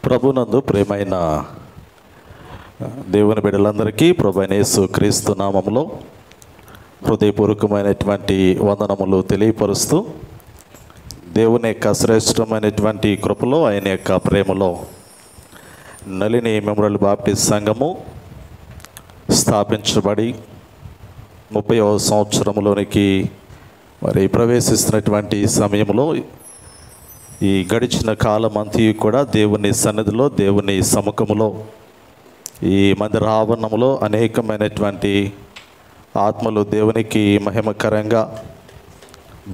ప్రభునందు ప్రేమైన దేవుని బిడ్డలందరికీ ప్రభువైన యేసు క్రీస్తు నామములో హృదయపూర్వకమైనటువంటి వందనములు తెలియపరుస్తూ దేవుని యొక్క శ్రేష్టమైనటువంటి కృపలో ఆయన యొక్క ప్రేమలో నళిని మెమోరియల్ బాప్టిస్ట్ సంఘము స్థాపించబడి 30వ సంవత్సరంలోనికి ప్రవేశిస్తున్నటువంటి సమయంలో ఈ గడిచిన కాలం అంతా కూడా దేవుని సన్నిధిలో దేవుని సముఖములో ఈ మందిర ఆవరణంలో అనేకమైనటువంటి ఆత్మలు దేవునికి మహిమకరంగా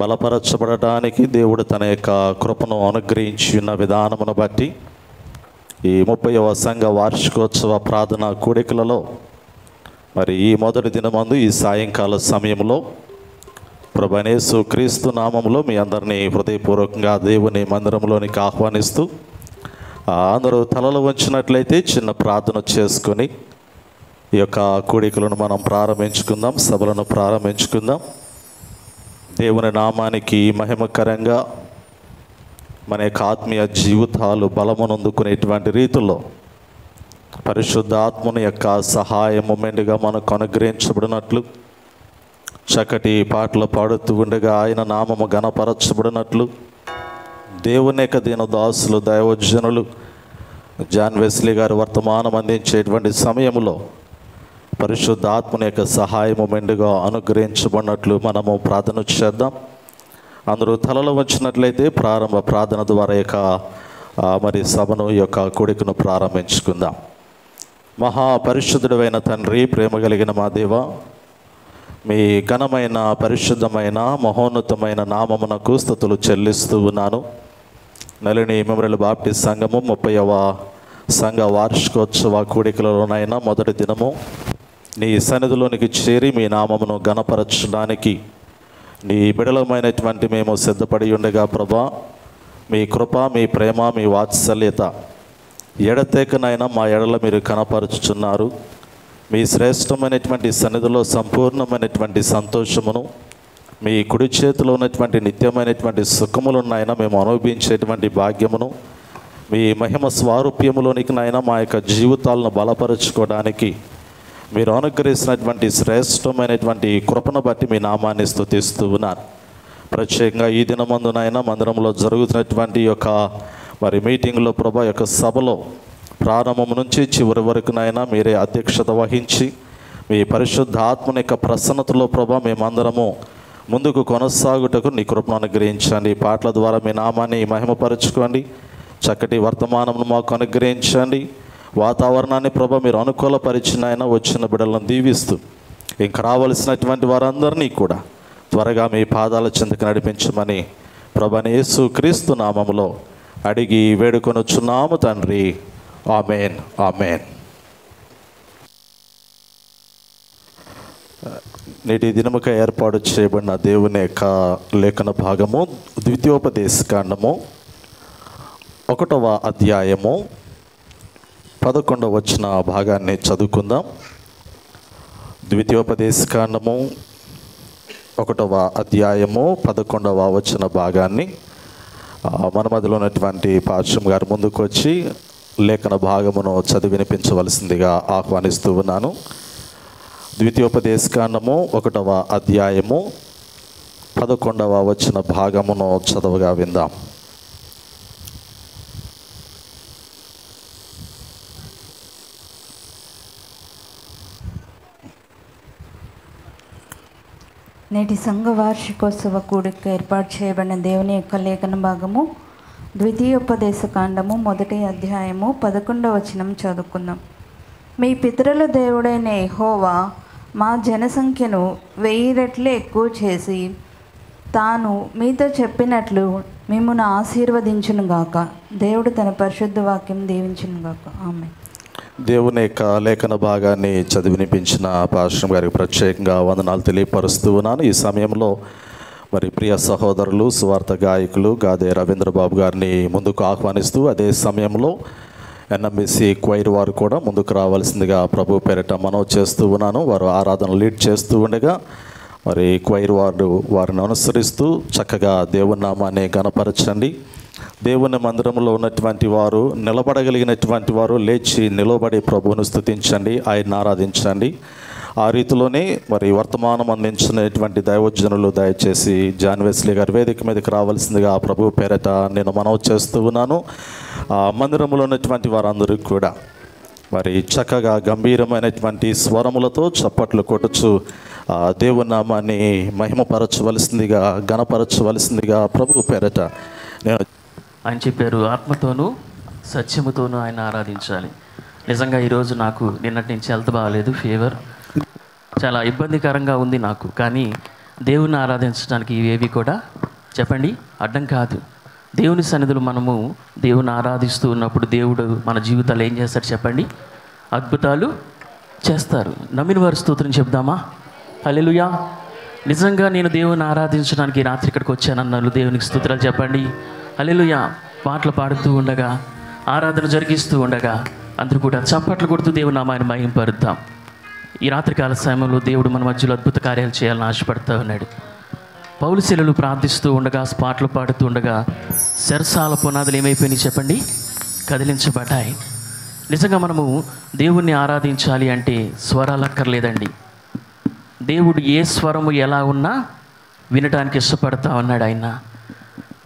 బలపరచబడటానికి దేవుడు తన యొక్క కృపను అనుగ్రహించిన విధానమును బట్టి ఈ 30వ సంఘ వార్షికోత్సవ ప్రార్థన కూడికలలో ఈ మొదటి దినమందు ఈ సాయంకాల సమయంలో ప్రభువైన యేసు క్రీస్తు నామములో మీ అందరినీ హృదయపూర్వకంగా దేవుని మందిరంలోనికి ఆహ్వానిస్తూ అందరూ తలలు వంచినట్లయితే చిన్న ప్రార్థన చేసుకొని ఈ యొక్క కూడికలను మనం ప్రారంభించుకుందాం, సభలను ప్రారంభించుకుందాం. దేవుని నామానికి మహిమకరంగా మన యొక్క ఆత్మీయ జీవితాలు బలమునందుకునేటువంటి రీతిలో పరిశుద్ధాత్మని యొక్క సహాయము మెండుగా మనకు అనుగ్రహించబడినట్లు, చక్కటి పాటలు పాడుతూ ఉండగా ఆయన నామము ఘనపరచబడినట్లు దేవుని యొక్క దీన దాసులు దైవజనులు జాన్ వెస్లీ గారు వర్తమానం అందించేటువంటి సమయంలో పరిశుద్ధాత్మని యొక్క సహాయము మెండుగా అనుగ్రహించబడినట్లు మనము ప్రార్థన చేద్దాం. అందరూ తలలో వచ్చినట్లయితే ప్రారంభ ప్రార్థన ద్వారా యొక్క సభను యొక్క కూడికను ప్రారంభించుకుందాం. మహాపరిశుద్ధుడైన తండ్రి, ప్రేమ కలిగిన మా దేవ, మీ ఘనమైన పరిశుద్ధమైన మహోన్నతమైన నామమునకు స్తుతులు చెల్లిస్తూ ఉన్నాను. నళిని మెమోరియల్ బాప్టిస్ట్ సంఘము 30వ సంఘ వార్షికోత్సవ కూడికలలోనైనా మొదటి దినము నీ సన్నిధిలోనికి చేరి మీ నామమును ఘనపరచడానికి నీ బిడలమైనటువంటి మేము సిద్ధపడి ఉండగా ప్రభా, మీ కృప, మీ ప్రేమ, మీ వాత్సల్యత ఎడతెగనైనా మా ఎడల మీరు కనపరుచుచున్నారు. మీ శ్రేష్టమైనటువంటి సన్నిధిలో సంపూర్ణమైనటువంటి సంతోషమును, మీ కుడి చేతిలో ఉన్నటువంటి నిత్యమైనటువంటి సుఖములున్నాయన మేము అనుభవించేటువంటి భాగ్యమును, మీ మహిమ స్వారూప్యములోనికి నాయన మా యొక్క జీవితాలను బలపరుచుకోవడానికి మీరు అనుగ్రహించినటువంటి శ్రేష్టమైనటువంటి కృపను బట్టి మీ నామాన్ని స్తుతిస్తూ ఉన్నారు. ప్రత్యేకంగా ఈ దినమందునైనా మందిరంలో జరుగుతున్నటువంటి యొక్క మీటింగ్లో ప్రభా యొక్క సభలో ప్రారంభం నుంచి చివరి వరకునైనా మీరే అధ్యక్షత వహించి మీ పరిశుద్ధ ఆత్మని యొక్క ప్రసన్నతలో ప్రభా మేమందరము ముందుకు కొనసాగుటకు నీ కృపను అనుగ్రహించండి. పాటల ద్వారా మీ నామాన్ని మహిమపరచుకోండి. చక్కటి వర్తమానమును మాకు అనుగ్రహించండి. వాతావరణాన్ని ప్రభా మీరు అనుకూలపరిచిన ఆయన వచ్చిన బిడ్డలను దీవిస్తూ ఇంకా రావలసినటువంటి వారందరినీ కూడా త్వరగా మీ పాదాల చెంతకు నడిపించమని ప్రభువైన యేసు క్రీస్తు నామములో అడిగి వేడుకొనుచున్నాము తండ్రి. Amen, amen. నేటి దినముక ఏర్పాటు చేయబడిన దేవుని యొక్క లేఖన భాగము ద్వితీయోపదేశకాండము 1వ అధ్యాయము 11వ వచన భాగాన్ని చదువుకుందాం. ద్వితీయోపదేశకాండము 1వ అధ్యాయము 11వ వచన భాగాన్ని మన మధ్యలో ఉన్నటువంటి పాశ్రం గారు ముందుకు వచ్చి లేఖన భాగమును చదివి వినిపించవలసిందిగా ఆహ్వానిస్తూ ఉన్నాను. ద్వితీయోపదేశకాండము 1వ అధ్యాయము 11వ వచన భాగమును చదవగా విందాం. నేటి సంఘ వార్షికోత్సవ కూడిక ఏర్పాటు చేయబడిన దేవుని యొక్క లేఖన భాగము ద్వితీయోపదేశకాండము 1వ అధ్యాయము 11వ వచనం చదువుకుందాం. మీ పితరుల దేవుడైన యెహోవా మా జనసంఖ్యను 1000 రెట్లు ఎక్కువ చేసి తాను మీతో చెప్పినట్లు మిమ్మును ఆశీర్వదించునుగాక. దేవుడు తన పరిశుద్ధ వాక్యం దీవించునుగాక. ఆమేన్. దేవుని యొక్క లేఖన భాగాన్ని చదివి వినిపించిన పాశ్రం గారికి ప్రత్యేకంగా వందనాలు తెలియపరుస్తూ ఉన్నాను. ఈ సమయంలో ప్రియ సహోదరులు సువార్త గాయకులు గాదే రవీంద్రబాబు గారిని ముందుకు ఆహ్వానిస్తూ అదే సమయంలో ఎన్ఎంబిసి క్వైర్ వారు కూడా ముందుకు రావాల్సిందిగా ప్రభు పేరిట మనవి చేస్తూ ఉన్నాను. వారు ఆరాధన లీడ్ చేస్తూ ఉండగా క్వైర్ వారిని అనుసరిస్తూ చక్కగా దేవుని నామాన్ని ఘనపరచండి. దేవుని మందిరంలో ఉన్నటువంటి వారు, నిలబడగలిగినటువంటి వారు లేచి నిలబడి ప్రభువును స్తుతించండి, ఆయన్ని ఆరాధించండి. ఆ రీతిలోనే మరి వర్తమానం అందించినటువంటి దైవజనులు దయచేసి జాన్ వెస్లీ గారి వేదిక మీదకి రావాల్సిందిగా ఆ ప్రభు పేరట నేను మనవి చేస్తూ ఉన్నాను. ఆ మందిరంలో ఉన్నటువంటి వారందరికీ కూడా మరి చక్కగా గంభీరమైనటువంటి స్వరములతో చప్పట్లు కొట్టచ్చు దేవుని నామాన్ని మహిమపరచవలసిందిగా, ఘనపరచవలసిందిగా ప్రభు పేరట నేను. ఆయన చెప్పారు, ఆత్మతోనూ సత్యముతోనూ ఆయన ఆరాధించాలి. నిజంగా ఈరోజు నాకు నిన్నటి నుంచి హెల్త్ బాగాలేదు, ఫీవర్, చాలా ఇబ్బందికరంగా ఉంది నాకు. కానీ దేవుని ఆరాధించడానికి ఇవేవి కూడా చెప్పండి అడ్డం కాదు. దేవుని సన్నిధులు మనము దేవుని ఆరాధిస్తూ ఉన్నప్పుడు దేవుడు మన జీవితాలు ఏం చేస్తాడు చెప్పండి? అద్భుతాలు చేస్తారు. నమ్మిన వారి స్తోత్రం చెప్దామా? హల్లెలూయా. నిజంగా నేను దేవుని ఆరాధించడానికి రాత్రి ఇక్కడికి వచ్చానన్నారు. దేవునికి స్తోత్రాలు చెప్పండి. హల్లెలూయా. పాటలు పాడుతూ ఉండగా, ఆరాధన జరిగిస్తూ ఉండగా అందరూ కూడా చప్పట్లు కొడుతూ దేవుని నామాన్ని మహింపరుద్దాం. ఈ రాత్రికాల సమయంలో దేవుడు మన మధ్యలో అద్భుత కార్యాలు చేయాలని ఆశపడుతూ ఉన్నాడు. పౌలు శిలలు ప్రార్థిస్తూ ఉండగా, పాటలు పాడుతూ ఉండగా శరసాల పునాదులు ఏమైపోయినాయి చెప్పండి? కదిలించబడ్డాయి. నిజంగా మనము దేవుణ్ణి ఆరాధించాలి అంటే స్వరాలు అక్కర్లేదండి. దేవుడు ఏ స్వరము ఎలా ఉన్నా వినటానికి ఇష్టపడతా ఉన్నాడు ఆయన.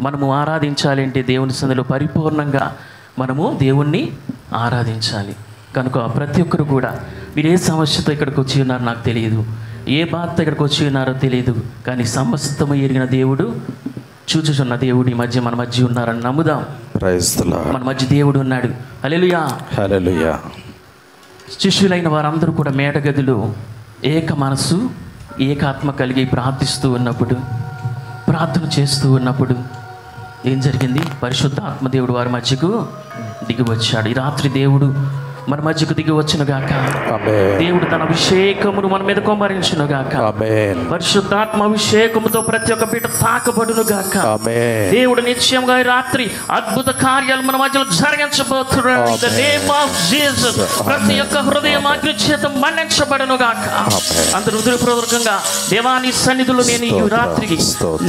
మనము ఆరాధించాలి అంటే దేవుని సన్నిధిలో పరిపూర్ణంగా మనము దేవుణ్ణి ఆరాధించాలి. కనుక ప్రతి ఒక్కరు కూడా మీరు ఏ సమస్యతో ఇక్కడికి వచ్చి ఉన్నారో నాకు తెలియదు, ఏ బాధతో ఇక్కడికి వచ్చి ఉన్నారో తెలియదు, కానీ సమస్తము ఎరిగిన దేవుడు, చూచుచున్న దేవుడు ఈ మధ్య మన మధ్య ఉన్నారని నమ్ముదాం. మన మధ్య దేవుడు ఉన్నాడు. హల్లెలూయా, హల్లెలూయా. శిష్యులైన వారందరూ కూడా మేడగదిలో ఏక మనసు ఏకాత్మ కలిగి ప్రార్థిస్తూ ఉన్నప్పుడు, ప్రార్థన చేస్తూ ఉన్నప్పుడు ఏం జరిగింది? పరిశుద్ధ ఆత్మదేవుడు వారి మధ్యకు దిగి వచ్చాడు. ఈ రాత్రి దేవుడు మన మధ్యకు దిగి వచ్చునుగాక. దేవుడు తన అభిషేకమును మన మీద కుమ్మరించునుగాక. పరిశుద్ధాత్మ అభిషేకముతో ప్రతి ఒక్క బిడ్డ తాకబడునుగాక. దేవుడు నిశ్చయంగా ఈ రాత్రి అద్భుత కార్యాలు మన మధ్యలో జరిగించబోతున్నాడు. In the name of Jesus ప్రతి ఒక్క హృదయం అగ్ని చేత మండించబడునుగాక. అందరూ హృదయపూర్వకంగా దేవాని సన్నిధిలో నేను ఈ రాత్రికి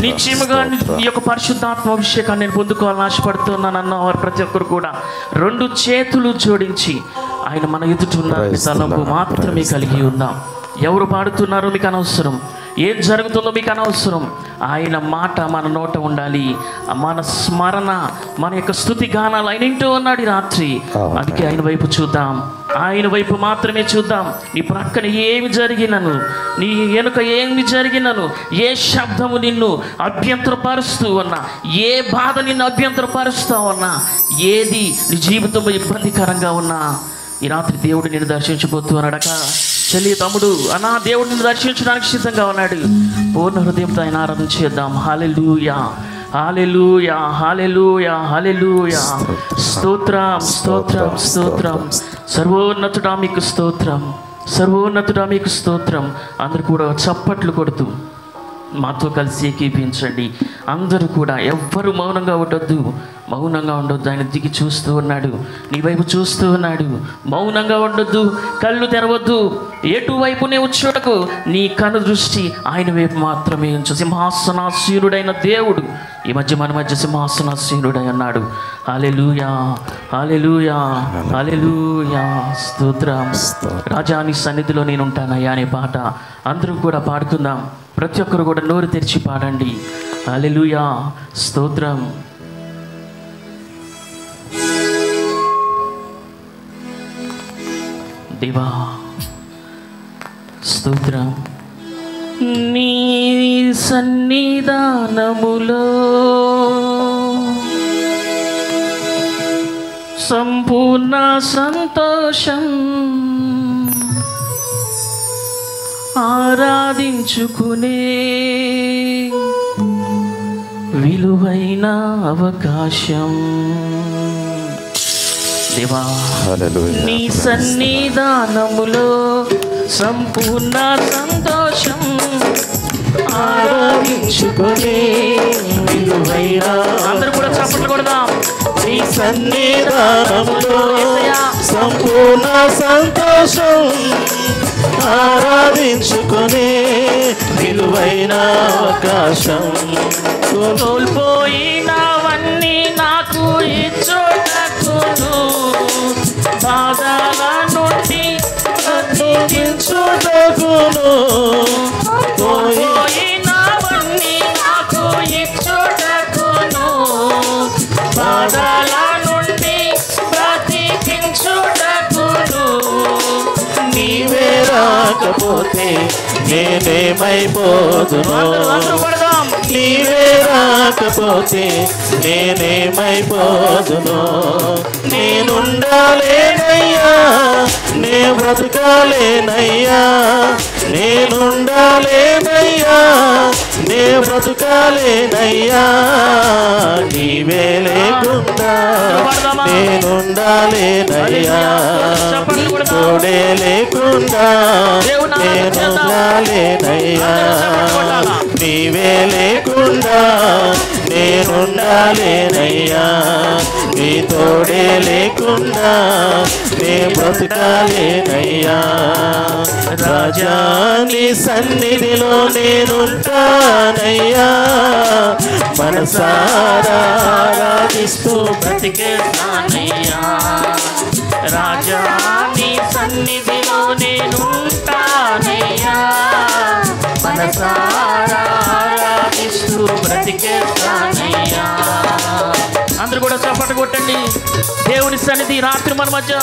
నిశ్చయముగా ఈ యొక్క పరిశుద్ధాత్మ అభిషేకాన్ని నేను పొందుకోవాలని ఆశపడుతున్నాను అన్న వారు ప్రతి ఒక్కరు కూడా రెండు చేతులు జోడించి ఆయన మన ఎదుటిన్న తలంపు మాత్రమే కలిగి ఉన్నాం. ఎవరు పాడుతున్నారో మీకు అనవసరం, ఏం జరుగుతుందో మీకు అనవసరం. ఆయన మాట మన నోట ఉండాలి. మన స్మరణ, మన యొక్క స్తుతి గానాలు ఆయన వింటూ ఉన్నాడు ఈ రాత్రి. అందుకే ఆయన వైపు చూద్దాం, ఆయన వైపు మాత్రమే చూద్దాం. నీ ప్రక్కన ఏమి జరిగినను, నీ వెనుక ఏమి జరిగినను, ఏ శబ్దము నిన్ను అభ్యంతరపరుస్తూ ఉన్నా, ఏ బాధ నిన్ను అభ్యంతరపరుస్తూ ఉన్నా, ఏది నీ జీవితంలో ఇబ్బందికరంగా ఉన్నా, ఈ రాత్రి దేవుడు నిన్ను దర్శించబోతూ ఉన్నాడక. చెల్లి, తమ్ముడు, అన్నా, దేవుడు నిన్ను దర్శించడానికి సిద్ధంగా ఉన్నాడు. పూర్ణ హృదయంతో ఆయన ఆరాధన చేద్దాం. హల్లెలూయా, హల్లెలూయా, హల్లెలూయా, హల్లెలూయా. స్తోత్రం, స్తోత్రం, స్తోత్రం. సర్వోన్నతుడా మీకు స్తోత్రం, సర్వోన్నతుడా మీకు స్తోత్రం. అందరూ కూడా చప్పట్లు కొడుతూ మాతో కలిసి ఏకీపించండి. అందరూ కూడా ఎవ్వరు మౌనంగా ఉండొద్దు, మౌనంగా ఉండొద్దు. ఆయన దిగి చూస్తూ ఉన్నాడు, నీ వైపు చూస్తూ ఉన్నాడు. మౌనంగా ఉండొద్దు, కళ్ళు తెరవద్దు, ఎటువైపు నీవు చూడకు. నీ కను దృష్టి ఆయన వైపు మాత్రమే ఉంచు. సింహాసనాసీనుడైన దేవుడు ఈ మధ్య మన మధ్య సింహాసనాసీనుడై ఉన్నాడు. హల్లెలూయా, హల్లెలూయా, హల్లెలూయా. స్తోత్రం. రాజాని సన్నిధిలో నేను ఉంటానయ్యా అనే పాట అందరూ కూడా పాడుకుందాం. ప్రతి ఒక్కరు కూడా నోరు తెరిచి పాడండి. హల్లెలూయా, స్తోత్రం. దేవా స్తోత్రం. నీ సన్నిధానములో సంపూర్ణ సంతోషం, ఆరాధించుకునే విలువైన అవకాశం. దేవా, నీ సన్నిధానములో సంపూర్ణ సంతోషం, ఆరాధించుకునే విలువైన. అందరూ కూడా చప్పట్లు కొడదాం. నీ సన్నిధానములో సంపూర్ణ సంతోషం, ఆరాధించుకునే విలువైన అవకాశం. కోల్పోయినవన్నీ నా ఇచ్చుటకును బాధల నుండి బ్రతికించుటకును పోయినవన్నీ నాకు ఇచ్చుటకును బాధల నుండి బ్రతికించుటకును నీవే రాకపోతే నేనేమైపోదును, నీవే రాకపోతే నేనేమైపోదును. నేనుండాలేనయ్యా, నే బ్రతకాలేనయ్యా, నేనుండాలేనయ్యా, నే బ్రతకాలేనయ్యా. నీవే లేకుండా నేనుండాలేనయ్యా, తోడే లేకుండా నేనుండాలేనయ్యా. నీవే లేకుండా నేనుండాలేనయ్యా, నీ తోడే లేకుండా నే బ్రతకాలేనయ్యా. రాజా నీ సన్నిధిలో నేనుంటానయ్యా, మనసారా ఆరాధిస్తూ బ్రతికేస్తానయ్యా. రాజా నీ సన్నిధిలో నేనుంటానయ్యా, మనసారా ఆరాధిస్తూ బ్రతికేస్తానయ్యా. అందరూ కూడా చప్పట్లు కొట్టండి. దేవుని సన్నిధి రాత్రి మన మధ్య,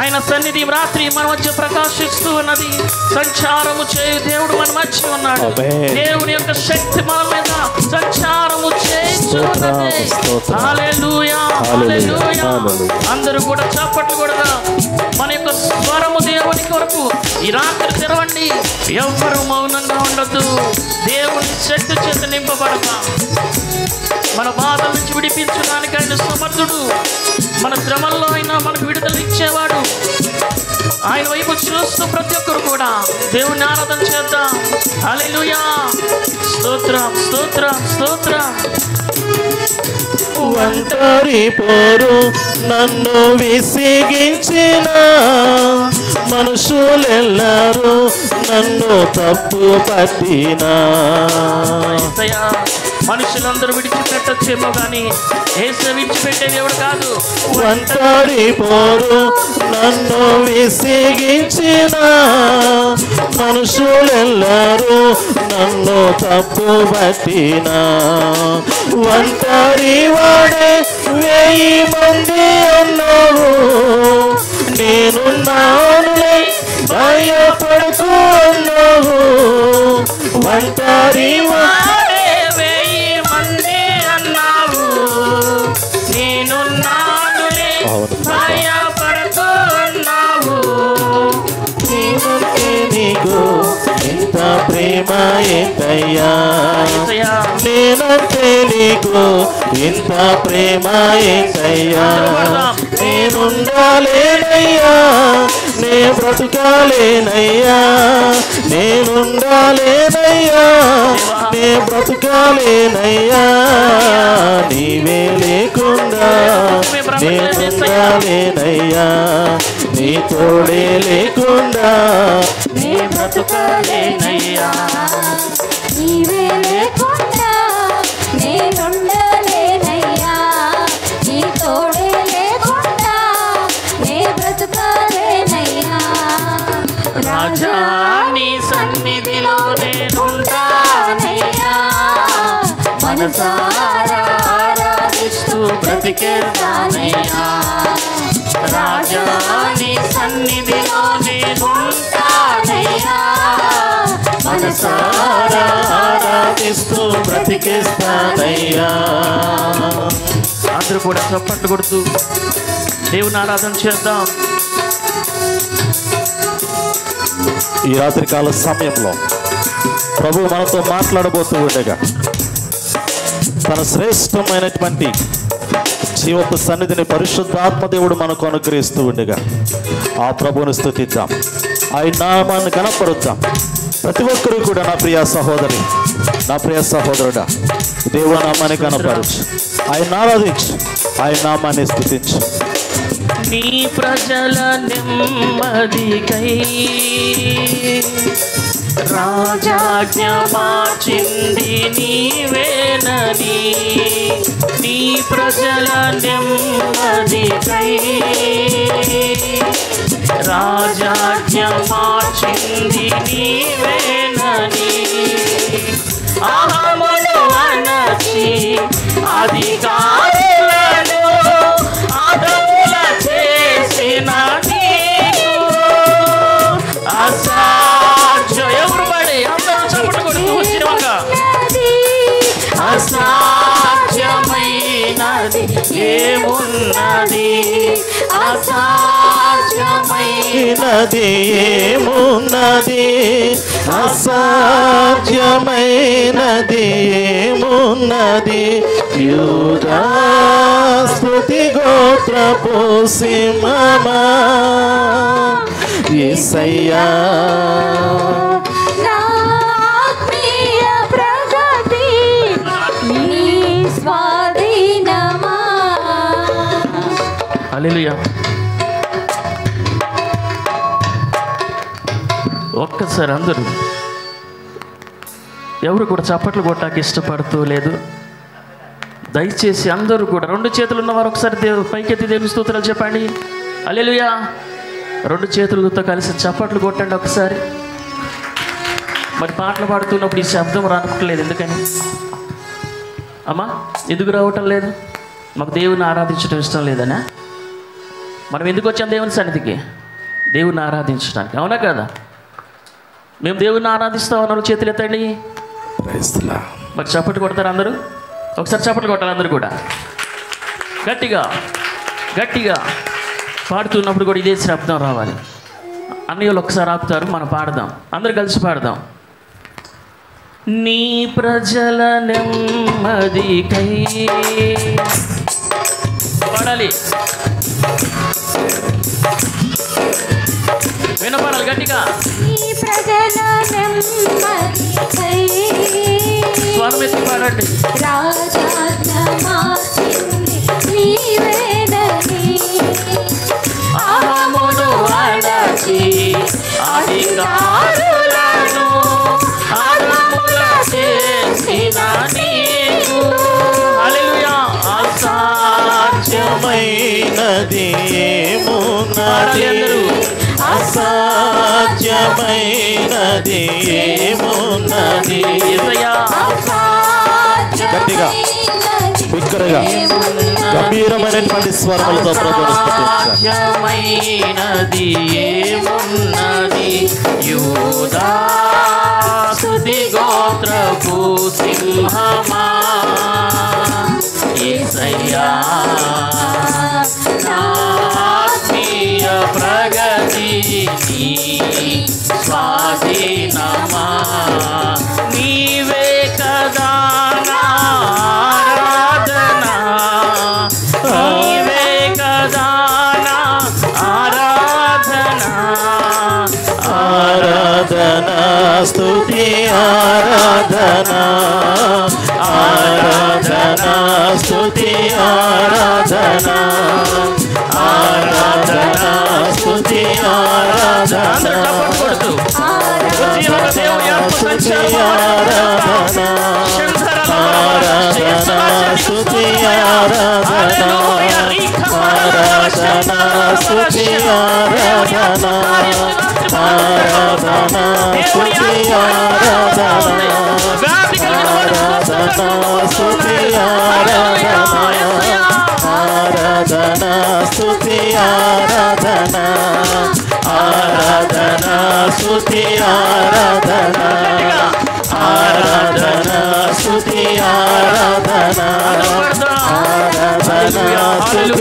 ఆయన సన్నిధి రాత్రి మన మధ్య ప్రకాశిస్తూ ఉన్నది. సంచారము చేయు దేవుడు మన మధ్య ఉన్నాడు. దేవుని యొక్క శక్తి మన మీద సంచారము చేయుచున్నది. హల్లెలూయా, హల్లెలూయా. అందరూ కూడా చప్పట్లు కొడగా మన యొక్క స్వరము దేవుని కొరకు ఈ రాత్రి తెరవండి. ఎవ్వరూ మౌనంగా ఉండొద్దు. దేవుని శక్తి చేత నింపబడతా. మన బాధల నుంచి విడిపించడానికి ఆయన సమర్థుడు. మన శ్రమల్లో అయినా మనకు విడుదల ఇచ్చేవాడు. ఆయన వైపు చూస్తూ ప్రతి ఒక్కరు కూడా దేవుని ఆరాధన చేద్దాం. హల్లెలూయా, స్తోత్రం, స్తోత్రం, స్తోత్రం. ఒంటరి పోరు నన్ను విసిగించిన మనుషులెల్లరూ నన్ను తప్పు పట్టినా. మనుషులందరూ విడిచిపెట్టొచ్చేమో కానీ యేసు విడిచిపెట్టే దేవుడు కాదు. ఒంటరి పోరు నన్ను విసిగించిన మనుషులెల్లరూ నన్ను తప్పు పట్టినా. ఒంటరి వాడే 1000 మంది అన్నావు, నేనున్నానులే భయపడుతూ అన్నావు. ఒంటరి వాడే 1000 మంది అన్నావు, నేనున్నానులే భయపడుతూ అన్నావు. నీకు ఇంత ప్రేమ ఏంటయ్యా, నేనంటే నీకు ఇంత ప్రేమ ఏంటయ్యా. నేనుండాలేనయ్యా, నే బ్రతకాలేనయ్యా, నేనుండాలేనయ్యా, నే బ్రతకాలేనయ్యా. నీవే లేకుండా నేనుండాలేనయ్యా, నీ తోడే లేకుండా నీ బ్రతుకాలేనయ్యా. నీవే లేకుండా నేనుండలేనయ్యా, నీ తోడే లేకుండా నే బ్రతుకాలేనయ్యా. రాజా నీ సన్నిధిలో నేనుంటానయ్యా, మనసారా ఆరాధిస్తూ బ్రతికేస్తానయ్యా. రాజా నీ సన్నిధిలో నేనుంటానయ్యా, మనసారా ఆరాధిస్తూ బ్రతికేస్తానయ్యా. అందరూ కూడా చప్పట్లు కొడుతూ దేవుని ఆరాధన చేద్దాం. ఈ రాత్రికాల సమయంలో ప్రభు మనతో మాట్లాడబోతూ ఉండగా తన శ్రేష్టమైనటువంటి జీవపు సన్నిధిని పరిశుద్ధాత్మ దేవుడు మనకు అనుగ్రహిస్తూ ఉండగా ఆ ప్రభువుని స్తుతిద్దాం, ఆయన నామాన్ని కనపరుద్దాం. ప్రతి ఒక్కరూ కూడా నా ప్రియ సహోదరి, నా ప్రియ సహోదరుడా, దేవుని నామాన్ని కనపరచు, ఆయన ఆరాధించు, ఆయన నామాన్ని స్తుతించు. నీ ప్రజల నెమ్మదికై రాజాజ్ఞ మార్చింది నీవేనని, నీ ప్రజల నెమ్మదికై. రాజాజ్ఞ మార్చింది నీవేనని, అహమును అనచి అధికారులను అదముల చేసిన నీకు అసాధ్యం. ఎవరు పడి అందరూ చప్పట్లు కొడుతూ వచ్చినవాగా, అసాధ్యమైనది ఏమున్నది, అసాధ్యమైనది ఏమున్నది, అసాధ్యమైనది ఏమున్నది. యూదా స్తుతి గోత్రపు సింహమా యేసయ్యా, నా ఆత్మీయ ప్రగతి నీ స్వాధీనమా. హల్లెలూయా. ఒక్కసారి అందరూ ఎవరు కూడా చప్పట్లు కొట్టాక ఇష్టపడుతూ లేదు. దయచేసి అందరూ కూడా 2 చేతులు ఉన్నవారు ఒకసారి పైకెత్తి దేవుని స్తోత్రాలు చెప్పండి. హల్లెలూయా. 2 చేతులతో కలిసి చప్పట్లు కొట్టండి ఒకసారి. మరి పాటలు పాడుతున్నప్పుడు ఈ శబ్దం రానుకోవట్లేదు ఎందుకని అమ్మా? ఎందుకు రావటం లేదు? మాకు దేవుని ఆరాధించడం ఇష్టం లేదనా? మనం ఎందుకు వచ్చాం దేవుని సన్నిధికి? దేవుని ఆరాధించడానికి, అవునా కదా? మేము దేవుని ఆరాధిస్తాం అన్న చేతులు ఎత్తండి. మరి చప్పట్లు కొడతారు అందరూ? ఒకసారి చప్పట్లు కొట్టాలి అందరూ కూడా. గట్టిగా గట్టిగా పాడుతున్నప్పుడు కూడా ఇదే శబ్దం రావాలి. అన్నయ్యలు ఒకసారి ఆపుతారు, మనం పాడదాం, అందరూ కలిసి పాడదాం. నీ ప్రజల నెమ్మదికై పాడాలి, వినపడాలి గట్టిగా. నీ ప్రజల నెమ్మదికై స్వరం ఎత్తి పాడండి. రాజాజ్ఞ మార్చింది నీవేనని, అహమును అణచి అధికారులను అదముల చేసిన నీకు. హల్లెలూయా. అసాధ్యమైనది ఏమున్నది, అసాధ్యమైనది ఏమున్నది. గట్టిగా బిగ్గరగా గంభీరమైనటువంటి స్వరములతో ప్రభువును స్తుతించాలి. అసాధ్యమైనది ఏమున్నది, యూదా స్తుతి గోత్రపు సింహమా యేసయ్యా, నా ఆత్మీయ ప్రగతి నీ స్వాధీనమా. నీవే కదా నా ఆరాధన, నీవే కదా నా ఆరాధన. ఆరాధన స్తుతి ఆరాధన, ఆరాధన స్తుతి ఆరాధన, ఆరాధన స్తుతి ఆరాధన, స్తుతి ఆరాధన, ఆరాధన స్తుతి ఆరాధన, ఆరాధన స్తుతి ఆరాధన, ఆరాధన స్తుతి ఆరాధన, ఆరాధన స్తుతి ఆరాధన,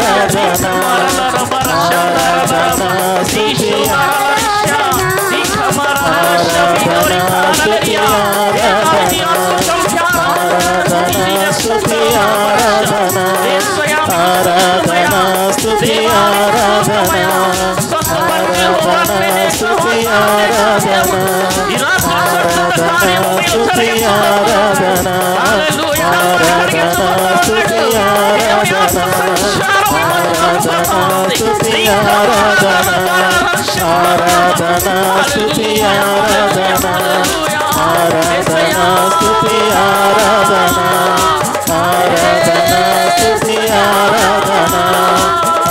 ఆరాధన స్తుతి ఆరాధన, ఆరాధన స్తుతి ఆరాధన, ఆరాధన స్తుతి ఆరాధన, ఆరాధన స్తుతి ఆరాధన, ఆరాధన స్తుతి ఆరాధన ఆరాధన స్తుతి ఆరాధన ఆరాధన స్తుతి ఆరాధన ఆరాధన స్తుతి ఆరాధన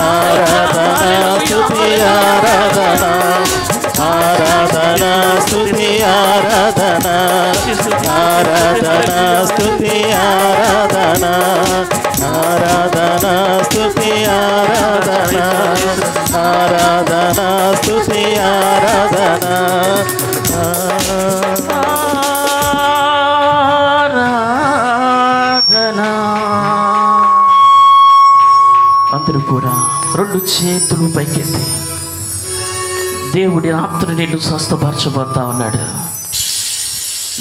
ఆరాధన స్తుతి ఆరాధన ఆరాధన స్తుతి ఆరాధన ఆరాధన స్తుతి ఆరాధన ఆరాధన స్తుతి ఆరాధన ఆరాధన స్తుతి ఆరాధన అందరూ కూడా రెండు చేతులు పైకెత్తి దేవుడి రాత్రి నిన్ను స్వస్థపరచబోతా ఉన్నాడు.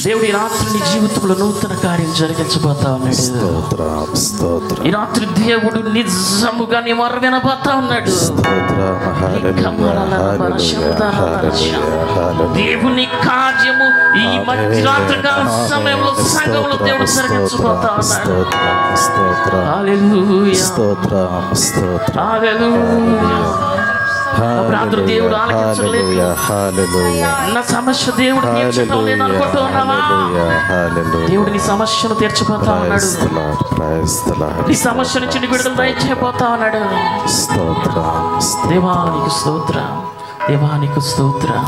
దేవుడి రాత్రి నీ జీవితంలో నూతన కార్యం జరిగించబోతా ఉన్నాడు. ఈ రాత్రి దేవుడు నిజముగా నీ మొర వినబోతా ఉన్నాడు. దేవుని కార్యము ఈ మధ్యరాత్రి కాల సమయంలో సంఘంలో దేవుడు జరిగించబోతా ఉన్నాడు. హల్లెలూయా హల్లెలూయా. ప్రార్థన దేవుడు ఆలకించలేదు. నా సమస్య దేవుడు తీర్చడం లేదు అనుకుంటున్నావా? దేవుడు నీ సమస్యను తీర్చిపోతా ఉన్నాడు. నీ సమస్య నుంచి నీ విడుదల దయచేయబోతా ఉన్నాడు. దేవానికి స్తోత్రం, దేవానికి స్తోత్రం,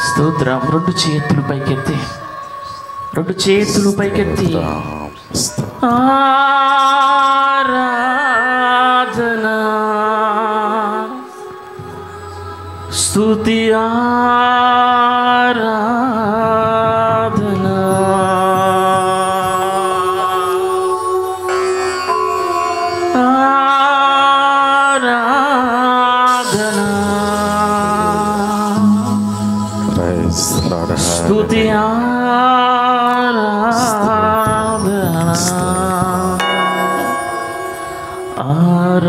స్తోత్రం. రెండు చేతులు పైకెత్తి, రెండు చేతులు పైకెత్తి ఆరాధన స్తుతి ఆరాధన ఆరాధన స్తుతి ఆరాధన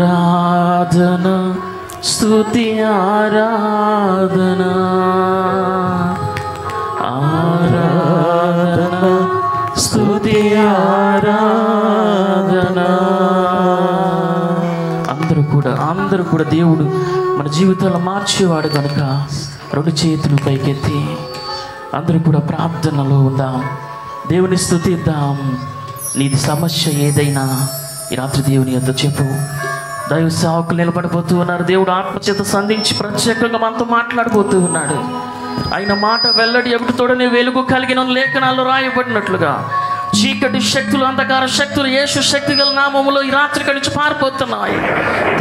ఆరాధన స్తుతి ఆరాధన ఆరాధన స్తుతి ఆరాధన. అందరూ కూడా దేవుడు మన జీవితాలను మార్చేవాడు కనుక రెండు చేతులు పైకెత్తి అందరూ కూడా ప్రార్థనలో ఉందాం, దేవుని స్తుతిద్దాం. నీది సమస్య ఏదైనా ఈ రాత్రి దేవుని యొద్ద చెప్పు. దైవ సేవకులు నిలబడిపోతూ ఉన్నారు. దేవుడు ఆత్మచేత సంధించి ప్రత్యేకంగా మనతో మాట్లాడబోతూ ఉన్నాడు. ఆయన మాట వెల్లడి ఎగుటతోడనే వెలుగు కలిగిన లేఖనాల్లో రాయబడినట్లుగా చీకటి శక్తులు, అంధకార శక్తులు యేసు శక్తి గల నామములో ఈ రాత్రి నుంచి పారిపోతున్నాయి.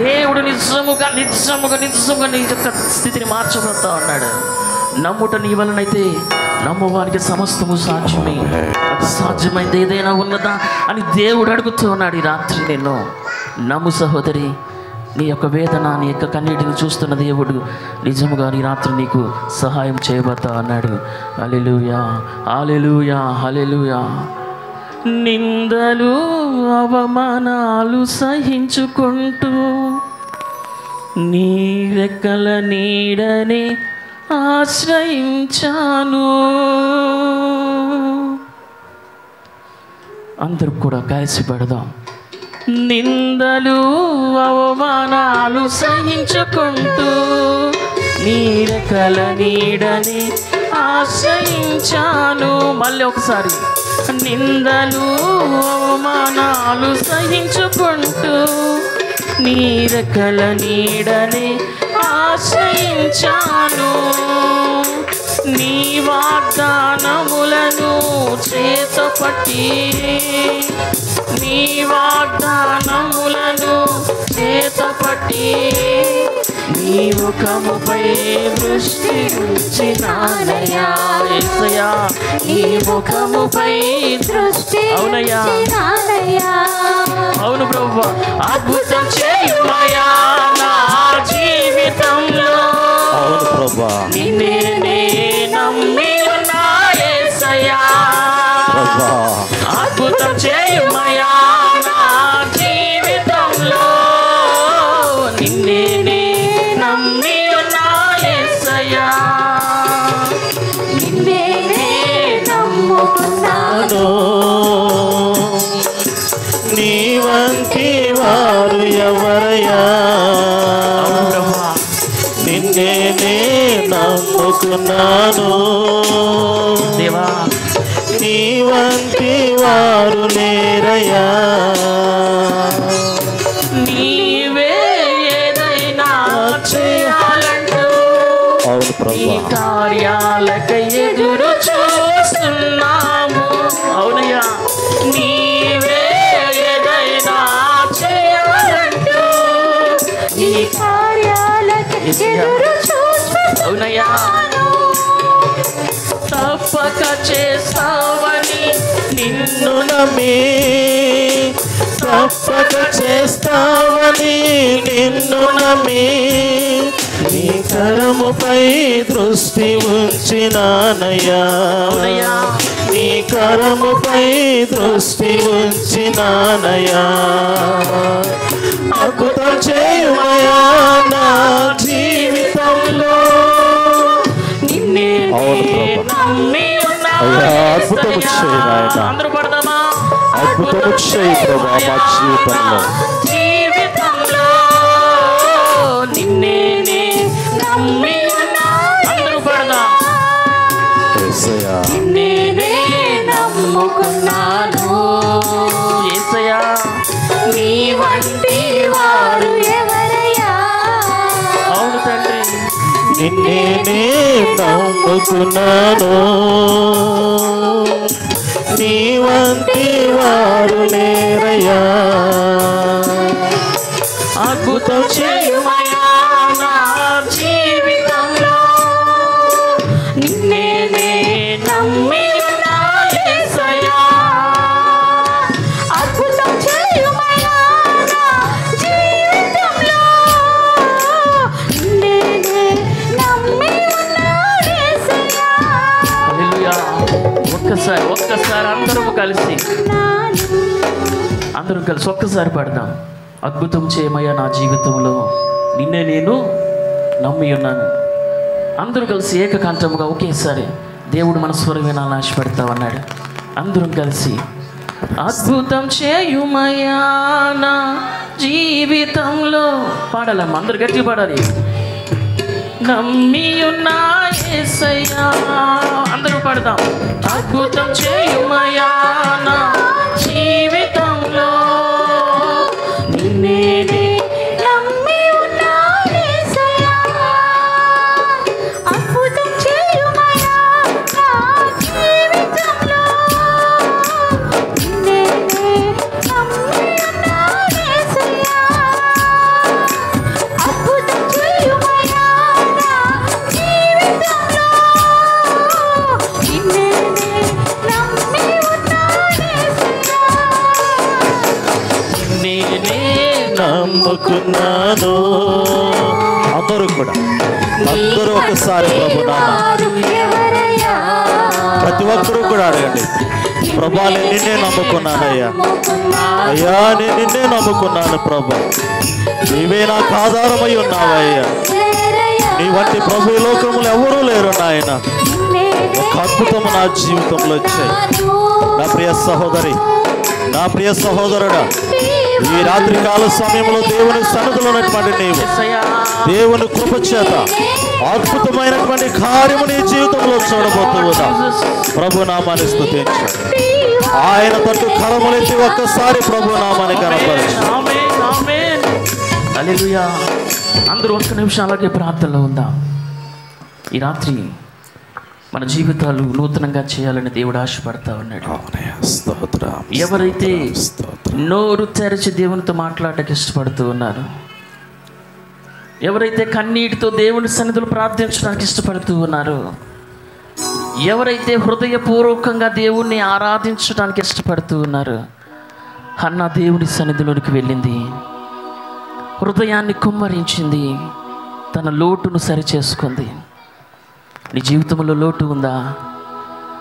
దేవుడు నిజముగా నిజముగా నిజముగా నీ యొక్క స్థితిని మార్చబోతా ఉన్నాడు. నమ్ముట నీ వలనైతే నమ్మవానికి సమస్తము సాధ్యమే. సాధ్యమైంది ఏదైనా ఉన్నదా అని దేవుడు అడుగుతూ ఉన్నాడు. ఈ రాత్రి నిన్ను నమ్ము సహోదరి. నీ యొక్క వేదన, నీ యొక్క కన్నీటిని చూస్తున్న దేవుడు నిజముగా నీ రాత్రి నీకు సహాయం చేయబోతా అన్నాడు. హల్లెలూయా హల్లెలూయా హల్లెలూయా. నిందలు అవమానాలు సహించుకుంటూ నీ రెక్కల నీడని ఆశ్రయించాను. అందరూ కూడా కలిసి పడదాం. నిందలు అవమానాలు సహించుకుంటూ నీ రెక్కల నీడని ఆశ్రయించాను. మళ్ళీ ఒకసారి. నిందలు అవమానాలు సహించుకుంటూ నీ రెక్కల నీడని ఆశ్రయించాను. నీ వాగ్దానములను చేతపట్టి, నీ వాగ్దానములను చేతపట్టి నీ ముఖముపై దృష్టి ఉంచినానయ్యా. యేసయ్యా నీ ముఖముపై దృష్టి ఉంచినానయ్యా. అవును ప్రభువా, అద్భుతం చేయుమయ్యా నా జీవితంలో. అవును ప్రభువా, నిన్నే నమ్మి ఉన్నా యేసయ్యా. అద్భుతం చేయుమయ్యా నా జీవితంలో. నిన్నే నమ్మి ఉన్నా యేసయ్యా. నిన్నే నమ్ముకున్నాను. నీ వంటి వారు ఎవరయ్యా? నిన్నే నమ్ముకున్నాను. దేవా నీ వంటి వారు లేరయ్యా. నీవే ఏదైనా చేయాలంటూ అవును ఈ ప్రభువా. కార్యాలకై ఎదురు చూస్తున్నాము. అవునయ్యా, నీవే ఏదైనా చేయాలంటూ ఈ కార్యాలకు ఎదురు చూస్తున్నాను. అవునయ్యా, తప్పక చేస్తావని నిన్ను నమ్మి తప్పక చేస్తావని నిన్ను నమ్మి నీ కరముపై దృష్టి ఉంచినానయ్యా. నీ కరముపై దృష్టి ఉంచినానయ్యా. అద్భుతం చేయుమయా నా జీవితంలో. నిన్నే అవును ప్రభు. నమ్మి ఉన్నా అయ్యా, అద్భుతము చేయి నాయన. అందరూ పడదామా? అద్భుతము చేయి ప్రభా మా జీవితంలో. జీవితంలో నిన్నే నమ్మి ఉన్నా. అందరూ పడదాం. యేసయ్యా, నిన్నే నమ్ముకున్నాను. యేసయ్యా, నీ వంటి వారు ఎవరయ్యా? అవును తండ్రి, నిన్నే నమ్ముకున్నాను. నీ వంటి వారు లేరయ్యా. అద్భుతం చేయుమయా నా జీవితంలో. నిన్నే నమ్మి ఉన్నా యేసయ్యా. అద్భుతం చేయుమయ్యా నా జీవితంలో. నిన్నే నమ్మి ఉన్నాను యేసయ్యా. హల్లెలూయా. ఒక్కసారి అందరం కలిసి ఒక్కసారి పాడదాం. అద్భుతం చేయమయ్యా నా జీవితంలో, నిన్నే నేను నమ్మి ఉన్నాను. అందరూ కలిసి ఏకకంఠముగా ఒకేసారి దేవుడు మన స్వరం వినాలని ఆశపడతామన్నాడు. అందరం కలిసి అద్భుతం చేయుమయ్యా నా జీవితంలో పాడాలమ్మా. అందరు గట్టిగా పాడాలి. నమ్మి ఉన్నా యేసయ్యా. అందరూ పాడదాం. అద్భుతం చేయుమయ్యా నా జీవితంలో, నిన్నే నమ్మి ఉన్నాను యేసయ్యా. అద్భుతం చేయుమయ్యా నా జీవితంలో. నిన్నే నమ్మి ఉన్నాను యేసయ్యా. అద్భుతం చేయుమయ్యా నా జీవితంలో. నిన్నే నమ్మి ఉన్నాను యేసయ్యా. నేనే నమ్ముకున్నాను. అందరూ కూడా అందరూ ఒకసారి ప్రభు నామ ఎవరయ్యా? ప్రతి ఒక్కరూ కూడా అడగండి. ప్రభా, నేను నిన్నే నమ్ముకున్నానయ్యా. అయ్యా, నేను నిన్నే నమ్ముకున్నాను ప్రభా. నీవే నాకు ఆధారమై ఉన్నావయ్యా. నీ వంటి ప్రభు ఈ లోకములు ఎవరూ లేరు నాయన. ఒక అద్భుతము నా జీవితంలో వచ్చాయి. నా ప్రియ సహోదరి, నా ప్రియ సహోదరుడా, ఈ రాత్రి కాల సమయంలో దేవుని సన్నిధిలో ఉన్నటువంటి నీవు దేవుని కృప చేత అద్భుతమైనటువంటి కార్యము నీ జీవితంలో చూడబోతున్నా. ప్రభు నామాన్ని స్తుతించు. ఆయన తట్టు కరములెత్తి ఒక్కసారి ప్రభు నామాన్ని కనపరచు. ఆమేన్, ఆమేన్. హల్లెలూయా. అందరూ ఒక్క నిమిషం అలాగే ప్రార్థనలో ఉందాం. ఈ రాత్రి మన జీవితాలు నూతనంగా చేయాలని దేవుడు ఆశపడతా ఉన్నాడు. ఎవరైతే నోరు తెరచి దేవునితో మాట్లాడటానికి ఇష్టపడుతూ ఉన్నారు, ఎవరైతే కన్నీటితో దేవుని సన్నిధిలో ప్రార్థించడానికి ఇష్టపడుతూ ఉన్నారు, ఎవరైతే హృదయపూర్వకంగా దేవుణ్ణి ఆరాధించడానికి ఇష్టపడుతూ ఉన్నారు, హన్నా దేవుని సన్నిధిలోనికి వెళ్ళింది, హృదయాన్ని కుమ్మరించింది, తన లోటును సరిచేసుకుంది. నీ జీవితంలో లోటు ఉందా?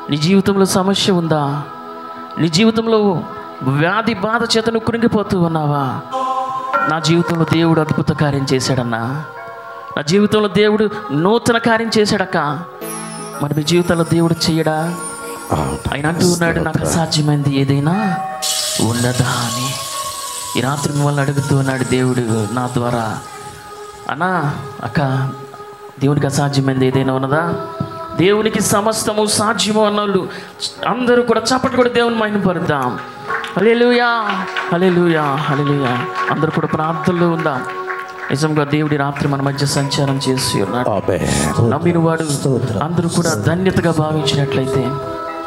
నీ జీవితంలో సమస్య ఉందా? నీ జీవితంలో వ్యాధి బాధ చేత నువ్వు కృంగిపోతూ ఉన్నావా? నా జీవితంలో దేవుడు అద్భుత కార్యం చేశాడన్నా, నా జీవితంలో దేవుడు నూతన కార్యం చేశాడక్క. మరి మీ జీవితంలో దేవుడు చేయడా? ఆయన అంటూ ఉన్నాడు, నాకు అసాధ్యమైంది ఏదైనా ఉన్నదా అని. ఈ రాత్రి మిమ్మల్ని అడుగుతూ ఉన్నాడు దేవుడు నా ద్వారా. అన్నా, అక్క, దేవునికి అసాధ్యమైనది ఏదైనా ఉన్నదా? దేవునికి సమస్తము సాధ్యము అన్నోళ్ళు అందరూ కూడా చప్పట్లు కూడా దేవుని మహిమపరుద్దాం. హల్లెలూయా, హల్లెలూయా, హల్లెలూయా. అందరూ కూడా ప్రార్థనలో ఉందాం. నిజంగా దేవుడి రాత్రి మన మధ్య సంచారం చేసి ఉన్నాడు. నమ్మిన వాడు అందరూ కూడా ధన్యతగా భావించినట్లయితే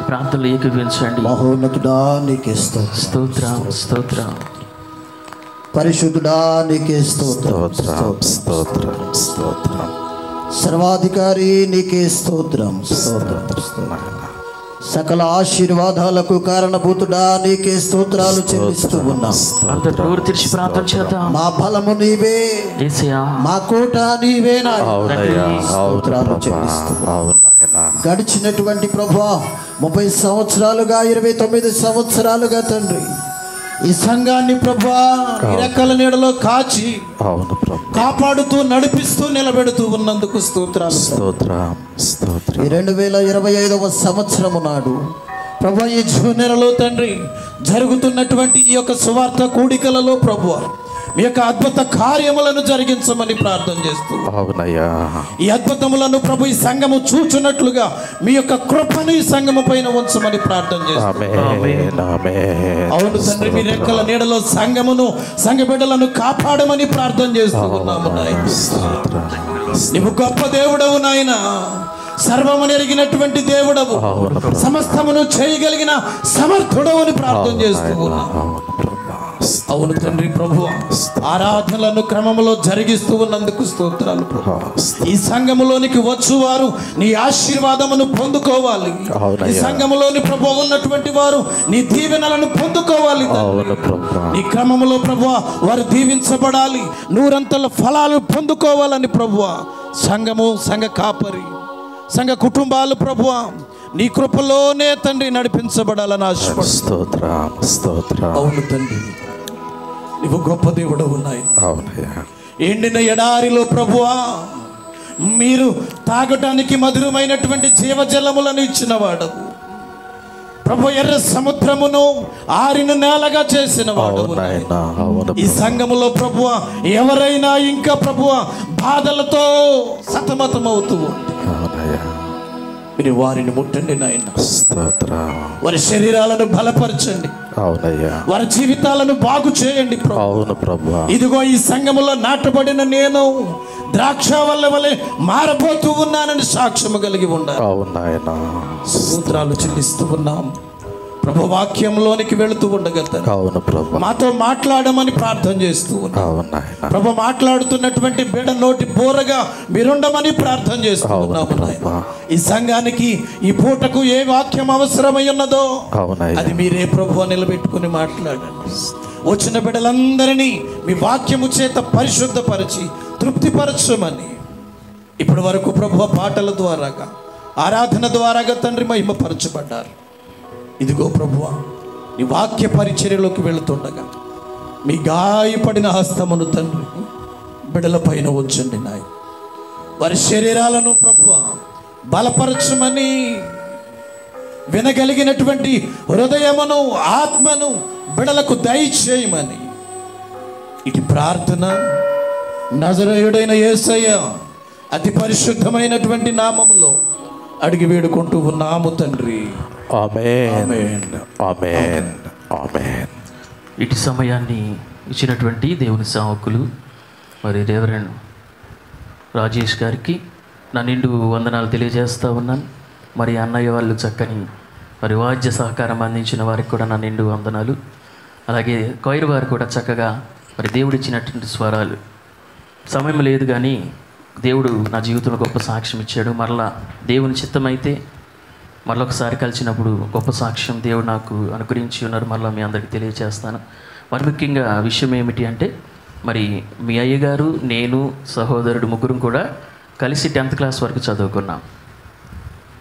ప్రార్థనలు ఏకీభవించండి. మహోన్నతుడా నీకే స్తోత్రం, స్తోత్రం, స్తోత్రం. పరిశుద్ధుడా నీకే స్తోత్రం, స్తోత్రం, స్తోత్రం. సర్వాధికారి నీకే స్తోత్రం, స్తోత్రం. సకల ఆశీర్వాదాలకు కారణభూతుడా నీకే స్తోత్రాలు చెల్లిస్తూ ఉన్నాం. అందరూ నోరు తెరిచి ప్రార్థన చేద్దాం. మా బలము నీవే, యేసయ్యా, మా కోట నీవే. అవునయ్యా, స్తోత్రాలు చెల్లిస్తూ గడిచినటువంటి ప్రభువా 30 సంవత్సరాలుగా 29 సంవత్సరాలుగా తండ్రి ఈ సంఘాన్ని ప్రభువా ఈ రెక్కల నీడలో కాచి కాపాడుతూ నడిపిస్తూ నిలబెడుతూ ఉన్నందుకు స్తోత్రాలు. ఈ 2025వ సంవత్సరము నాడు ప్రభువా ఈ జూన్ నెలలో తండ్రి జరుగుతున్నటువంటి ఈ యొక్క సువార్త కూడికలలో ప్రభువా మీ యొక్క అద్భుత కార్యములను జరిగించమని ప్రార్థన చేస్తూ, ఈ అద్భుతములను ప్రభు ఈ సంఘము చూచున్నట్లుగా మీ యొక్క కృపను ఈ సంఘము పైన ఉంచమని ప్రార్థన చేస్తూ, అవును తండ్రి మీ రెక్కల నీడలో సంఘమును సంఘ బిడ్డలను కాపాడమని ప్రార్థన చేస్తూ ఉన్నాము. నీవు గొప్ప దేవుడవు నాయన, సర్వమును ఎరిగినటువంటి దేవుడవు, సమస్తమును చేయగలిగిన సమర్థుడవు అని ప్రార్థన చేస్తూ ఉన్నాము. అవును తండ్రి ప్రభువా ఆరాధనలను క్రమములో జరిగిస్తూ ఉన్నందుకు స్తోత్రాలు. ఈ సంఘములోనికి వచ్చువారు నీ ఆశీర్వాదమును పొందుకోవాలి. ఈ సంఘములోని ప్రభు ఉన్నటువంటి వారు నీ దీవెనలను పొందుకోవాలి. ఈ క్రమములో ప్రభువా వారు దీవించబడాలి, నూరంతల ఫలాలు పొందుకోవాలని ప్రభువా సంఘము, సంఘ కాపరి, సంఘ కుటుంబాలు ప్రభువా నీ కృపలోనే తండ్రి నడిపించబడాలని ఆశిస్తున్నాను. అవును తండ్రి నీవు గొప్ప దేవుడు ఉన్నాయి. ఎండిన ఎడారిలో ప్రభువా మీరు తాగటానికి మధురమైనటువంటి జీవజలములను ఇచ్చిన వాడు ప్రభు, ఎర్ర సముద్రమును ఆరిన నేలగా చేసిన వాడు. ఈ సంఘములో ప్రభువా ఎవరైనా ఇంకా ప్రభువా బాధలతో సతమతమవుతూ మీరు వారిని ముట్టండి నాయన, వారి శరీరాలను బలపరచండి, వారి జీవితాలను బాగు చేయండి ప్రభు. ఇదిగో ఈ సంఘములో నాటబడిన నేను ద్రాక్ష వలె మారబోతూ ఉన్నానని సాక్ష్యము కలిగి ఉండాలి. స్తోత్రాలు చెల్లిస్తూ ఉన్నాం ప్రభు. వాక్యంలోనికి వెళుతూ ఉండగా మాతో మాట్లాడమని ప్రార్థన చేస్తూ ఉన్నాం ప్రభు. మాట్లాడుతున్నటువంటి బిడ్డ నోటి బోరగా మీరుండమని ప్రార్థన చేస్తూ ఉన్నాము. ఈ సంఘానికి ఈ పూటకు ఏ వాక్యం అవసరమై ఉన్నదో అది మీరే ప్రభు నిలబెట్టుకుని మాట్లాడండి. వచ్చిన బిడ్డలందరినీ మీ వాక్యము చేత పరిశుద్ధపరిచి తృప్తిపరచమని ఇప్పటి వరకు ప్రభు పాటల ద్వారాగా ఆరాధన ద్వారాగా తండ్రి మహిమపరచబడ్డారు. ఇదిగో ప్రభువా నీ వాక్య పరిచర్యలోకి వెళుతుండగా మీ గాయపడిన హస్తమును తండ్రి బిడ్డల పైన ఉంచండి నాయ. వారి శరీరాలను ప్రభువా బలపరచమని, వినగలిగినటువంటి హృదయమును ఆత్మను బిడ్డలకు దయచేయమని ఇటు ప్రార్థన నజరేయుడైన యేసయ్య అతి పరిశుద్ధమైనటువంటి నామములో అడిగి వేడుకుంటూ ఉన్నాము తండ్రి. ఆమేన్, ఆమేన్, ఆమేన్. ఇటు సమయాన్ని ఇచ్చినటువంటి దేవుని సేవకులు మరి రెవరెండ్ రాజేష్ గారికి నా నిండు వందనాలు తెలియజేస్తూ ఉన్నాను. మరి అన్నయ్య వాళ్ళు చక్కని మరి వాద్య సహకారం అందించిన వారికి కూడా నా నిండు వందనాలు. అలాగే కొయిర్ వారు కూడా చక్కగా మరి దేవుడు ఇచ్చినటువంటి స్వరాలు. సమయం లేదు కానీ దేవుడు నా జీవితంలో గొప్ప సాక్ష్యం ఇచ్చాడు. మరలా దేవుని చిత్తమైతే మరొకసారి కలిసినప్పుడు గొప్ప సాక్ష్యం దేవుడు నాకు అనుగ్రహించి ఉన్నారు. మరలా మీ అందరికీ తెలియజేస్తాను. మరి ముఖ్యంగా విషయం ఏమిటి అంటే మరి మీ అయ్యగారు, నేను, సహోదరుడు ముగ్గురం కూడా కలిసి 10th క్లాస్ వరకు చదువుకున్నాం.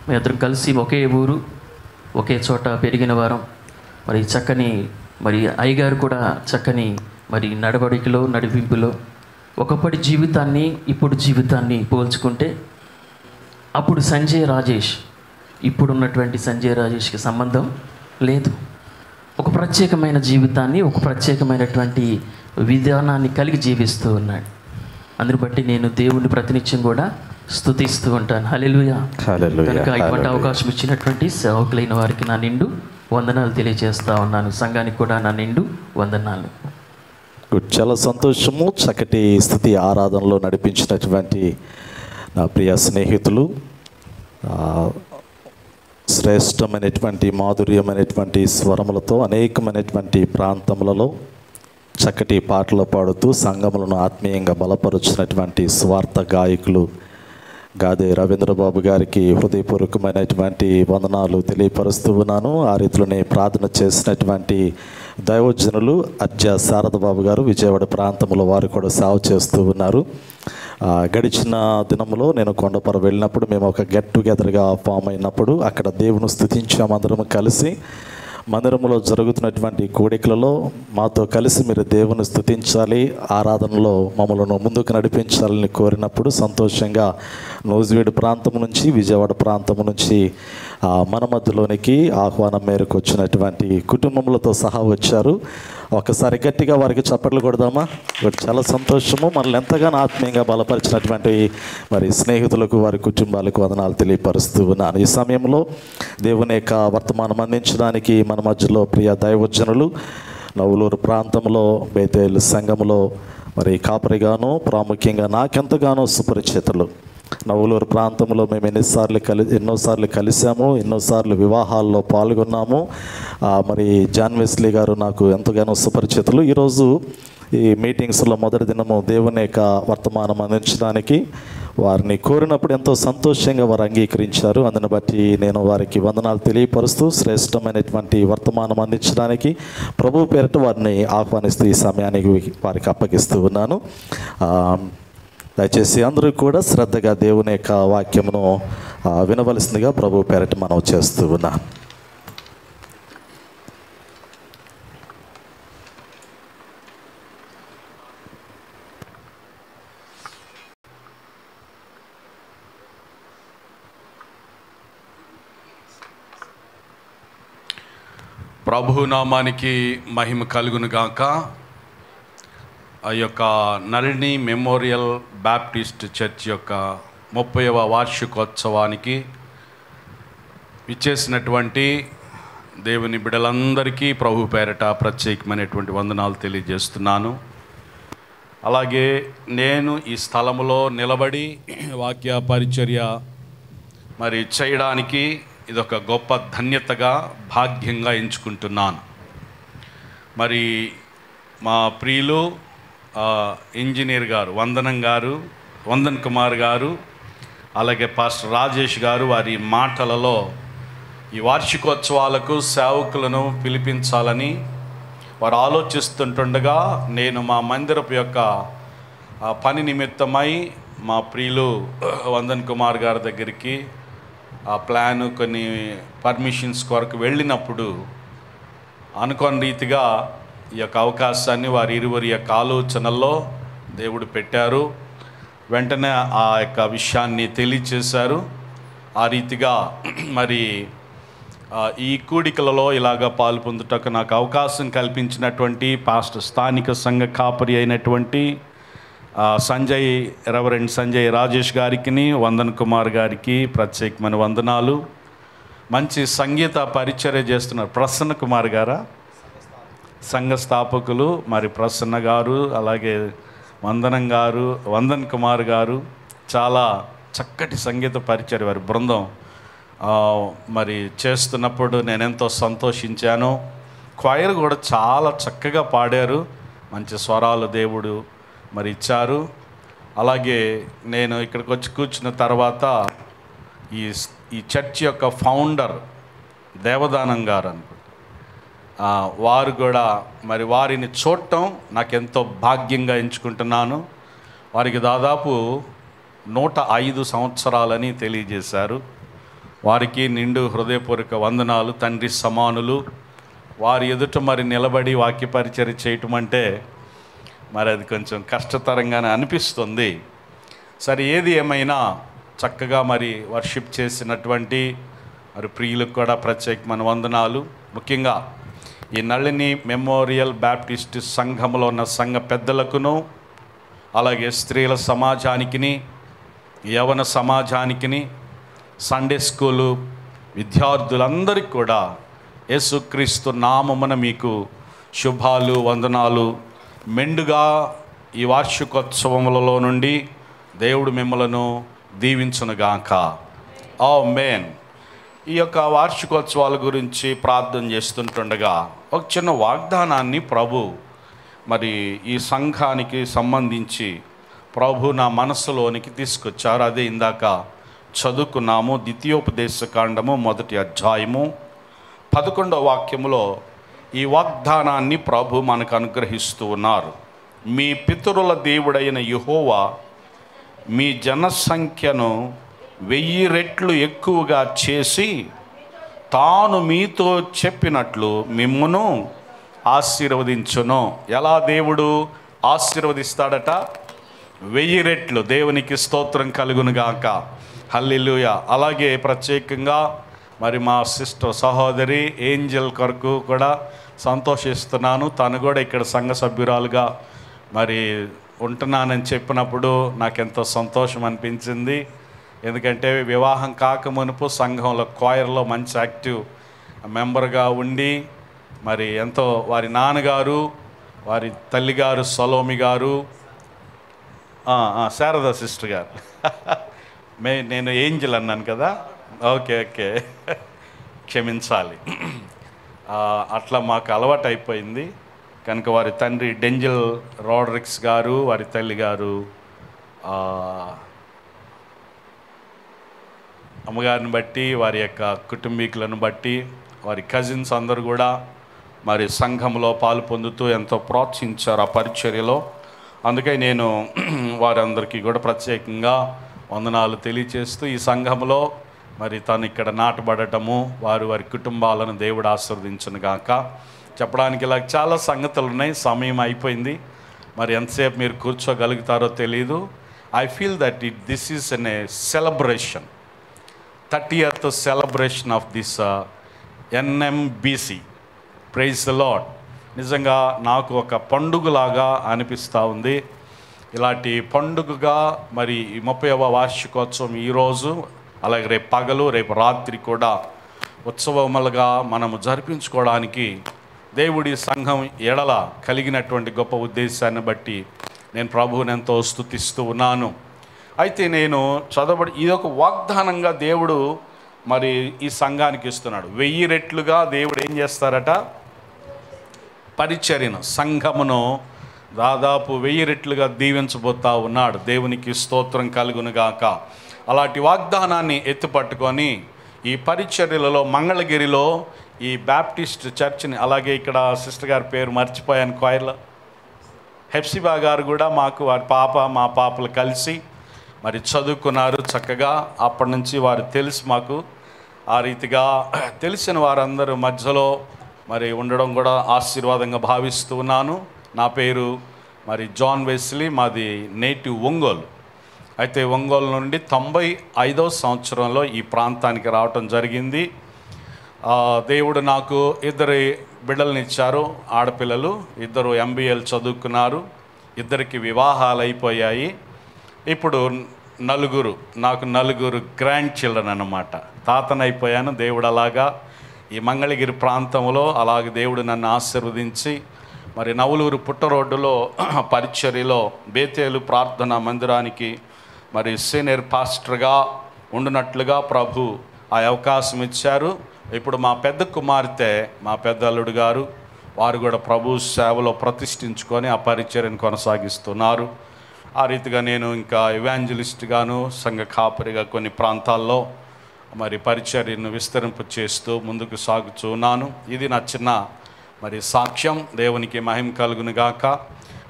మీ ఇద్దరం కలిసి ఒకే ఊరు ఒకే చోట పెరిగిన వారం. మరి చక్కని మరి అయ్యగారు కూడా చక్కని మరి నడవడికలో నడిపింపులో ఒకప్పటి జీవితాన్ని ఇప్పుడు జీవితాన్ని పోల్చుకుంటే అప్పుడు సంజయ్ రాజేష్ ఇప్పుడున్నటువంటి సంజయ్ రాజేష్కి సంబంధం లేదు. ఒక ప్రత్యేకమైన జీవితాన్ని ఒక ప్రత్యేకమైనటువంటి విధానాన్ని కలిగి జీవిస్తూ ఉన్నాడు. అందుని బట్టి నేను దేవుని ప్రతినిత్యం కూడా స్తుతిస్తూ ఉంటాను. హల్లెలూయా. హల్లెలూయా, కనుక ఇటువంటి హల్లెలూయా. అవకాశం ఇచ్చినటువంటి సేవకులైన వారికి నా నిండు వందనాలు తెలియజేస్తా ఉన్నాను. సంఘానికి కూడా నా నిండు వందనాలు. గుడ్. చాలా సంతోషము. చక్కటి స్తుతి ఆరాధనలో నడిపించినటువంటి నా ప్రియ స్నేహితులు, శ్రేష్టమైనటువంటి మాధుర్యమైనటువంటి స్వరములతో అనేకమైనటువంటి ప్రాంతములలో చక్కటి పాటలు పాడుతూ సంఘములను ఆత్మీయంగా బలపరుచినటువంటి స్వార్థ గాయకులు గాదే రవీంద్రబాబు గారికి హృదయపూర్వకమైనటువంటి వందనాలు తెలియపరుస్తూ ఉన్నాను. ఆ రీతిలోనే ప్రార్థన చేసినటువంటి దైవజనులు అజ్జ శారదబాబు గారు విజయవాడ ప్రాంతంలో వారు కూడా సేవ చేస్తూ ఉన్నారు. గడిచిన దినంలో నేను కొండపర వెళ్ళినప్పుడు మేము ఒక గెట్ టుగెదర్గా ఫామ్ అయినప్పుడు అక్కడ దేవుని స్తుతించాము. అందరం కలిసి మందిరంలో జరుగుతున్నటువంటి కోడికలలో మాతో కలిసి మీరు దేవుని స్తుతించాలి, ఆరాధనలో మమ్మల్ని ముందుకు నడిపించాలని కోరినప్పుడు సంతోషంగా నూజివీడు ప్రాంతం నుంచి విజయవాడ ప్రాంతం నుంచి మన మధ్యలోనికి ఆహ్వానం మేరకు వచ్చినటువంటి కుటుంబములతో సహా వచ్చారు. ఒకసారి గట్టిగా వారికి చప్పట్లు కొడదామా? చాలా సంతోషము. మనల్ని ఎంతగానో ఆత్మీయంగా బలపరిచినటువంటి మరి స్నేహితులకు వారి కుటుంబాలకు వందనాలు తెలియపరుస్తూ ఉన్నాను. ఈ సమయంలో దేవుని యొక్క వర్తమానం అందించడానికి మన మధ్యలో ప్రియ దైవజనులు నవ్వులూరు ప్రాంతంలో బేతేలు సంఘములో మరి కాపరిగాను ప్రాముఖ్యంగా నాకెంతగానో సుపరిచితులు. నవ్వులూరు ప్రాంతంలో మేము ఎన్నోసార్లు కలిసాము, ఎన్నోసార్లు వివాహాల్లో పాల్గొన్నాము. మరి జాన్ వెస్లీ గారు నాకు ఎంతగానో సుపరిచితులు. ఈరోజు ఈ మీటింగ్స్లో మొదటి దినము దేవుని యొక్క వర్తమానం అందించడానికి వారిని కోరినప్పుడు ఎంతో సంతోషంగా వారు అంగీకరించారు. అందుని బట్టి నేను వారికి వందనాలు తెలియపరుస్తూ శ్రేష్టమైనటువంటి వర్తమానం అందించడానికి ప్రభు పేరిట వారిని ఆహ్వానిస్తూ ఈ సమయానికి వారికి అప్పగిస్తూ ఉన్నాను. దయచేసి అందరూ కూడా శ్రద్ధగా దేవుని యొక్క వాక్యమును వినవలసిందిగా ప్రభు పేరిట మనం చేస్తూ ఉన్నాం. ప్రభునామానికి మహిమ కలుగును గాక. ఆ యొక్క నళిని మెమోరియల్ బ్యాప్టిస్ట్ చర్చ్ యొక్క 30వ వార్షికోత్సవానికి ఇచ్చేసినటువంటి దేవుని బిడ్డలందరికీ ప్రభు పేరట ప్రత్యేకమైనటువంటి వందనాలు తెలియజేస్తున్నాను. అలాగే నేను ఈ స్థలములో నిలబడి వాక్య పరిచర్య మరి చేయడానికి ఇదొక గొప్ప ధన్యతగా భాగ్యంగా ఎంచుకుంటున్నాను. మరి మా ప్రియులు ఇంజనీర్ గారు వందన్ కుమార్ గారు అలాగే పాస్టర్ రాజేష్ గారు వారి మాటలలో ఈ వార్షికోత్సవాలకు సేవకులను పిలిపించాలని వారు ఆలోచిస్తుంటుండగా నేను మా మందిరపు యొక్క పని నిమిత్తమై మా ప్రియులు వందన్ కుమార్ గారి దగ్గరికి ఆ ప్లాను కొన్ని పర్మిషన్స్ కొరకు వెళ్ళినప్పుడు అనుకోని రీతిగా ఈ యొక్క అవకాశాన్ని వారి ఇరువురి యొక్క ఆలోచనల్లో దేవుడు పెట్టారు. వెంటనే ఆ యొక్క విషయాన్ని తెలియచేశారు. ఆ రీతిగా మరి ఈ కూడికలలో ఇలాగ పాలు పొందుటకు నాకు అవకాశం కల్పించినటువంటి పాస్టర్ స్థానిక సంఘ కాపరి అయినటువంటి రెవరెండ్ సంజయ్ రాజేష్ గారికి, వందన్ కుమార్ గారికి ప్రత్యేకమైన వందనాలు. మంచి సంగీత పరిచర్య చేస్తున్నారు ప్రసన్న కుమార్ గారా, సంఘ స్థాపకులు మరి ప్రసన్న గారు, అలాగే వందన్ కుమార్ గారు చాలా చక్కటి సంగీత పరిచర్య వారి బృందం మరి చేస్తున్నప్పుడు నేను ఎంతో సంతోషించాను. క్వైర్ కూడా చాలా చక్కగా పాడారు, మంచి స్వరాలు దేవుడు మరి ఇచ్చారు. అలాగే నేను ఇక్కడికి వచ్చి కూర్చున్న తర్వాత ఈ చర్చ్ యొక్క ఫౌండర్ దేవదానం గారు అనుకుంటా, వారు కూడా మరి వారిని చూడటం నాకెంతో భాగ్యంగా ఎంచుకుంటున్నాను. వారికి దాదాపు 105 సంవత్సరాలని తెలియజేశారు. వారికి నిండు హృదయపూర్వక వందనాలు. తండ్రి సమానులు. వారి ఎదుట మరి నిలబడి వాక్య పరిచర్య చేయటం అంటే మరి అది కొంచెం కష్టతరంగానే అనిపిస్తుంది. సరే, ఏది ఏమైనా చక్కగా మరి వర్షిప్ చేసినటువంటి మరి ప్రియులకు కూడా ప్రత్యేకమైన వందనాలు. ముఖ్యంగా ఈ నళిని మెమోరియల్ బ్యాప్టిస్ట్ సంఘంలో ఉన్న సంఘ పెద్దలకును అలాగే స్త్రీల సమాజానికి యవన సమాజానికిని, సండే స్కూలు విద్యార్థులందరికీ కూడా యేసుక్రీస్తు నామమున మీకు శుభాలు, వందనాలు. మెండుగా ఈ వార్షికోత్సవములలో నుండి దేవుడు మిమ్మలను దీవించునుగాక. ఆమేన్. ఈ యొక్క వార్షికోత్సవాల గురించి ప్రార్థన చేస్తుంటుండగా ఒక చిన్న వాగ్దానాన్ని ప్రభు మరి ఈ సంఘానికి సంబంధించి ప్రభు నా మనసులోనికి తీసుకొచ్చారు. అదే ఇందాక చదువుకున్నాము. ద్వితీయోపదేశకాండము 1వ అధ్యాయము 11వ వాక్యములో ఈ వాగ్దానాన్ని ప్రభు మనకు అనుగ్రహిస్తూ ఉన్నారు. మీ పితరుల దేవుడైన యెహోవా మీ జనసంఖ్యను 1000 రెట్లు ఎక్కువగా చేసి తాను మీతో చెప్పినట్లు మిమ్మును ఆశీర్వదించును. ఎలా దేవుడు ఆశీర్వదిస్తాడట? 1000 రెట్లు. దేవునికి స్తోత్రం కలుగునుగాక. హల్లెలూయా. అలాగే ప్రత్యేకంగా మరి మా సిస్టర్ సహోదరి ఏంజెల్ కొరకు కూడా సంతోషిస్తున్నాను. తను కూడా ఇక్కడ సంఘ సభ్యురాలుగా మరి ఉంటున్నానని చెప్పినప్పుడు నాకెంతో సంతోషం అనిపించింది. ఎందుకంటే వివాహం కాకమునుపు సంఘంలో క్వాయర్లో మంచి యాక్టివ్ మెంబర్గా ఉండి మరి ఎంతో వారి నాన్నగారు, వారి తల్లిగారు సలోమి గారు, శారదా సిస్టర్ గారు నేను ఏంజల్ అన్నాను కదా, ఓకే క్షమించాలి. అట్లా మాకు అలవాటు అయిపోయింది కనుక వారి తండ్రి డెంజల్ రోడ్రిక్స్ గారు, వారి తల్లి గారు అమ్మగారిని బట్టి, వారి యొక్క కుటుంబీకులను బట్టి, వారి కజిన్స్ అందరూ కూడా మరి సంఘంలో పాలు పొందుతూ ఎంతో ప్రోత్సహించారు ఆ పరిచర్యలో. అందుకే నేను వారందరికీ కూడా ప్రత్యేకంగా వందనాలు తెలియచేస్తూ ఈ సంఘంలో మరి తను ఇక్కడ నాటబడటము, వారి కుటుంబాలను దేవుడు ఆశీర్వదించునుగాక. చెప్పడానికి ఇలా చాలా సంగతులు ఉన్నాయి. సమయం అయిపోయింది. మరి ఎంతసేపు మీరు కూర్చోగలుగుతారో తెలీదు. I feel that this is an a celebration, 30th celebration of this NMBC. Praise the Lord. నిజంగా నాకు ఒక పండుగలాగా అనిపిస్తూ ఉంది. ఇలాంటి పండుగగా మరి 30వ వార్షికోత్సవం ఈరోజు, అలాగే రేపు పగలు, రేపు రాత్రి కూడా ఉత్సవములుగా మనము జరిపించుకోవడానికి దేవుడి సంఘం ఎడల కలిగినటువంటి గొప్ప ఉద్దేశాన్ని బట్టి నేను ప్రభువుని ఎంతో స్తుతిస్తూ ఉన్నాను. అయితే నేను ఇది ఒక వాగ్దానంగా దేవుడు మరి ఈ సంఘానికి ఇస్తున్నాడు. 1000 రెట్లుగా దేవుడు ఏం చేస్తారట? పరిచర్యను, సంఘమును దాదాపు 1000 రెట్లుగా దీవించబోతా ఉన్నాడు. దేవునికి స్తోత్రం కలుగునుగాక. అలాంటి వాగ్దానాన్ని ఎత్తుపట్టుకొని ఈ పరిచర్యలలో మంగళగిరిలో ఈ బ్యాప్టిస్ట్ చర్చ్ని, అలాగే ఇక్కడ సిస్టర్ గారి పేరు మర్చిపోయాను, క్వైర్లో హెప్సిబా గారు కూడా మాకు వారి మా పాపలు కలిసి మరి చదువుకున్నారు చక్కగా. అప్పటి నుంచి వారు తెలుసు మాకు. ఆ రీతిగా తెలిసిన వారందరూ మధ్యలో మరి ఉండడం కూడా ఆశీర్వాదంగా భావిస్తూ ఉన్నాను. నా పేరు మరి జాన్ వెస్లీ, మాది నేటివ్ ఒంగోలు. అయితే ఒంగోలు నుండి 95వ సంవత్సరంలో ఈ ప్రాంతానికి రావటం జరిగింది. దేవుడు నాకు 2 బిడ్డలను ఇచ్చారు, ఆడపిల్లలు. 2 MBAలు చదువుకున్నారు. 2కి వివాహాలు అయిపోయాయి. ఇప్పుడు నాకు 4 గ్రాండ్ చిల్డ్రన్ అన్నమాట. తాతనైపోయాను. దేవుడు అలాగా ఈ మంగళగిరి ప్రాంతంలో అలాగే దేవుడు నన్ను ఆశీర్వదించి మరి నవలూరు పుట్ట రోడ్డులో పరిచర్యలో బేతేలు ప్రార్థనా మందిరానికి మరి సీనియర్ పాస్టర్గా ఉండునట్లుగా ప్రభు ఆ అవకాశం ఇచ్చారు. ఇప్పుడు మా పెద్ద కుమార్తె, మా పెద్ద అల్లుడు గారు, వారు కూడా ప్రభు సేవలో ప్రతిష్ఠించుకొని ఆ పరిచర్యను కొనసాగిస్తున్నారు. ఆ రీతిగా నేను ఇంకా ఎవాంజలిస్ట్గాను, సంఘ కాపరిగా కొన్ని ప్రాంతాల్లో మరి పరిచర్యను విస్తరింపు చేస్తూ ముందుకు సాగుతున్నాను. ఇది నా చిన్న మరి సాక్ష్యం. దేవునికి మహిమ కలుగునుగాక.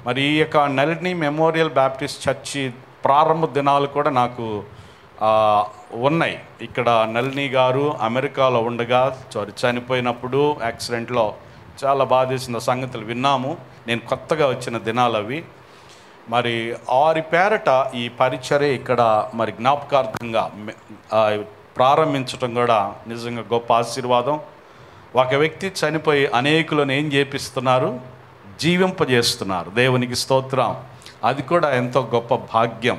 మరి ఈ యొక్క నళిని మెమోరియల్ బ్యాప్టిస్ట్ చర్చి ప్రారంభ దినాలు కూడా నాకు ఉన్నాయి. ఇక్కడ నళిని గారు అమెరికాలో ఉండగా చనిపోయినప్పుడు యాక్సిడెంట్లో చాలా బాధేసిన సంగతులు విన్నాము. నేను కొత్తగా వచ్చిన దినాలు అవి. మరి ఆరి పేరట ఈ పరిచర్య ఇక్కడ మరి జ్ఞాపకార్థంగా ప్రారంభించడం కూడా నిజంగా గొప్ప ఆశీర్వాదం. ఒక వ్యక్తి చనిపోయి అనేకులను ఏం చేపిస్తున్నారు? జీవింపజేస్తున్నారు. దేవునికి స్తోత్రం. అది కూడా ఎంతో గొప్ప భాగ్యం.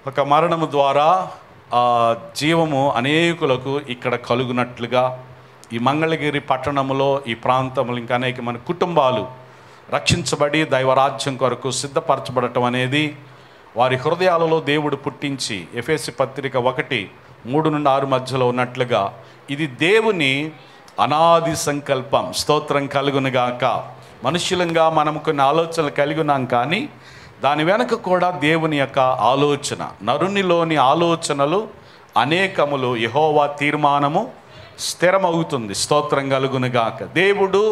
ఒక మరణము ద్వారా జీవము అనేకులకు ఇక్కడ కలుగునట్లుగా ఈ మంగళగిరి పట్టణంలో ఈ ప్రాంతంలో ఇంకా అనేక మన కుటుంబాలు రక్షించబడి దైవరాజ్యం కొరకు సిద్ధపరచబడటం అనేది వారి హృదయాలలో దేవుడు పుట్టించి ఎఫెసీ పత్రిక 1:3-6 మధ్యలో ఉన్నట్లుగా ఇది దేవుని అనాది సంకల్పం. స్తోత్రం కలుగునుగాక. మనుషులంగా మనం కొన్ని ఆలోచనలు కలిగి ఉన్నాం, కానీ దాని వెనక కూడా దేవుని యొక్క ఆలోచన, నరునిలోని ఆలోచనలు అనేకములు యెహోవా తీర్మానము స్థిరమవుతుంది. స్తోత్రం కలుగునుగాక. దేవుడు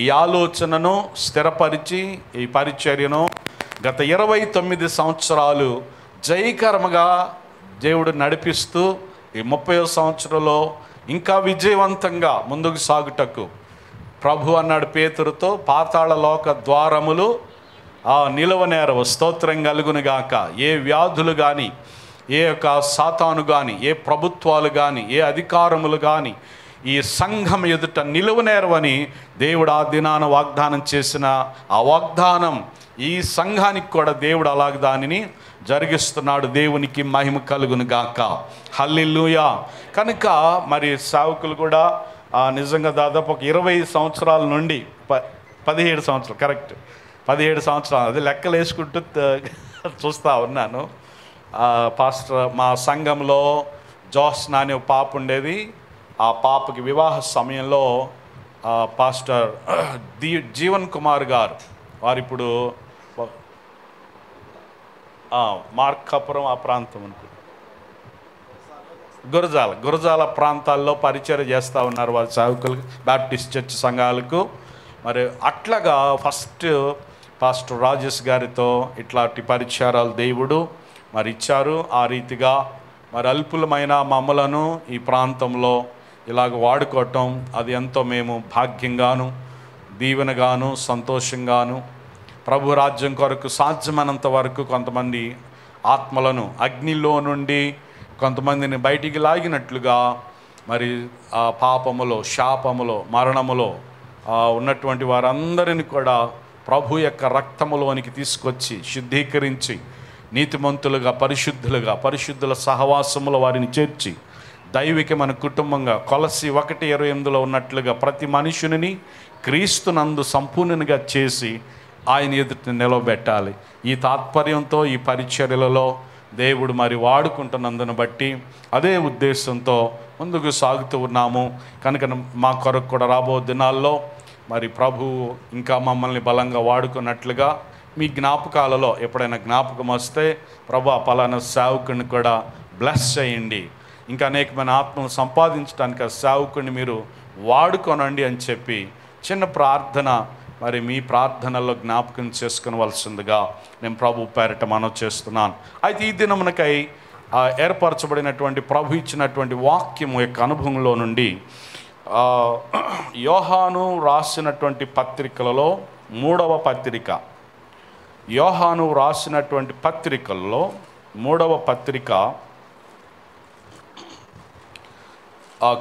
ఈ ఆలోచనను స్థిరపరిచి ఈ పరిచర్యను గత 29 సంవత్సరాలు జయకరముగా దేవుడు నడిపిస్తూ ఈ 30వ సంవత్సరంలో ఇంకా విజయవంతంగా ముందుకు సాగుటకు ప్రభు అన్నాడు పేతురుతో, పాతాళ లోక ద్వారములు నిలవనేరవు. స్తోత్రం కలుగునుగాక. ఏ వ్యాధులు కానీ, ఏ యొక్క సాతాను కానీ, ఏ ప్రభుత్వాలు కానీ, ఏ అధికారములు కానీ ఈ సంఘం ఎదుట నిలువనేరవని దేవుడు ఆ దినాన వాగ్దానం చేసిన ఆ వాగ్దానం ఈ సంఘానికి కూడా దేవుడు అలాగ దానిని జరిగిస్తున్నాడు. దేవునికి మహిమ కలుగునుగాక. హల్లెలూయా. కనుక మరి సేవకులు కూడా నిజంగా దాదాపు ఒక 20 సంవత్సరాల నుండి 17 సంవత్సరాలు, కరెక్ట్ 17 సంవత్సరాలు, అది లెక్కలు వేసుకుంటూ చూస్తూ ఉన్నాను. పాస్టర్ మా సంఘంలో జోస్నా అనే ఒక పాప ఉండేది. ఆ పాపకి వివాహ సమయంలో పాస్టర్ జీవన్ కుమార్ గారు వారు ఇప్పుడు మార్కాపురం ఆ ప్రాంతం అనుకుంటున్నారు, గురజాల ప్రాంతాల్లో పరిచయం చేస్తూ ఉన్నారు వారి సేవకులకు, బాప్టిస్ట్ చర్చ్ సంఘాలకు. మరి అట్లాగా ఫస్ట్ పాస్టర్ రాజేష్ గారితో ఇట్లాంటి పరిచయాలు దేవుడు మరి ఇచ్చారు. ఆ రీతిగా మరి అల్పులమైన మమ్మలను ఈ ప్రాంతంలో ఇలాగ వాడుకోవటం అది ఎంతో మేము భాగ్యంగాను దీవెనగాను సంతోషంగాను ప్రభు రాజ్యం కొరకు సాధ్యమైనంత వరకు కొంతమంది ఆత్మలను అగ్నిలో నుండి కొంతమందిని బయటికి లాగినట్లుగా మరి ఆ పాపములో, శాపములో, మరణములో ఉన్నటువంటి వారందరిని కూడా ప్రభు యొక్క రక్తములోనికి తీసుకొచ్చి శుద్ధీకరించి నీతిమంతులుగా, పరిశుద్ధుల సహవాసములో వారిని చేర్చి దైవికమైన కుటుంబంగా కొలసి 1:28 ఉన్నట్లుగా ప్రతి మనుషుని క్రీస్తునందు సంపూర్ణంగా చేసి ఆయన ఎదుట నిలవబెట్టాలి. ఈ తాత్పర్యంతో ఈ పరిచర్యలలో దేవుడు మరి వాడుకుంటున్నందును బట్టి అదే ఉద్దేశంతో ముందుకు సాగుతూ ఉన్నాము. కనుక మా కొరకు కూడా రాబో దినాల్లో మరి ప్రభు ఇంకా మమ్మల్ని బలంగా వాడుకున్నట్లుగా మీ జ్ఞాపకాలలో ఎప్పుడైనా జ్ఞాపకం వస్తే ప్రభు పలానా సేవకుడిని కూడా బ్లెస్ చేయండి, ఇంకా అనేకమైన ఆత్మను సంపాదించడానికి ఆ సేవకుడిని మీరు వాడుకోనండి అని చెప్పి చిన్న ప్రార్థన మరి మీ ప్రార్థనలో జ్ఞాపకం చేసుకునవలసిందిగా నేను ప్రభు పేరిట మనవి చేస్తున్నాను. అయితే ఈ దినమునకై ఏర్పరచబడినటువంటి ప్రభు ఇచ్చినటువంటి వాక్యము యొక్క అనుభవంలో నుండి యోహాను రాసినటువంటి పత్రికలలో 3వ పత్రిక, యోహాను రాసినటువంటి పత్రికల్లో 3వ పత్రిక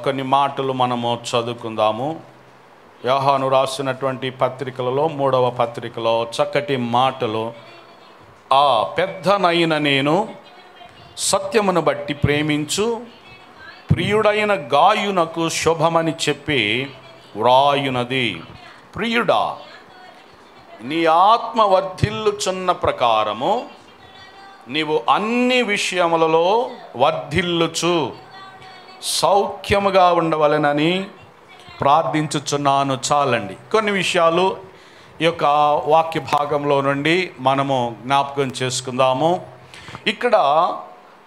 కొన్ని మాటలు మనము చదువుకుందాము. యోహాను రాసినటువంటి పత్రికలలో 3వ పత్రికలో చక్కటి మాటలు, ఆ పెద్దనైన నేను సత్యమును బట్టి ప్రేమించు ప్రియుడైన గాయునకు శుభమని చెప్పి వ్రాయునది. ప్రియుడా, నీ ఆత్మ వర్ధిల్లుచున్న ప్రకారము నీవు అన్ని విషయములలో వర్ధిల్లుచు సౌఖ్యముగా ఉండవలెనని ప్రార్థించుచున్నాను. చాలండి. కొన్ని విషయాలు ఈ యొక్క వాక్య భాగంలో నుండి మనము జ్ఞాపకం చేసుకుందాము. ఇక్కడ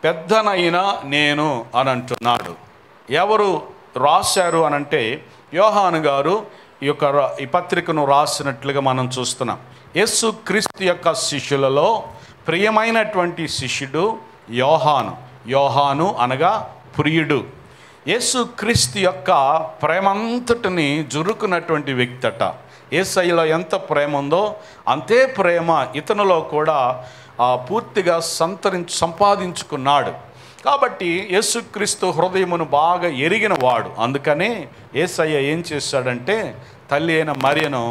పెద్దనైన నేను అని అంటున్నాడు. ఎవరు రాశారు అనంటే యోహాను గారు ఈ పత్రికను రాసినట్లుగా మనం చూస్తున్నాం. యేసు క్రీస్తు యొక్క శిష్యులలో ప్రియమైనటువంటి శిష్యుడు యోహాను అనగా ప్రియుడు. యేసు క్రీస్తు యొక్క ప్రేమంతటిని జురుకున్నటువంటి వ్యక్తట. యేసయ్యలో ఎంత ప్రేమ ఉందో అంతే ప్రేమ ఇతనిలో కూడా పూర్తిగా సంపాదించుకున్నాడు. కాబట్టి యేసుక్రీస్తు హృదయమును బాగా ఎరిగిన వాడు. అందుకనే యేసయ్య ఏం చేశాడంటే తల్లి అయిన మరియను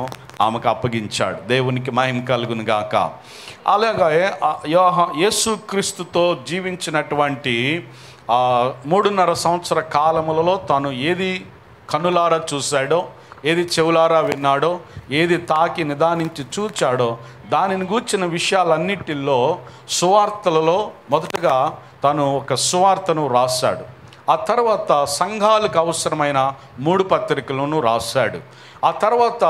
ఆమెకు అప్పగించాడు. దేవునికి మహిమ కలుగును గాక. అలాగే యేసుక్రీస్తుతో జీవించినటువంటి 3.5 సంవత్సర కాలములలో తాను ఏది కన్నులారా చూశాడో, ఏది చెవులారా విన్నాడో, ఏది తాకి నిదానించి చూచాడో దానిని గూర్చిన విషయాలన్నిటిలో సువార్తలలో మొదటగా తను ఒక సువార్తను రాశాడు. ఆ తర్వాత సంఘాలకు అవసరమైన 3 పత్రికలను రాశాడు. ఆ తర్వాత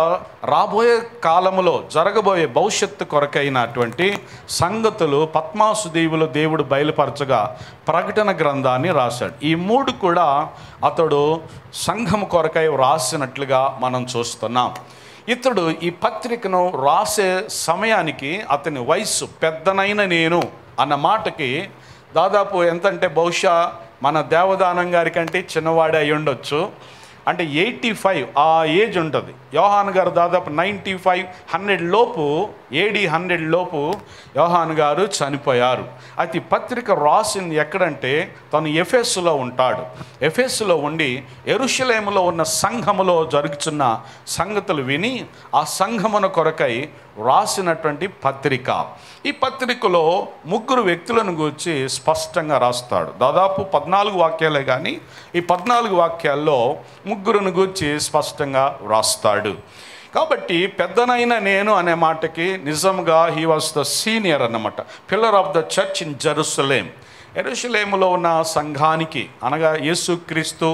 రాబోయే కాలంలో జరగబోయే భవిష్యత్తు కొరకైనటువంటి సంగతులు పద్మాసు దీవులు దేవుడు బయలుపరచగా ప్రకటన గ్రంథాన్ని రాశాడు. ఈ 3 కూడా అతడు సంఘం కొరకై రాసినట్లుగా మనం చూస్తున్నాం. ఇతడు ఈ పత్రికను రాసే సమయానికి అతని వయస్సు పెద్దనైన నేను అన్న మాటకి దాదాపు ఎంతంటే బహుశా మన దేవదానం గారి కంటే చిన్నవాడే అయి ఉండొచ్చు. అంటే 85 ఆ ఏజ్ ఉంటుంది. యోహాను గారు దాదాపు 95, 100 లోపు, AD 100 లోపు యోహాను గారు చనిపోయారు. అయితే పత్రిక రాసింది ఎక్కడంటే తను ఎఫెసులో ఉంటాడు. ఎఫెసులో ఉండి యెరూషలేములో ఉన్న సంఘములో జరుగుతున్న సంగతులు విని ఆ సంఘమున కొరకై రాసినటువంటి పత్రిక. ఈ పత్రికలో 3 వ్యక్తులను గురించి స్పష్టంగా రాస్తాడు. దాదాపు 14 వాక్యాలే కానీ ఈ 14 వాక్యాల్లో 3 గురించి స్పష్టంగా రాస్తాడు. కాబట్టి పెద్దనైన నేను అనే మాటకి నిజంగా హీ వాజ్ ద సీనియర్ అన్నమాట, pillar of the church in Jerusalem. యెరూషలేములో ఉన్న సంఘానికి అనగా యేసుక్రీస్తు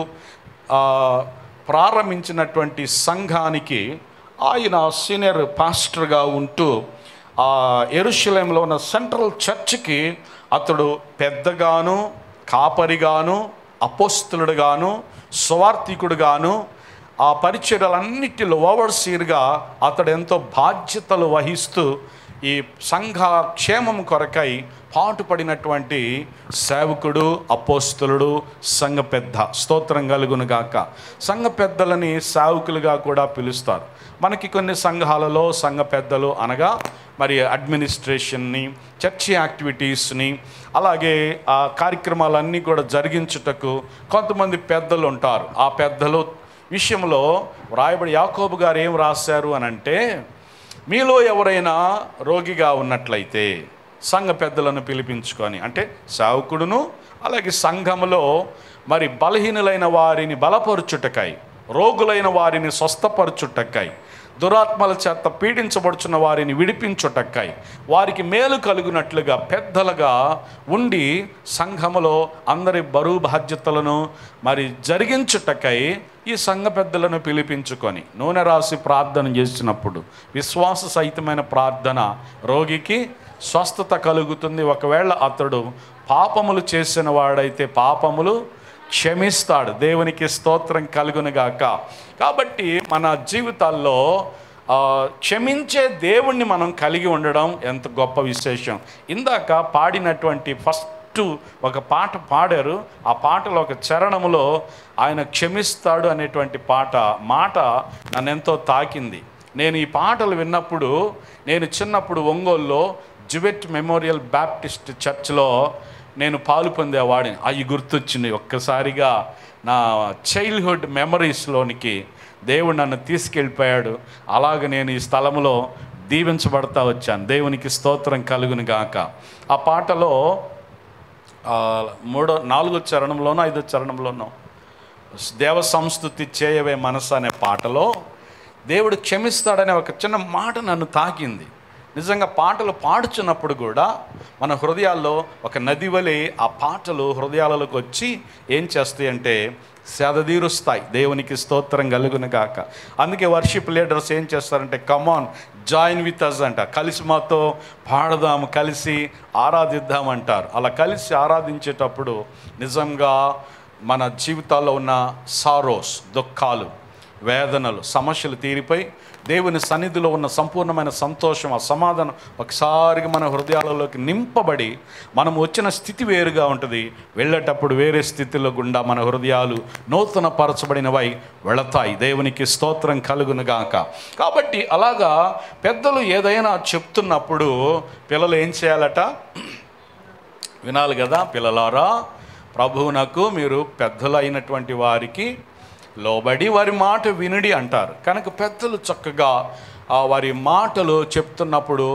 ప్రారంభించినటువంటి సంఘానికి ఆయన సీనియర్ పాస్టర్గా ఉంటూ యెరూషలేంలో ఉన్న సెంట్రల్ చర్చ్కి అతడు పెద్దగాను, కాపరిగాను, అపోస్తలుడుగాను, సువార్థికుడుగాను, ఆ పరిచర్యలన్నిటిలో ఓవర్సీర్గా అతడు ఎంతో బాధ్యతలు వహిస్తూ ఈ సంఘ క్షేమం కొరకై పాటుపడినటువంటి సేవకుడు, అపోస్తలుడు, సంఘ పెద్ద. స్తోత్రం కలుగును గాక. సంఘ పెద్దలని సేవకులుగా కూడా పిలుస్తారు. మనకి కొన్ని సంఘాలలో సంఘ పెద్దలు అనగా మరి అడ్మినిస్ట్రేషన్ని, చర్చి యాక్టివిటీస్ని, అలాగే ఆ కార్యక్రమాలన్నీ కూడా జరిగించుటకు కొంతమంది పెద్దలు ఉంటారు. ఆ పెద్దలు విషయంలో రాయబడి యాకోబు గారు ఏం రాశారు అని అంటే, మీలో ఎవరైనా రోగిగా ఉన్నట్లయితే సంఘ పెద్దలను పిలిపించుకొని, అంటే సేవకుడును అలాగే సంఘములో మరి బలహీనులైన వారిని బలపరుచుటకై, రోగులైన వారిని స్వస్థపరచుటకై, దురాత్మల చేత పీడించబడుచున్న వారిని విడిపించుటకై, వారికి మేలు కలుగునట్లుగా పెద్దలుగా ఉండి సంఘములో అందరి బరువు బాధ్యతలను మరి జరిగించుటకై ఈ సంఘ పెద్దలను పిలిపించుకొని నూనె రాసి ప్రార్థన చేసినప్పుడు విశ్వాస సహితమైన ప్రార్థన రోగికి స్వస్థత కలుగుతుంది. ఒకవేళ అతడు పాపములు చేసిన వాడైతే పాపములు క్షమిస్తాడు. దేవునికి స్తోత్రం కలుగునుగాక. కాబట్టి మన జీవితాల్లో క్షమించే దేవుణ్ణి మనం కలిగి ఉండడం ఎంత గొప్ప విశేషం. ఇందాక పాడినటువంటి ఫస్ట్ ఒక పాట పాడారు. ఆ పాటలో ఒక చరణములో ఆయన క్షమిస్తాడు అనేటువంటి మాట నన్ను ఎంతో తాకింది. నేను ఈ పాటలు విన్నప్పుడు, నేను చిన్నప్పుడు ఒంగోలులో జువెట్ మెమోరియల్ బ్యాప్టిస్ట్ చర్చ్లో నేను పాలు పొందేవాడిని. అవి గుర్తొచ్చింది. ఒక్కసారిగా నా చైల్డ్హుడ్ మెమరీస్లోనికి దేవుడు నన్ను తీసుకెళ్ళిపోయాడు. అలాగ నేను ఈ స్థలంలో దీవించబడతా వచ్చాను. దేవునికి స్తోత్రం కలుగును గాక. ఆ పాటలో 4వ చరణంలోనో 5వ చరణంలోనో దేవ సంస్తుతి చేయవే మనసు అనే పాటలో దేవుడు క్షమిస్తాడనే ఒక చిన్న మాట నన్ను తాకింది. నిజంగా పాటలు పాడుచున్నప్పుడు కూడా మన హృదయాల్లో ఒక నది వలె ఆ పాటలు హృదయాలలోకి వచ్చి ఏం చేస్తాయి అంటే సేదదీరుస్తాయి. దేవునికి స్తోత్రం కలుగును గాక. అందుకే వర్షిప్ లీడర్స్ ఏం చేస్తారంటే కమాన్ జాయిన్ విత్ అస్ అంట, కలిసి మాతో పాడదాము, కలిసి ఆరాధిద్దామంటారు. అలా కలిసి ఆరాధించేటప్పుడు నిజంగా మన జీవితాల్లో ఉన్న సారోస్, దుఃఖాలు, వేదనలు, సమస్యలు తీరిపోయి దేవుని సన్నిధిలో ఉన్న సంపూర్ణమైన సంతోషం, ఆ సమాధానం ఒకసారిగా మన హృదయాలలోకి నింపబడి మనం వచ్చిన స్థితి వేరుగా ఉంటుంది. వెళ్ళేటప్పుడు వేరే స్థితిలో గుండా మన హృదయాలు నూతన పరచబడినవై వెళతాయి. దేవునికి స్తోత్రం కలుగునుగాక. కాబట్టి అలాగా పెద్దలు ఏదైనా చెప్తున్నప్పుడు పిల్లలు ఏం చేయాలట? వినాలి కదా. పిల్లలారా ప్రభువునకు మీరు పెద్దలైనటువంటి వారికి లోబడి వారి మాట వినుడి అంటారు. కనుక పెద్దలు చక్కగా వారి మాటలు చెప్తున్నప్పుడు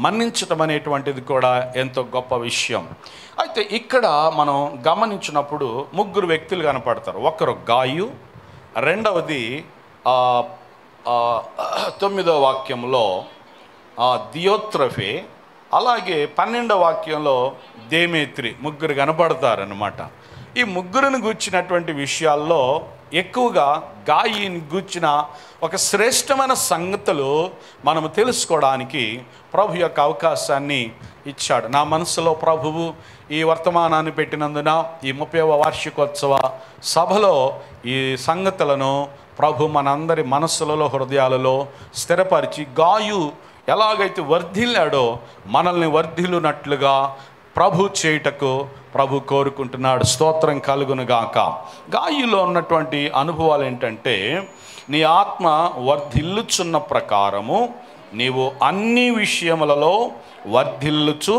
మన్నించటం అనేటువంటిది కూడా ఎంతో గొప్ప విషయం. అయితే ఇక్కడ మనం గమనించినప్పుడు ముగ్గురు వ్యక్తులు కనపడతారు. ఒకరు గాయు, రెండవది 9వ వాక్యంలో దియోత్రఫే, అలాగే 12వ వాక్యంలో దేమేత్రి, ముగ్గురు కనపడతారన్నమాట. ఈ ముగ్గురిని గూర్చినటువంటి విషయాల్లో ఎక్కువగా గాయిని గూర్చిన ఒక శ్రేష్టమైన సంగతులు మనము తెలుసుకోవడానికి ప్రభు యొక్క అవకాశాన్ని ఇచ్చాడు. నా మనసులో ప్రభువు ఈ వర్తమానాన్ని పెట్టినందున ఈ 30వ వార్షికోత్సవ సభలో ఈ సంగతులను ప్రభు మనందరి మనస్సులలో, హృదయాలలో స్థిరపరిచి గాయు ఎలాగైతే వర్ధిల్లాడో మనల్ని వర్ధిల్లునట్లుగా ప్రభు చేయుటకు ప్రభు కోరుకుంటున్నాడు. స్తోత్రం కలుగునుగాక. గాయులో ఉన్నటువంటి అనుభవాలు ఏంటంటే, నీ ఆత్మ వర్ధిల్లుచున్న ప్రకారము నీవు అన్ని విషయములలో వర్ధిల్లుచు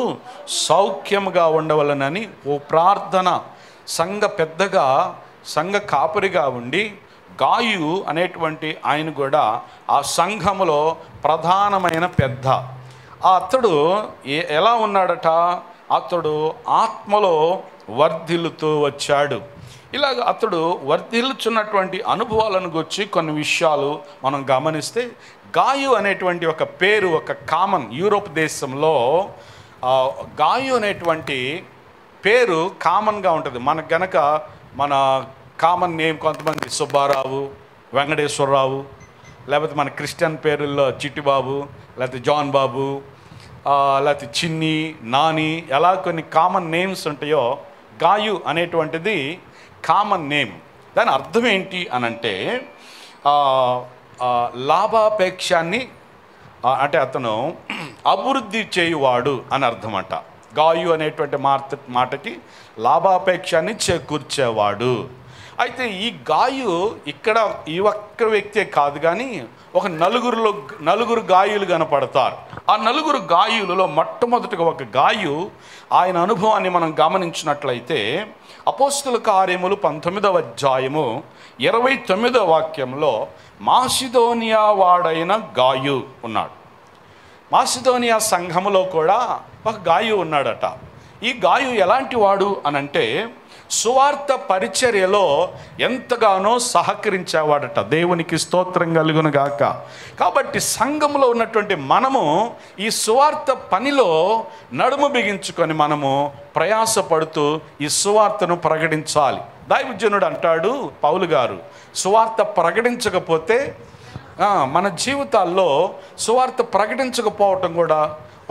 సౌఖ్యముగా ఉండవలనని ఓ ప్రార్థన పెద్దగా సంఘ కాపరిగా ఉండి గాయు అనేటువంటి ఆయన కూడా ఆ సంఘములో ప్రధానమైన పెద్ద. అతడు ఎలా ఉన్నాడట? అతడు ఆత్మలో వర్ధిల్లుతూ వచ్చాడు. ఇలాగ అతడు వర్ధిల్లుచున్నటువంటి అనుభవాలను గురించి కొన్ని విషయాలు మనం గమనిస్తే, గాయు అనేటువంటి ఒక పేరు ఒక కామన్ యూరోప్ దేశంలో గాయు అనేటువంటి పేరు కామన్గా ఉంటుంది. మనకు గనక మన కామన్ నేమ్ కొంతమంది సుబ్బారావు, వెంకటేశ్వరరావు, లేకపోతే మన క్రిస్టియన్ పేరుల్లో చిట్టిబాబు, లేకపోతే జాన్ బాబు, లేకపోతే చిన్ని, నాని, ఎలా కొన్ని కామన్ నేమ్స్ ఉంటాయో గాయు అనేటువంటిది కామన్ నేమ్. దాని అర్థం ఏంటి అనంటే లాభాపేక్షాన్ని అంటే అతను అభివృద్ధి చేయువాడు అని అర్థం అంట. గాయు అనేటువంటి మాటకి లాభాపేక్షాన్ని చేకూర్చేవాడు. అయితే ఈ గాయు ఇక్కడ ఈ ఒక్క వ్యక్తే కాదు, కానీ ఒక నలుగురు గాయులు కనపడతారు. ఆ నలుగురు గాయులలో మొట్టమొదటిగా ఒక గాయు ఆయన అనుభవాన్ని మనం గమనించినట్లయితే అపోస్తుల కార్యములు 19వ అధ్యాయము 29వ వాక్యంలో మాసిదోనియా వాడైన గాయు ఉన్నాడు. మాసిదోనియా సంఘములో కూడా ఒక గాయు ఉన్నాడట. ఈ గాయు ఎలాంటి వాడు అనంటే సువార్త పరిచర్యలో ఎంతగానో సహకరించేవాడట. దేవునికి స్తోత్రం కలుగును గాక. కాబట్టి సంఘంలో ఉన్నటువంటి మనము ఈ సువార్త పనిలో నడుము బిగించుకొని మనము ప్రయాసపడుతూ ఈ సువార్తను ప్రకటించాలి. దైవజనుడు అంటాడు పౌలు గారు, సువార్త ప్రకటించకపోతే మన జీవితాల్లో సువార్త ప్రకటించకపోవటం కూడా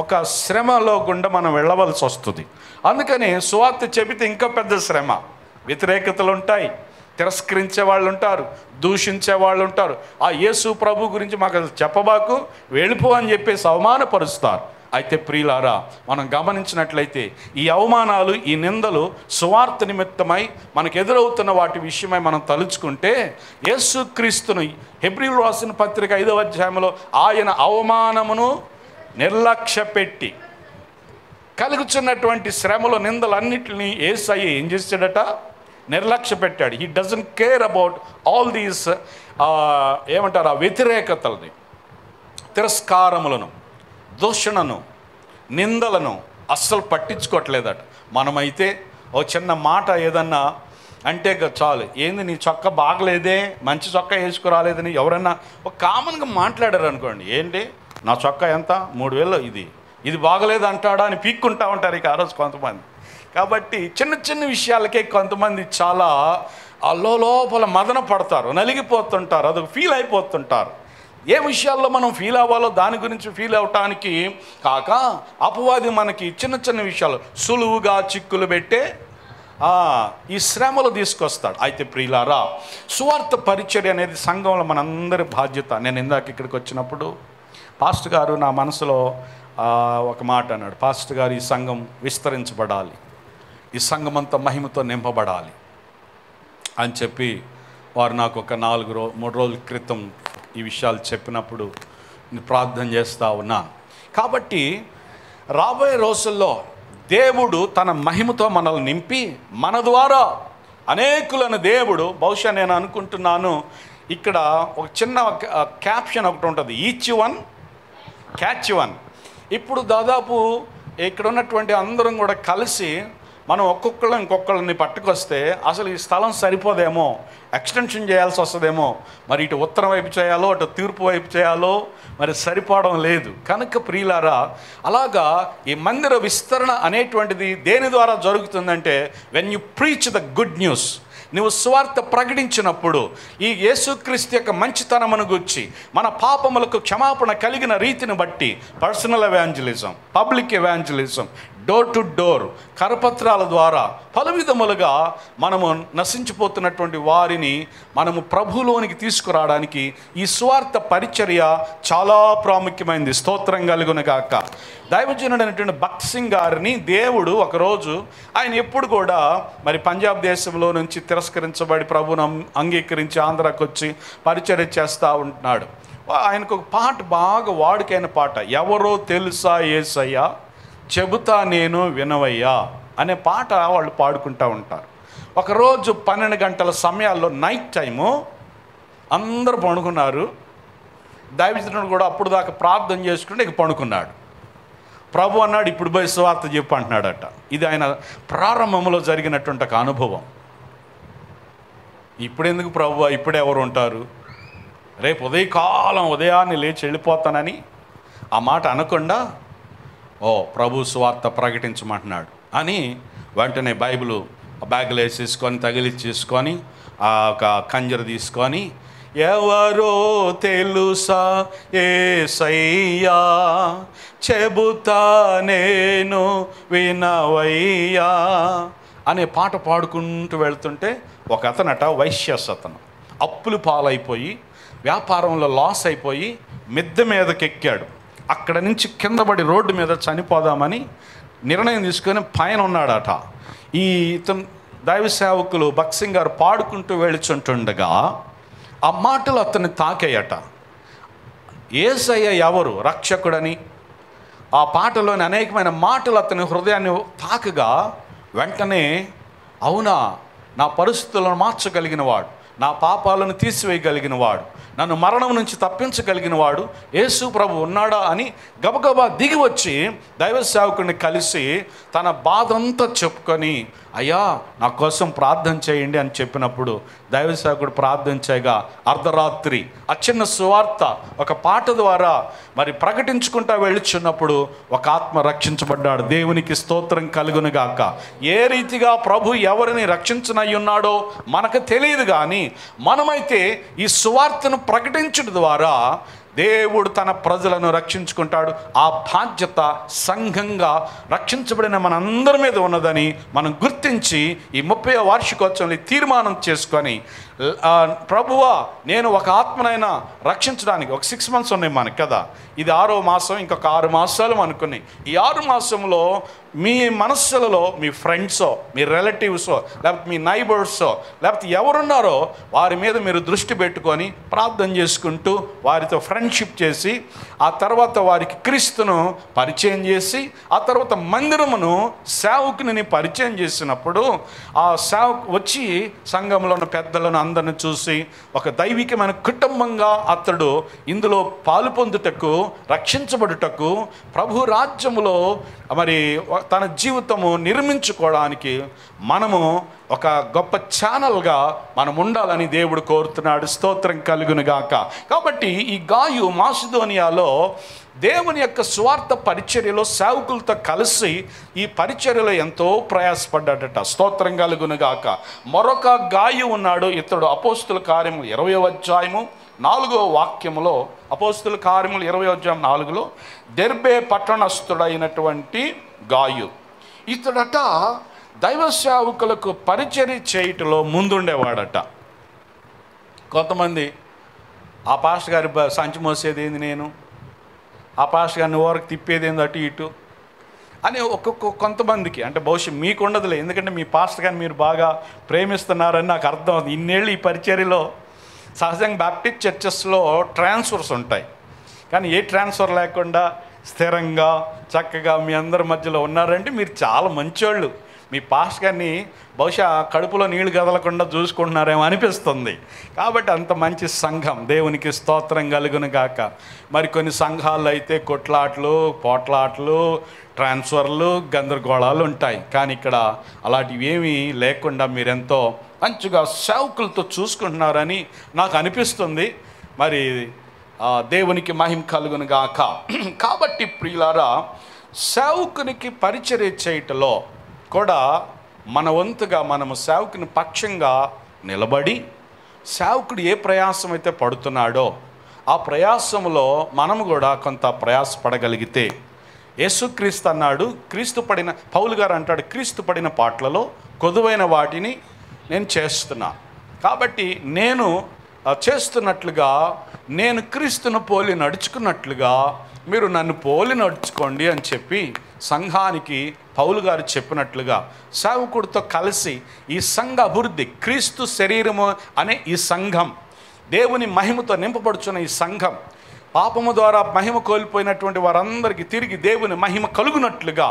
ఒక శ్రమలో గుండా మనం వెళ్ళవలసి వస్తుంది. అందుకని సువార్త చెబితే ఇంకా పెద్ద శ్రమ. వ్యతిరేకతలు ఉంటాయి, తిరస్కరించే వాళ్ళు ఉంటారు, దూషించే వాళ్ళు ఉంటారు. ఆ యేసు ప్రభు గురించి మాకు చెప్పబాకు, వెళ్ళిపో అని చెప్పేసి అవమానపరుస్తారు. అయితే ప్రియులారా, మనం గమనించినట్లయితే ఈ అవమానాలు, ఈ నిందలు సువార్త నిమిత్తమై మనకు ఎదురవుతున్న వాటి విషయమై మనం తలుచుకుంటే యేసుక్రీస్తును హెబ్రీయులు రాసిన పత్రిక 5వ అధ్యాయంలో ఆయన అవమానమును నిర్లక్ష్యపెట్టి కలుగుచున్నటువంటి శ్రమలో నిందలన్నింటినీ యేసయ్య ఏం చేశాడట? నిర్లక్ష్య పెట్టాడు. He doesn't care about all these ఏమంటారు ఆ వ్యతిరేకతలని, తిరస్కారములను, దూషణను, నిందలను అస్సలు పట్టించుకోవట్లేదట. మనమైతే ఓ చిన్న మాట ఏదన్నా అంటే చాలు, ఏంది నీ చొక్క బాగలేదే, మంచి చొక్కా వేసుకురాలేదని ఎవరన్నా ఒక కామన్గా మాట్లాడారు అనుకోండి, ఏంటి నా చొక్కా ఎంత 3000 ఇది బాగలేదు అంటాడా అని పీక్కుంటా ఉంటారు ఇక ఆ రోజు కొంతమంది. కాబట్టి చిన్న చిన్న విషయాలకే కొంతమంది చాలా లోపల మదన పడతారు, నలిగిపోతుంటారు, అదొక ఫీల్ అయిపోతుంటారు. ఏ విషయాల్లో మనం ఫీల్ అవ్వాలో దాని గురించి ఫీల్ అవటానికి కాక అపవాది మనకి చిన్న చిన్న విషయాలు సులువుగా చిక్కులు పెట్టే ఈ శ్రమలు తీసుకొస్తాడు. అయితే ప్రియులారా, సువార్త పరిచర్య అనేది సంఘంలో మనందరి బాధ్యత. నేను ఇందాక ఇక్కడికి వచ్చినప్పుడు పాస్టర్ గారు నా మనసులో ఒక మాట అన్నాడు. పాస్టర్ గారు, ఈ సంఘం విస్తరించబడాలి, ఈ సంఘం అంతా మహిమతో నింపబడాలి అని చెప్పి వారు నాకు ఒక 3 రోజుల క్రితం ఈ విషయాలు చెప్పినప్పుడు ప్రార్థన చేస్తూ ఉన్నాను. కాబట్టి రాబోయే రోజుల్లో దేవుడు తన మహిమతో మనల్ని నింపి మన ద్వారా అనేకులను దేవుడు, బహుశా నేను అనుకుంటున్నాను ఇక్కడ ఒక చిన్న క్యాప్షన్ ఒకటి ఉంటుంది, ఈచ్ వన్ క్యాచ్ వన్. ఇప్పుడు దాదాపు ఇక్కడ ఉన్నటువంటి అందరం కూడా కలిసి మనం ఇంకొకళ్ళని పట్టుకొస్తే అసలు ఈ స్థలం సరిపోదేమో, ఎక్స్టెన్షన్ చేయాల్సి వస్తుందేమో, మరి ఇటు ఉత్తరం వైపు చేయాలో అటు తూర్పు వైపు చేయాలో మరి సరిపోవడం లేదు. కనుక ప్రియులారా, అలాగా ఈ మందిర విస్తరణ అనేటువంటిది దేని ద్వారా జరుగుతుందంటే, when you preach the good news, నువ్వు స్వార్థ ప్రకటించినప్పుడు ఈ యేసుక్రీస్తు యొక్క మంచితనమును గుర్చి మన పాపములకు క్షమాపణ కలిగిన రీతిని బట్టి personal evangelism, public evangelism, door to door, కరపత్రాల ద్వారా పలు విధములుగా మనము నశించిపోతున్నటువంటి వారిని మనము ప్రభువులోనికి తీసుకురావడానికి ఈ స్వార్థ పరిచర్య చాలా ప్రాముఖ్యమైనది. స్తోత్రం కలుగును గాక. దైవజనుడైనటువంటి భక్త్ సింగ్ గారిని దేవుడు ఒకరోజు, ఆయన ఎప్పుడు కూడా మరి పంజాబ్ దేశంలో నుంచి తిరస్కరించబడి ప్రభువును అంగీకరించి ఆంధ్రాకి వచ్చి పరిచర్య చేస్తూ ఉంటున్నాడు. ఆయనకు ఒక పాట బాగా వాడుకైన పాట, ఎవరో తెలుసా యేసయ్యా చెబుతా నేను వినవయ్యా అనే పాట వాళ్ళు పాడుకుంటూ ఉంటారు. ఒకరోజు 12 గంటల సమయాల్లో నైట్ టైము అందరూ పడుకున్నారు. దైవజనుడు కూడా అప్పుడు దాకా ప్రార్థన చేసుకుంటే ఇక పడుకున్నాడు. ప్రభు అన్నాడు, ఇప్పుడు పోయి సువార్త చెప్పు అంటున్నాడట. ఇది ఆయన ప్రారంభంలో జరిగినటువంటి ఒక అనుభవం. ఇప్పుడెందుకు ప్రభు, ఇప్పుడే ఎవరు ఉంటారు, రేపు ఉదయాన్నే లేచి వెళ్ళిపోతానని ఆ మాట అనకుండా, ప్రభు సువార్త ప్రకటించమంటున్నాడు అని వెంటనే బైబిల్ బ్యాగులు వేసేసుకొని తగిలిచ్చేసుకొని ఒక కంజర తీసుకొని, ఎవరో తెలుసా యేసయ్యా చెబుతా నేను వినవయ్యా అనే పాట పాడుకుంటూ వెళ్తుంటే ఒక అతనట వైశ్యసతను అప్పులు పాలైపోయి వ్యాపారంలో లాస్ అయిపోయి మిద్దె మీదకి ఎక్కాడు. అక్కడ నుంచి కింద పడి రోడ్డు మీద చనిపోదామని నిర్ణయం తీసుకొని పైన ఉన్నాడట. ఈ ఇతను దైవ సేవకులు భక్త్ సింగ్ గారు పాడుకుంటూ వెళుచుంటుండగా ఆ మాటలు అతన్ని తాకాయట. యేసయ్య ఎవరు, రక్షకుడని ఆ పాటలోని అనేకమైన మాటలు అతని హృదయాన్ని తాకగా వెంటనే, అవునా, నా పరిస్థితులను మార్చగలిగిన వాడు, నా పాపాలను తీసివేయగలిగిన వాడు, నన్ను మరణం నుంచి తప్పించగలిగిన వాడు యేసు ప్రభు ఉన్నాడా అని గబగబా దిగి వచ్చి దైవ సేవకుడిని కలిసి తన బాధంతా చెప్పుకొని, అయ్యా నా కోసం ప్రార్థన చేయండి అని చెప్పినప్పుడు దైవ సేవకుడు ప్రార్థన చేయగా అర్ధరాత్రి ఆ చిన్న సువార్త ఒక పాట ద్వారా మరి ప్రకటించుకుంటా వెళ్ళుచున్నప్పుడు ఒక ఆత్మ రక్షించబడ్డాడు. దేవునికి స్తోత్రం కలుగునుగాక. ఏ రీతిగా ప్రభు ఎవరిని రక్షించనయ్యున్నాడో మనకు తెలియదు, కానీ మనమైతే ఈ సువార్తను ప్రకటించడం ద్వారా దేవుడు తన ప్రజలను రక్షించుకుంటాడు. ఆ బాధ్యత సంఘంగా రక్షించబడిన మనందరి మీద ఉన్నదని మనం గుర్తించి ఈ 30వ వార్షికోత్సవాన్ని తీర్మానం చేసుకొని, ప్రభువా నేను ఒక ఆత్మనైనా రక్షించడానికి, ఒక 6 months ఉన్నాయి మనకి కదా, ఇది 6వ మాసం, ఇంకొక 6 మాసాలు అనుకున్నాయి. ఈ 6 మాసంలో మీ మనస్సులలో మీ ఫ్రెండ్సో, మీ రిలేటివ్సో, లేకపోతే మీ నైబర్సో, లేకపోతే ఎవరున్నారో వారి మీద మీరు దృష్టి పెట్టుకొని ప్రార్థన చేసుకుంటూ వారితో ఫ్రెండ్షిప్ చేసి, ఆ తర్వాత వారికి క్రీస్తును పరిచయం చేసి, ఆ తర్వాత మందిరమును సేవకుని పరిచయం చేసినప్పుడు ఆ సేవకు వచ్చి సంఘంలో ఉన్న పెద్దలను అందరిని చూసి ఒక దైవికమైన కుటుంబంగా అతడు ఇందులో పాలు పొందుటకు, రక్షించబడుటకు, ప్రభు రాజ్యములో మరి తన జీవితము నిర్మించుకోవడానికి మనము ఒక గొప్ప ఛానల్గా మనం ఉండాలని దేవుడు కోరుతున్నాడు. స్తోత్రం కలుగునుగాక. కాబట్టి ఈ గాయు మాసిదోనియాలో దేవుని యొక్క స్వార్థ పరిచర్యలో సేవకులతో కలిసి ఈ పరిచర్యలో ఎంతో ప్రయాసపడ్డాడట. స్తోత్రం కలుగునుగాక. మరొక గాయు ఉన్నాడు, ఇతడు అపోస్తుల కార్యములు 20వ అధ్యాయము 4వ వాక్యములో, అపోస్తుల కార్యములు 20వ అధ్యాయం 4లో దెర్బే పట్టణస్థుడైనటువంటి గాయు, ఇతడట దైవ సేవకులకు పరిచర్య చేయటంలో ముందుండేవాడట. కొంతమంది ఆ పాస్టర్ గారి సంచి మోసేది ఏంది, నేను ఆ పాస్టర్ గారిని ఓరకు తిప్పేది ఏంది అటు ఇటు అని కొంతమందికి, అంటే బహుశా మీకు ఉండదులే, ఎందుకంటే మీ పాస్టర్ గారిని మీరు బాగా ప్రేమిస్తున్నారని నాకు అర్థం అవుతుంది. ఇన్నేళ్ళు ఈ పరిచర్యలో సహజంగా బాప్టిస్ట్ చర్చెస్లో ట్రాన్స్ఫర్స్ ఉంటాయి, కానీ ఏ ట్రాన్స్ఫర్ లేకుండా స్థిరంగా చక్కగా మీ అందరి మధ్యలో ఉన్నారంటే మీరు చాలా మంచోళ్ళు. మీ పాస్టర్ గారిని బహుశా కడుపులో నీళ్లు కదలకుండా చూసుకుంటున్నారేమో అనిపిస్తుంది. కాబట్టి అంత మంచి సంఘం, దేవునికి స్తోత్రం కలుగును గాక. మరి కొన్ని సంఘాల్లో అయితే కొట్లాట్లు, పోట్లాట్లు, ట్రాన్స్ఫర్లు, గందరగోళాలు ఉంటాయి. కానీ ఇక్కడ అలాంటివి ఏమీ లేకుండా మీరెంతో మంచిగా సేవకులతో చూసుకుంటున్నారని నాకు అనిపిస్తుంది. మరి దేవునికి మహిమ కలుగును గాక. కాబట్టి ప్రియులారా, సేవకునికి పరిచర్య చేయటంలో కూడా మన వంతుగా మనము సేవకుని పక్షంగా నిలబడి సేవకుడు ఏ ప్రయాసం అయితే పడుతున్నాడో ఆ ప్రయాసంలో మనము కూడా కొంత ప్రయాసపడగలిగితే, యేసుక్రీస్తు అన్నాడు, క్రీస్తు పడిన, పౌలు గారు అంటాడు, క్రీస్తు పడిన పాటలలో కొదువైన వాటిని నేను చేస్తున్నా. కాబట్టి నేను చేస్తున్నట్లుగా, నేను క్రీస్తును పోలి నడుచుకున్నట్లుగా మీరు నన్ను పోలి నడుచుకోండి అని చెప్పి సంఘానికి పౌలు గారు చెప్పినట్లుగా సేవకుడితో కలిసి ఈ సంఘ అభివృద్ధి, క్రీస్తు శరీరము అనే ఈ సంఘం, దేవుని మహిమతో నింపబడుచున్న ఈ సంఘం, పాపము ద్వారా మహిమ కోల్పోయినటువంటి వారందరికీ తిరిగి దేవుని మహిమ కలుగునట్లుగా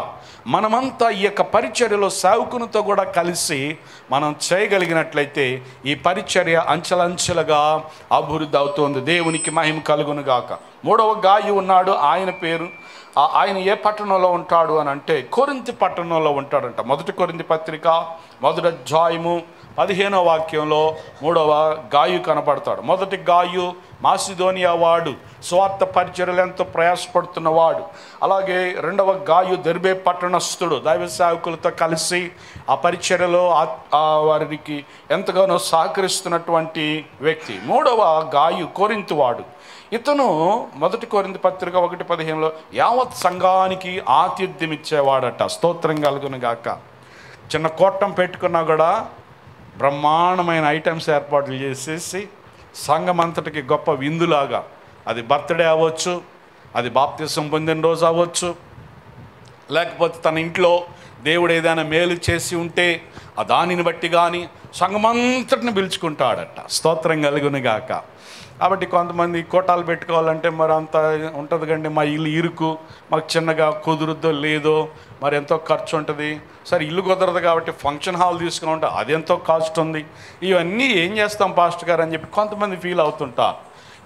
మనమంతా ఈ యొక్క పరిచర్యలో సేవకునితో కూడా కలిసి మనం చేయగలిగినట్లయితే ఈ పరిచర్య అంచెలంచెలుగా అభివృద్ధి అవుతుంది. దేవునికి మహిమ కలుగునుగాక. 3వ గాయి ఉన్నాడు. ఆయన ఏ పట్టణంలో ఉంటాడు అని అంటే కొరింథీ పట్టణంలో ఉంటాడంట. 1 కొరింథీ పత్రిక 1వ అధ్యాయము 15వ వాక్యంలో 3వ గాయు కనపడతాడు. 1వ గాయు మాసిదోనియా వాడు, స్వార్థ పరిచర్యలు ఎంతో ప్రయాసపడుతున్నవాడు. అలాగే 2వ గాయు దెర్బే పట్టణస్థుడు, దైవ సేవకులతో కలిసి ఆ పరిచర్యలో వారికి ఎంతగానో సహకరిస్తున్నటువంటి వ్యక్తి. 3వ గాయు కొరింథీ వాడు. ఇతను 1 కొరింథీ పత్రిక 1:15లో యావత్ సంఘానికి ఆతిథ్యం ఇచ్చేవాడట. స్తోత్రం కలుగును గాక. చిన్న కోట్టం పెట్టుకున్నా కూడా బ్రహ్మాండమైన ఐటమ్స్ ఏర్పాట్లు చేసేసి సంఘం అంతటికి గొప్ప విందులాగా, అది బర్త్డే అవ్వచ్చు, అది బాప్తిసం పొందిన రోజు అవ్వచ్చు, లేకపోతే తన ఇంట్లో దేవుడు ఏదైనా మేలు చేసి ఉంటే ఆ దానిని బట్టి కానీ సంఘమంతటిని పిలుచుకుంటాడట. స్తోత్రం కలుగును గాక. కాబట్టి కొంతమంది కోటాలు పెట్టుకోవాలంటే మరి అంత ఉంటుంది కండి, మా ఇల్లు ఇరుకు, మాకు చిన్నగా కుదురుద్దో లేదో, మరి ఎంతో ఖర్చు ఉంటుంది. సరే ఇల్లు కుదరదు కాబట్టి ఫంక్షన్ హాల్ తీసుకుని ఉంటే అది ఎంతో కాస్ట్ ఉంది. ఇవన్నీ ఏం చేస్తాం పాస్టర్ గారు అని చెప్పి కొంతమంది ఫీల్ అవుతుంటారు.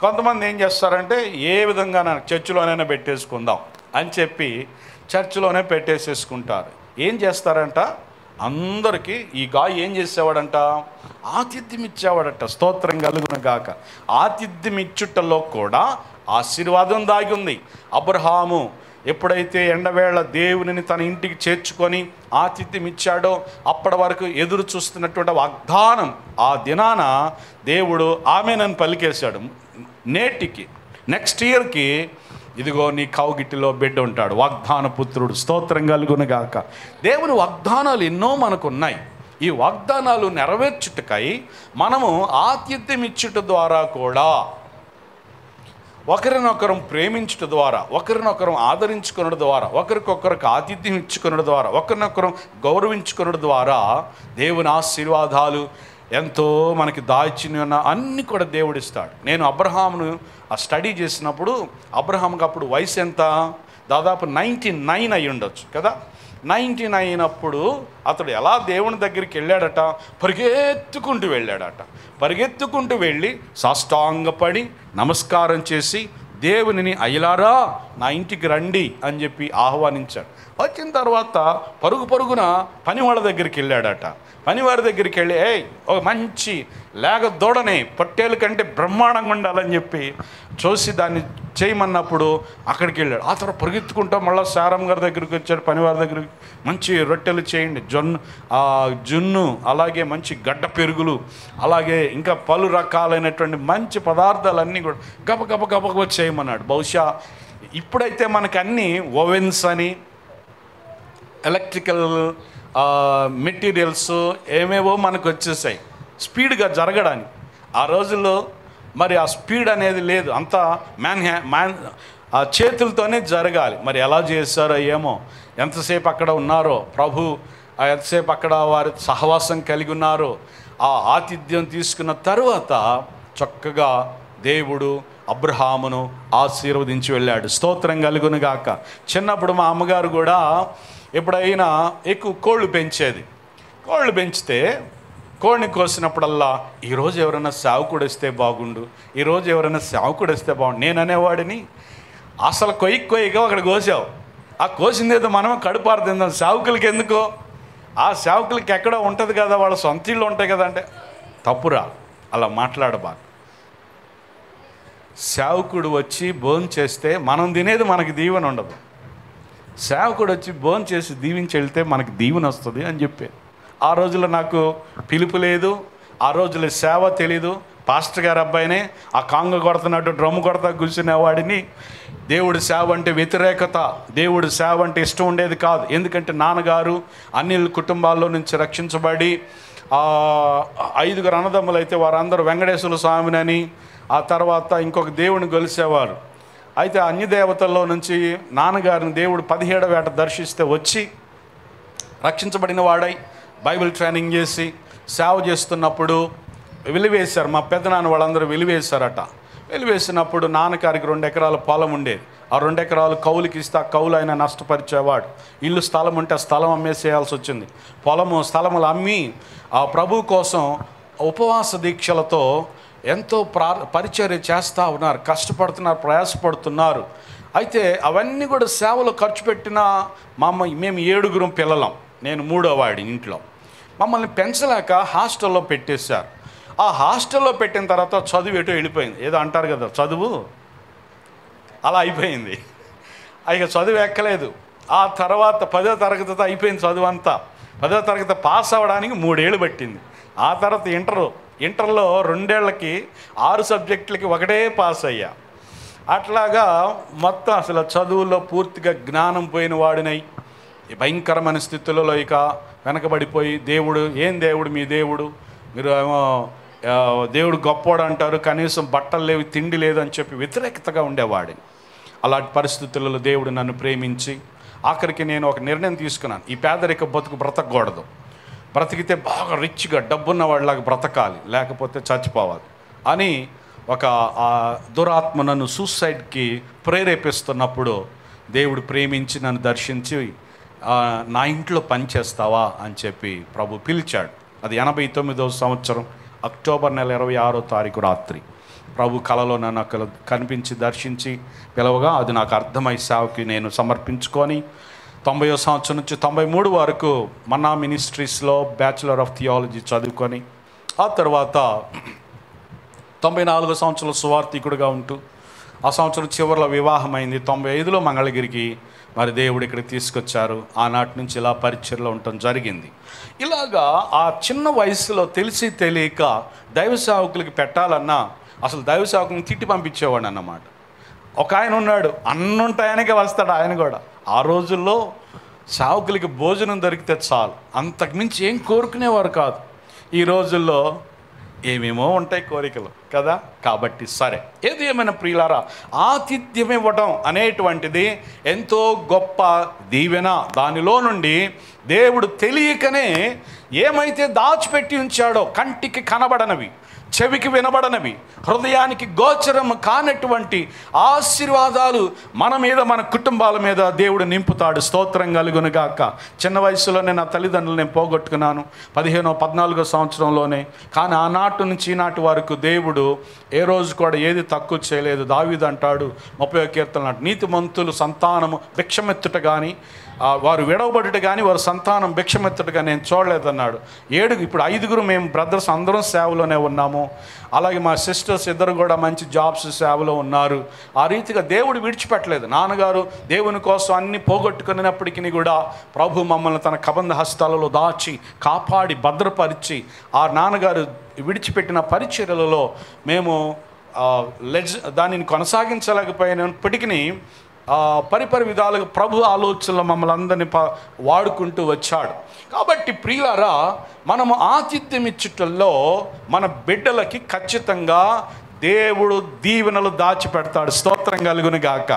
కొంతమంది ఏం చేస్తారంటే ఏ విధంగా చర్చిలోనైనా పెట్టేసుకుందాం అని చెప్పి చర్చిలోనే పెట్టేసేసుకుంటారు. ఏం చేస్తారంట, అందరికీ ఈ గాయ ఏం చేసేవాడంట, ఆతిథ్యం ఇచ్చేవాడట. స్తోత్రం కలుగును గాక. ఆతిథ్యం ఇచ్చుటలో కూడా ఆశీర్వాదం దాగి ఉంది. అబ్రహాము ఎప్పుడైతే ఎండవేళ దేవునిని తన ఇంటికి చేర్చుకొని ఆతిథ్యం ఇచ్చాడో అప్పటి వరకు ఎదురు చూస్తున్నటువంటి వాగ్దానం ఆ దినాన దేవుడు ఆమెనని పలికేశాడు. నేటికి నెక్స్ట్ ఇయర్కి ఇదిగో నీ కౌగిటిలో బిడ్డ ఉంటాడు, వాగ్దాన పుత్రుడు. స్తోత్రం కలుగును గాక. దేవుని వాగ్దానాలు ఎన్నో మనకు ఉన్నాయి. ఈ వాగ్దానాలు నెరవేర్చుటకై మనము ఆతిథ్యం ఇచ్చుట ద్వారా కూడా, ఒకరినొకరం ప్రేమించుట ద్వారా, ఒకరినొకరం ఆదరించుకునడం ద్వారా, ఒకరికొకరికి ఆతిథ్యం ఇచ్చుకునడం ద్వారా, ఒకరినొకరం గౌరవించుకునడం ద్వారా దేవుని ఆశీర్వాదాలు ఎంతో మనకి దాచిన అన్నీ కూడా దేవుడిస్తాడు. నేను అబ్రహామును స్టడీ చేసినప్పుడు అబ్రహాంకి అప్పుడు వయసు ఎంత, దాదాపు 99 అయి ఉండొచ్చు కదా. 99 అయినప్పుడు అతడు ఎలా దేవుని దగ్గరికి వెళ్ళాడట, పరిగెత్తుకుంటూ వెళ్ళాడట. పరిగెత్తుకుంటూ వెళ్ళి సాష్టాంగపడి నమస్కారం చేసి దేవునిని అయ్యలారా నా ఇంటికి రండి అని చెప్పి ఆహ్వానించాడు. వచ్చిన తర్వాత పరుగున పనివాళ్ళ దగ్గరికి వెళ్ళాడట. పనివారి దగ్గరికి వెళ్ళి ఒక మంచి లేగ దూడని పొట్టేలు కంటే బ్రహ్మాండంగా ఉండాలని చెప్పి చూసి దాన్ని చేయమన్నప్పుడు అక్కడికి వెళ్ళాడు. ఆ తర్వాత పరిగెత్తుకుంటా మళ్ళీ సారం గారి దగ్గరికి వచ్చాడు. పనివారి దగ్గరికి మంచి రొట్టెలు చేయండి, జున్ను, అలాగే మంచి గడ్డ పెరుగులు, అలాగే ఇంకా పలు రకాలైనటువంటి మంచి పదార్థాలన్నీ కూడా గబగబ చేయమన్నాడు. బహుశా ఇప్పుడైతే మనకు అన్నీ ఓవెన్స్ అని, ఎలక్ట్రికల్ మెటీరియల్స్ ఏమేవో మనకు వచ్చేసాయి స్పీడ్గా జరగడానికి. ఆ రోజుల్లో మరి ఆ స్పీడ్ అనేది లేదు, అంతా ఆ చేతులతోనే జరగాలి. మరి ఎలా చేశారో ఏమో, ఎంతసేపు అక్కడ ఉన్నారో ప్రభు, ఎంతసేపు అక్కడ వారి సహవాసం కలిగి ఉన్నారో. ఆ ఆతిథ్యం తీసుకున్న తరువాత చక్కగా దేవుడు అబ్రహామును ఆశీర్వదించి వెళ్ళాడు. స్తోత్రం కలుగును గాక. చిన్నప్పుడు మా అమ్మగారు కూడా ఎప్పుడైనా ఎక్కువ కోళ్ళు పెంచేది. కోళ్ళు పెంచితే కోడిని కోసినప్పుడల్లా ఈరోజు ఎవరైనా సేవకుడు వస్తే బాగుండు, ఈరోజు ఎవరైనా సేవకుడు వస్తే బాగుండు. నేను అనేవాడిని, అసలు కొయ్యగా అక్కడ కోసావు, ఆ కోసిందేదో మనమే కడుపారు తిందాం, సేవకులకి ఎందుకో, ఆ సేవకులకి ఎక్కడో ఉంటుంది కదా, వాళ్ళ సొంత ఇళ్ళు ఉంటాయి కదా అంటే తప్పురా, అలా మాట్లాడబాకు. సేవకుడు వచ్చి భోజనం చేస్తే మనం తినేది మనకి దీవెన ఉండదు, సేవకుడు వచ్చి భోజనం చేసి దీవించి వెళ్తే మనకి దీవెన వస్తుంది అని చెప్పారు. ఆ రోజుల్లో నాకు పిలుపు లేదు, ఆ రోజుల్లో సేవ తెలీదు. పాస్టర్ గారి అబ్బాయినే ఆ కాంగ కొడుతున్నట్టు డ్రమ్ము కొడతా కూర్చునేవాడిని. దేవుడి సేవ అంటే వ్యతిరేకత, దేవుడి సేవ అంటే ఇష్టం ఉండేది కాదు. ఎందుకంటే నాన్నగారు అన్ని కుటుంబాల్లో నుంచి రక్షించబడి 5 అన్నదమ్ములు అయితే వారందరూ వెంకటేశ్వర స్వామినని, ఆ తర్వాత ఇంకొక దేవుని కొలిసేవారు. అయితే అన్య దేవతల్లో నుంచి నాన్నగారిని దేవుడు 17వ ఏట దర్శిస్తే వచ్చి రక్షించబడిన వాడై బైబిల్ ట్రైనింగ్ చేసి సేవ చేస్తున్నప్పుడు వెలివేశారు. మా పెద్దనాన్న వాళ్ళందరూ వెలివేశారట. వెలివేసినప్పుడు నాన్నగారికి 2 ఎకరాల పొలం ఉండేది. ఆ 2 ఎకరాలు కౌలుకి ఇస్తే ఆ కౌలు ఆయన నష్టపరిచేవాడు. ఇల్లు స్థలం ఉంటే ఆ స్థలం అమ్మేసేయాల్సి వచ్చింది. స్థలములు అమ్మి ఆ ప్రభు కోసం ఉపవాస దీక్షలతో ఎంతో పరిచర్య చేస్తూ ఉన్నారు, కష్టపడుతున్నారు, ప్రయాసపడుతున్నారు. అయితే అవన్నీ కూడా సేవలో ఖర్చు పెట్టిన మేము 7 పిల్లలం, నేను 3వ వాడి ఇంట్లో. మమ్మల్ని పెంచలేక హాస్టల్లో పెట్టేశారు. ఆ హాస్టల్లో పెట్టిన తర్వాత చదువు ఎటో వెళ్ళిపోయింది. ఏదో అంటారు కదా, చదువు అలా అయిపోయింది. ఇక చదువు ఎక్కలేదు. ఆ తర్వాత 10వ తరగతితో అయిపోయింది చదువు అంతా. 10వ తరగతి పాస్ అవ్వడానికి 3 ఏళ్ళు పట్టింది. ఆ తర్వాత ఇంటర్లో 2 ఏళ్ళకి 6 సబ్జెక్టులకి ఒకటే పాస్ అయ్యా. అట్లాగా మొత్తం అసలు చదువుల్లో పూర్తిగా జ్ఞానం పోయిన వాడినై భయంకరమైన స్థితులలో ఇక వెనకబడిపోయి, దేవుడు ఏం దేవుడు మీ దేవుడు, మీరు ఏమో దేవుడు గొప్పోడు అంటారు, కనీసం బట్టలు లేవు, తిండి లేదు అని చెప్పి వ్యతిరేకతగా ఉండేవాడిని. అలాంటి పరిస్థితులలో దేవుడు నన్ను ప్రేమించి ఆఖరికి నేను ఒక నిర్ణయం తీసుకున్నాను, ఈ పేదరిక బతుకు బ్రతకూడదు, బ్రతికితే బాగా రిచ్గా డబ్బున్న వాళ్ళలాగా బ్రతకాలి, లేకపోతే చచ్చిపోవాలి అని ఒక దురాత్మ నన్ను సూసైడ్కి ప్రేరేపిస్తున్నప్పుడు దేవుడు ప్రేమించి నన్ను దర్శించి నా ఇంట్లో పనిచేస్తావా అని చెప్పి ప్రభు పిలిచాడు. అది 89వ సంవత్సరం అక్టోబర్ నెల 26వ తారీఖు రాత్రి ప్రభు కలలో నన్ను అక్కడ కనిపించి దర్శించి పిలవగా అది నాకు అర్థమై సేవకి నేను సమర్పించుకొని 90వ సంవత్సరం నుంచి 93 వరకు మన్నా మినిస్ట్రీస్లో బ్యాచులర్ ఆఫ్ థియాలజీ చదువుకొని ఆ తర్వాత 94వ సంవత్సరంలో సువార్థికుడిగా ఉంటూ ఆ సంవత్సరం చివరిలో వివాహమైంది. 95లో మంగళగిరికి మరి దేవుడు ఇక్కడికి తీసుకొచ్చారు. ఆనాటి నుంచి ఇలా పరిచర్లో ఉండటం జరిగింది. ఇలాగా ఆ చిన్న వయసులో తెలిసి తెలియక దైవ సేవకులకి పెట్టాలన్నా అసలు దైవ సేవకులను తిట్టి పంపించేవాడు అన్నమాట. ఒక ఆయన ఉన్నాడు, అన్నుంటాయనికే వస్తాడు ఆయన కూడా. ఆ రోజుల్లో సేవకులకి భోజనం దొరికితే చాలు, అంతకుమించి ఏం కోరుకునేవారు కాదు. ఈ రోజుల్లో ఏమేమో ఉంటాయి కోరికలు కదా. కాబట్టి సరే, ఏది ఏమైనా ప్రియులారా, ఆతిథ్యం ఇవ్వటం అనేటువంటిది ఎంతో గొప్ప దీవెన. దానిలో నుండి దేవుడు తెలియకనే ఏమైతే దాచిపెట్టి ఉంచాడో, కంటికి కనబడనవి, చెవికి వినబడనవి, హృదయానికి గోచరం కానటువంటి ఆశీర్వాదాలు మన మీద, మన కుటుంబాల మీద దేవుడు నింపుతాడు. స్తోత్రం కలుగునుగాక. చిన్న వయసులోనే నా తల్లిదండ్రులు నేను పోగొట్టుకున్నాను, 14వ సంవత్సరంలోనే. కానీ ఆనాటి నుంచి ఈనాటి వరకు దేవుడు ఏ రోజు కూడా ఏది తక్కువ చేయలేదు. దావీదు అంటాడు 30వ కీర్తన, నీతిమంతులు సంతానము భిక్షమెత్తుట కానీ, వారు విడవబడుట కానీ, వారు సంతానం భిక్షమెత్తుట కానీ నేను చూడలేదన్నాడు. ఇప్పుడు 5 మేము బ్రదర్స్ అందరం సేవలోనే ఉన్నాము. అలాగే మా సిస్టర్స్ ఇద్దరు కూడా మంచి జాబ్స్ సేవలో ఉన్నారు. ఆ రీతిగా దేవుడు విడిచిపెట్టలేదు. నాన్నగారు దేవుని కోసం అన్ని పోగొట్టుకున్నప్పటికీ కూడా ప్రభు మమ్మల్ని తన కబంధ హస్తాలలో దాచి కాపాడి భద్రపరిచి ఆ నాన్నగారు విడిచిపెట్టిన పరిచర్యలలో మేము దానిని కొనసాగించలేకపోయినప్పటికీ పరిపరి విధాలుగా ప్రభు ఆలోచనలో మమ్మల్ని అందరినీ వాడుకుంటూ వచ్చాడు. కాబట్టి ప్రియులారా, మనము ఆతిథ్యం ఇచ్చుటల్లో మన బిడ్డలకి ఖచ్చితంగా దేవుడు దీవెనలు దాచిపెడతాడు. స్తోత్రం కలుగును గాక.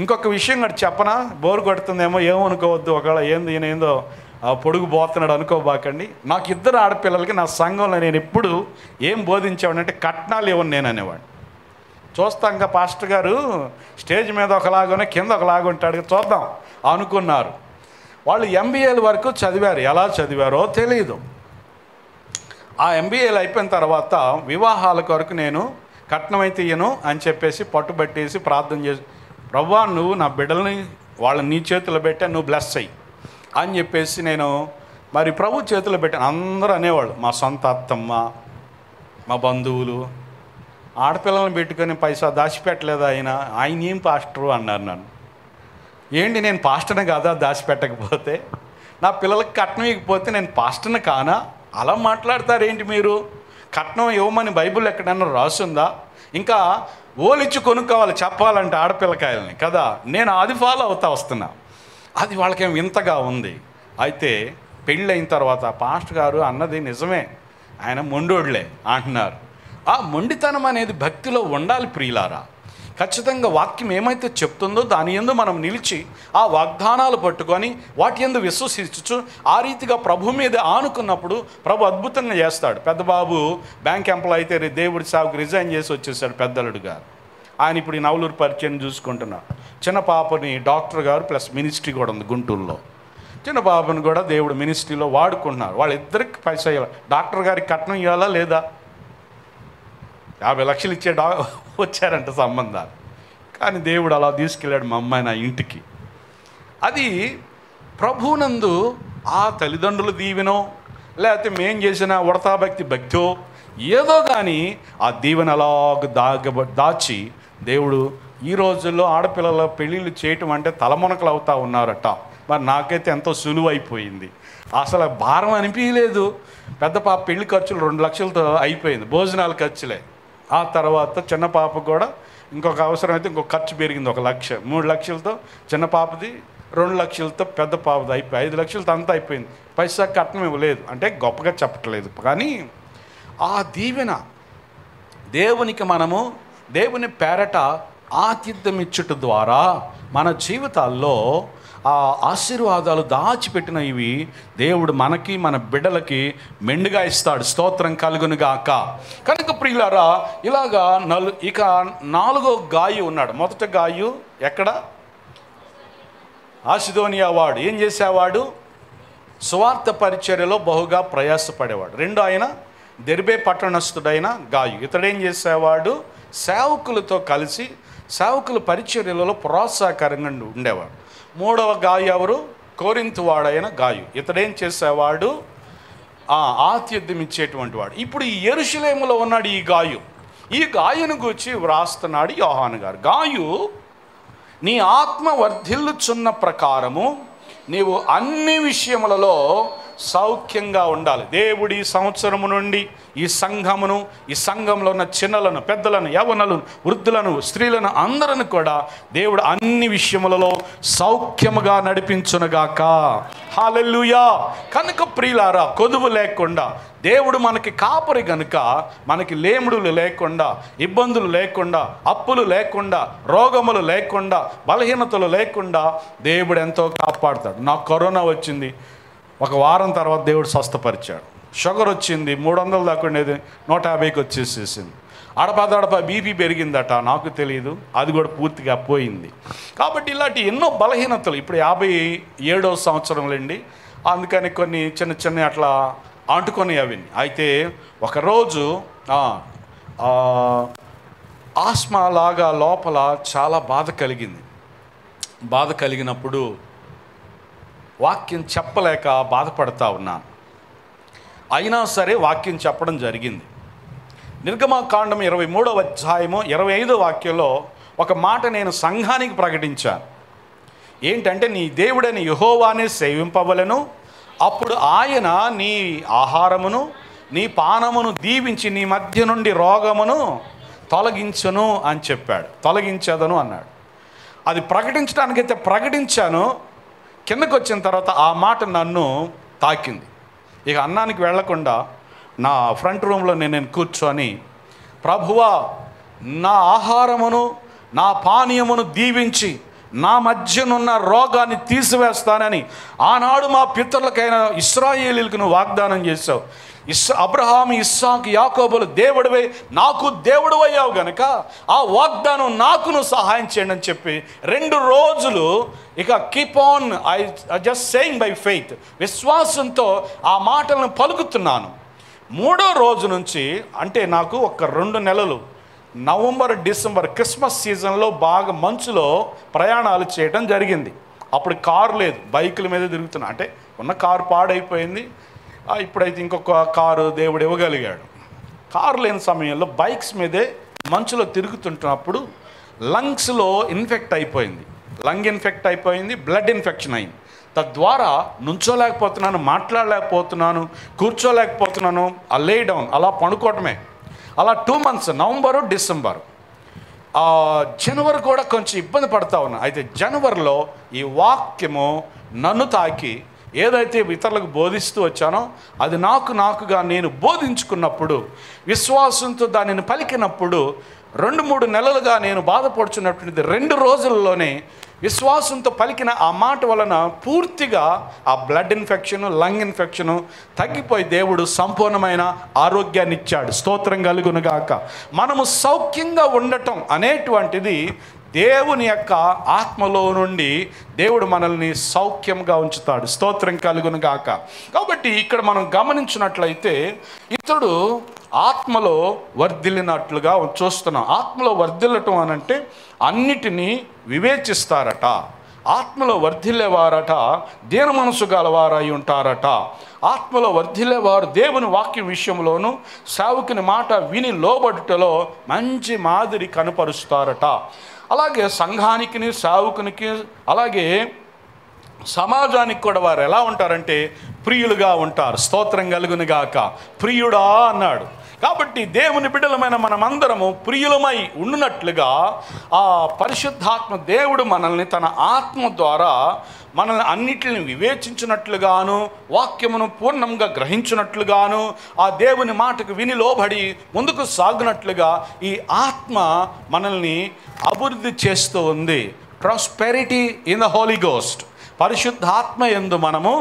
ఇంకొక విషయం కూడా చెప్పనా, బోరు కొడుతుందేమో ఏమనుకోవద్దు, ఒకవేళ ఏందో పొడుగు పోతున్నాడు అనుకోబాకండి. నాకు 2 ఆడపిల్లలకి నా సంఘంలో నేను ఎప్పుడు ఏం బోధించేవాడిని అంటే కట్నాలు ఇవ్వను నేను అనేవాడు. చూస్తాం ఇంకా పాస్టర్ గారు స్టేజ్ మీద ఒకలాగానే కింద ఒకలాగా ఉంటాడు, చూద్దాం అనుకున్నారు. వాళ్ళు ఎంబీఏల వరకు చదివారు. ఎలా చదివారో తెలియదు. ఆ ఎంబీఏలు అయిపోయిన తర్వాత వివాహాల కొరకు నేను కట్నం అయితే ఇయ్యను అని చెప్పేసి పట్టుబట్టేసి ప్రార్థన చేసి, ప్రభువా నువ్వు నా బిడ్డల్ని వాళ్ళని నీ చేతిలో పెట్టా, నువ్వు బ్లెస్ అయ్యి అని చెప్పేసి నేను మరి ప్రభు చేతిలో పెట్టాను. అందరూ అనేవాళ్ళు, మా సొంత అత్తమ్మ, మా బంధువులు, ఆడపిల్లలను పెట్టుకొని పైసా దాచిపెట్టలేదు ఆయన ఏం పాస్టరు అన్నారు నన్ను. ఏంటి నేను పాస్టర్ని కాదా దాచిపెట్టకపోతే? నా పిల్లలకి కట్నం ఇవ్వకపోతే నేను పాస్టర్ని కానా? అలా మాట్లాడతారేంటి మీరు? కట్నం ఇవ్వమని బైబిల్ ఎక్కడన్నా రాసుందా? ఇంకా ఓలిచ్చి కొనుక్కోవాలి చెప్పాలంటే ఆడపిల్లకాయలని కదా. నేను అది ఫాలో అవుతా వస్తున్నా. అది వాళ్ళకేం వింతగా ఉంది. అయితే పెళ్ళైన తర్వాత పాస్టర్ గారు అన్నది నిజమే, ఆయన మొండోడ్లే అంటున్నారు. ఆ మొండితనం అనేది భక్తిలో ఉండాలి ప్రియులారా. ఖచ్చితంగా వాక్యం ఏమైతే చెప్తుందో దాని యందు మనం నిలిచి ఆ వాగ్దానాలు పట్టుకొని వాటి యందు విశ్వసించు ఆ రీతిగా ప్రభు మీద ఆనుకున్నప్పుడు ప్రభు అద్భుతంగా చేస్తాడు. పెద్ద బాబు బ్యాంక్ ఎంప్లాయ్ అయితే దేవుడి సేవకు రిజైన్ చేసి వచ్చేసాడు పెద్దలుడు గారు. ఆయన ఇప్పుడు ఈ నవలూరు పరిచయం చూసుకుంటున్నారు. చిన్న పాపని డాక్టర్ గారు ప్లస్ మినిస్ట్రీ కూడా ఉంది గుంటూరులో. చిన్న పాపని కూడా దేవుడు మినిస్ట్రీలో వాడుకుంటున్నారు. వాళ్ళిద్దరికి పైసా ఇవ్వాలి. డాక్టర్ గారికి కట్నం ఇవ్వాలా లేదా? 50 లక్షలు ఇచ్చే వచ్చారంట సంబంధాలు. కానీ దేవుడు అలా తీసుకెళ్ళాడు మా అమ్మాయి నా ఇంటికి. అది ప్రభునందు ఆ తల్లిదండ్రుల దీవెనో లేకపోతే మేం చేసిన ఉడతాభక్తి భక్తో ఏదో కానీ ఆ దీవెన అలాగ దాచి దేవుడు ఈ రోజుల్లో ఆడపిల్లల పెళ్ళిళ్ళు చేయటం అంటే తలమునకలు అవుతా ఉన్నారట. మరి నాకైతే ఎంతో సులువు అయిపోయింది. అసలు భారం అనిపించలేదు. పెద్ద పాప పెళ్లి ఖర్చులు 2 లక్షలతో అయిపోయింది, భోజనాల ఖర్చులే. ఆ తర్వాత చిన్న పాప కూడా ఇంకొక అవసరం అయితే ఇంకొక ఖర్చు పెరిగింది, 1 లక్ష. 3 లక్షలతో చిన్న పాపది, 2 లక్షలతో పెద్ద పాపది అయిపోయి 5 లక్షలతో అంతా అయిపోయింది. పైసా కట్నం ఇవ్వలేదు అంటే గొప్పగా చెప్పట్లేదు, కానీ ఆ దీవెన దేవునికి మనము దేవుని పేరట ఆతిథ్యం ఇచ్చుట ద్వారా మన జీవితాల్లో ఆ ఆశీర్వాదాలు దాచిపెట్టిన ఇవి దేవుడు మనకి మన బిడ్డలకి మెండుగా ఇస్తాడు. స్తోత్రం కలుగునుగాక. కనుక ప్రియులారా ఇలాగా ఇక 4వ గాయు ఉన్నాడు. మొదట గాయు ఎక్కడ? ఆసిదోనియా వాడు. ఏం చేసేవాడు? సువార్త పరిచర్యలో బహుగా ప్రయాసపడేవాడు. 2 ఆయన దెర్బే పట్టణస్థుడైన గాయు. ఇతడేం చేసేవాడు? సేవకులతో కలిసి సేవకుల పరిచర్యలలో ప్రోత్సాహకరంగా ఉండేవాడు. 3వ గాయు ఎవరు? కోరింతు వాడైన గాయు. ఇతడేం చేసేవాడు? ఆతిథ్యం ఇచ్చేటువంటి వాడు. ఇప్పుడు ఈ యెరూషలేములో ఉన్నాడు ఈ గాయు. ఈ గాయును గూర్చి వ్రాస్తున్నాడు యోహాను గారు. గాయు, నీ ఆత్మ వర్ధిల్లుచున్న ప్రకారము నీవు అన్ని విషయములలో సౌఖ్యంగా ఉండాలి. దేవుడి సంవత్సరము నుండి ఈ సంఘమును, ఈ సంఘంలో ఉన్న చిన్నలను, పెద్దలను, యవ్వనులను, వృద్ధులను, స్త్రీలను అందరిని కూడా దేవుడు అన్ని విషయములలో సౌఖ్యముగా నడిపించునుగాక. హల్లెలూయా. కనుక ప్రియులారా కొదువు లేకుండా దేవుడు మనకి కాపరి గనుక మనకి లేముడులు లేకుండా, ఇబ్బందులు లేకుండా, అప్పులు లేకుండా, రోగములు లేకుండా, బలహీనతలు లేకుండా దేవుడు ఎంతో కాపాడుతాడు. నాకు కరోనా వచ్చింది, 1 వారం తర్వాత దేవుడు స్వస్థపరిచాడు. షుగర్ వచ్చింది, 300 దాకా ఉండేది 150కి వచ్చేసేసింది. అడపదడప బీపీ పెరిగిందట, నాకు తెలియదు, అది కూడా పూర్తిగా పోయింది. కాబట్టి ఇలాంటి ఎన్నో బలహీనతలు. ఇప్పుడు 57వ సంవత్సరంలండి, అందుకని కొన్ని చిన్న చిన్న అట్లా అంటుకొని అవి. అయితే ఒకరోజు ఆస్మా లాగా లోపల చాలా బాధ కలిగింది. బాధ కలిగినప్పుడు వాక్యం చెప్పలేక బాధపడతా ఉన్నాను. అయినా సరే వాక్యం చెప్పడం జరిగింది. నిర్గమకాండం 23వ అధ్యాయము 25వ వాక్యంలో ఒక మాట నేను సంఘానికి ప్రకటించాను. ఏంటంటే, నీ దేవుడైన యెహోవానే సేవింపవలెను, అప్పుడు ఆయన నీ ఆహారమును నీ పానమును దీవించి నీ మధ్య నుండి రోగమును తొలగించును అని చెప్పాడు. తొలగించేదను అన్నాడు. అది ప్రకటించడానికైతే ప్రకటించాను. కిందకు వచ్చిన తర్వాత ఆ మాట నన్ను తాకింది. ఇక అన్నానికి వెళ్లకుండా నా ఫ్రంట్ రూమ్లో నేను కూర్చొని, ప్రభువా నా ఆహారమును నా పానీయమును దీవించి నా మధ్యనున్న రోగాన్ని తీసివేస్తానని ఆనాడు మా పితరులకైన ఇశ్రాయేలీయులకు నువ్వు వాగ్దానం చేశావు. అబ్రహాము, ఇస్సాకు, యాకోబులు దేవుడివై నాకు దేవుడు అయ్యావు గనక ఆ వాగ్దానం నాకు నువ్వు సహాయం చేయండి అని చెప్పి 2 రోజులు ఇక keep on I just saying by faith, విశ్వాసంతో ఆ మాటలను పలుకుతున్నాను. 3వ రోజు నుంచి అంటే నాకు ఒక 2 నెలలు నవంబర్, డిసెంబర్ క్రిస్మస్ సీజన్లో బాగా మంచులో ప్రయాణాలు చేయడం జరిగింది. అప్పుడు కారు లేదు, బైకుల మీద తిరుగుతున్నా. అంటే ఉన్న కారు పాడైపోయింది, ఇప్పుడైతే ఇంకొక కారు దేవుడు ఇవ్వగలిగాడు. కారు లేని సమయంలో బైక్స్ మీదే మంచులో తిరుగుతుంటున్నప్పుడు లంగ్స్లో ఇన్ఫెక్ట్ అయిపోయింది, లంగ్ ఇన్ఫెక్ట్ అయిపోయింది, బ్లడ్ ఇన్ఫెక్షన్ అయింది. తద్వారా నుంచోలేకపోతున్నాను, మాట్లాడలేకపోతున్నాను, కూర్చోలేకపోతున్నాను, లే డౌన్ అలా పడుకోవటమే. అలా 2 months నవంబరు, డిసెంబరు, జనవరి కూడా కొంచెం ఇబ్బంది పడతా ఉన్నా. అయితే జనవరిలో ఈ వాక్యము నన్ను తాకి ఏదైతే ఇతరులకు బోధిస్తూ వచ్చానో అది నాకుగా నేను బోధించుకున్నప్పుడు, విశ్వాసంతో దానిని పలికినప్పుడు 2-3 నెలలుగా నేను బాధపడుచున్నటువంటిది 2 రోజుల్లోనే విశ్వాసంతో పలికిన ఆ మాట వలన పూర్తిగా ఆ బ్లడ్ ఇన్ఫెక్షను, లంగ్ ఇన్ఫెక్షను తగ్గిపోయి దేవుడు సంపూర్ణమైన ఆరోగ్యాన్ని ఇచ్చాడు. స్తోత్రం కలుగునుగాక. మనము సౌఖ్యంగా ఉండటం అనేటువంటిది దేవుని యొక్క ఆత్మలో నుండి దేవుడు మనల్ని సౌఖ్యంగా ఉంచుతాడు. స్తోత్రం కలుగునుగాక. కాబట్టి ఇక్కడ మనం గమనించినట్లయితే ఇతడు ఆత్మలో వర్ధిల్లినట్లుగా చూస్తున్నాం. ఆత్మలో వర్ధిల్లటం అనంటే అన్నిటినీ వివేచిస్తారట, ఆత్మలో వర్ధిల్లేవారట దీన మనసు గలవారై ఉంటారట. ఆత్మలో వర్ధిల్లేవారు దేవుని వాక్యం విషయంలోనూ సేవకుని మాట విని లోబడుటలో మంచి మాదిరి కనపరుస్తారట. అలాగే సంఘానికి, సేవకునికి, అలాగే సమాజానికి కూడా వారు ఎలా ఉంటారంటే ప్రియులుగా ఉంటారు. స్తోత్రం కలుగునుగాక. ప్రియుడా అన్నాడు. కాబట్టి దేవుని బిడ్డలమైన మనమందరము ప్రియులమై ఉండునట్లుగా ఆ పరిశుద్ధాత్మ దేవుడు మనల్ని తన ఆత్మ ద్వారా మనల్ని అన్నిటిని వివేచించినట్లుగాను, వాక్యమును పూర్ణంగా గ్రహించినట్లుగాను, ఆ దేవుని మాటకు విని లోబడి ముందుకు సాగునట్లుగా ఈ ఆత్మ మనల్ని అభివృద్ధి చేస్తూ ఉంది. Prosperity in the Holy Ghost, పరిశుద్ధాత్మ యందు మనము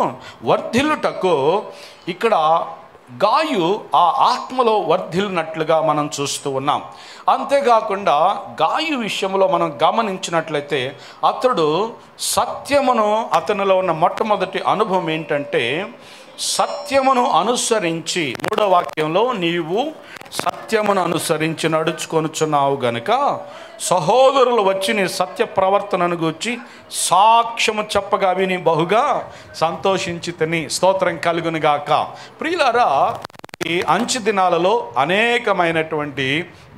వర్ధిల్లుటకు ఇక్కడ గాయు ఆ ఆత్మలో వర్ధిల్లినట్లుగా మనం చూస్తూ ఉన్నాం. అంతేకాకుండా గాయు విషయంలో మనం గమనించినట్లయితే అతడు సత్యమును, అతనిలో ఉన్న మొట్టమొదటి అనుభవం ఏంటంటే సత్యమును అనుసరించి, 3వ వాక్యంలో నీవు సత్యమును అనుసరించి నడుచుకొనుచున్నావు గనుక సహోదరులు వచ్చి నీ సత్య ప్రవర్తనను గూర్చి సాక్ష్యము చెప్పగా విని బహుగా సంతోషించి తిని. స్తోత్రం కలుగునుగాక. ప్రియులారా, ఈ అంచె దినాలలో అనేకమైనటువంటి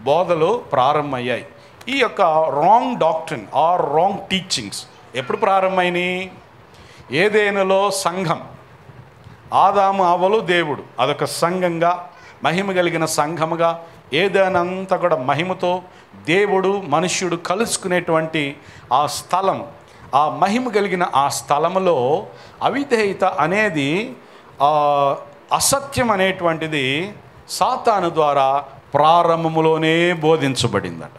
బోధలు ప్రారంభమయ్యాయి. ఈ యొక్క wrong doctrine or wrong teachings ఎప్పుడు ప్రారంభమైనాయి? ఏదేనులో సంఘం, ఆదాము అవ్వలు దేవుడు అదొక సంఘంగా, మహిమ కలిగిన సంఘముగా, ఏదేనంతా కూడా మహిమతో దేవుడు మనుష్యుడు కలుసుకునేటువంటి ఆ స్థలం, ఆ మహిమ కలిగిన ఆ స్థలంలో అవిధేయత అనేది, అసత్యం అనేటువంటిది సాతాను ద్వారా ప్రారంభములోనే బోధించబడిందట.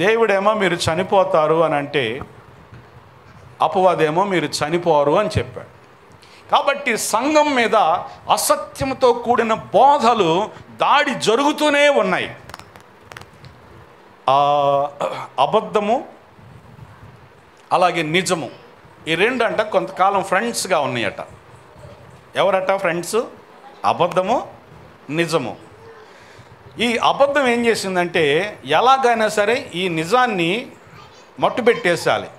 దేవుడేమో మీరు చనిపోతారు అని అంటే, అపవాదేమో మీరు చనిపోరు అని చెప్పాడు. కాబట్టి సంఘం మీద అసత్యంతో కూడిన బోధలు దాడి జరుగుతూనే ఉన్నాయి. అబద్ధము అలాగే నిజము, ఈ రెండంట కొంతకాలం ఫ్రెండ్స్గా ఉన్నాయట. ఎవరట ఫ్రెండ్స్? అబద్ధము, నిజము. ఈ అబద్ధం ఏం చేసిందంటే ఎలాగైనా సరే ఈ నిజాన్ని మట్టుబెట్టేసాలి,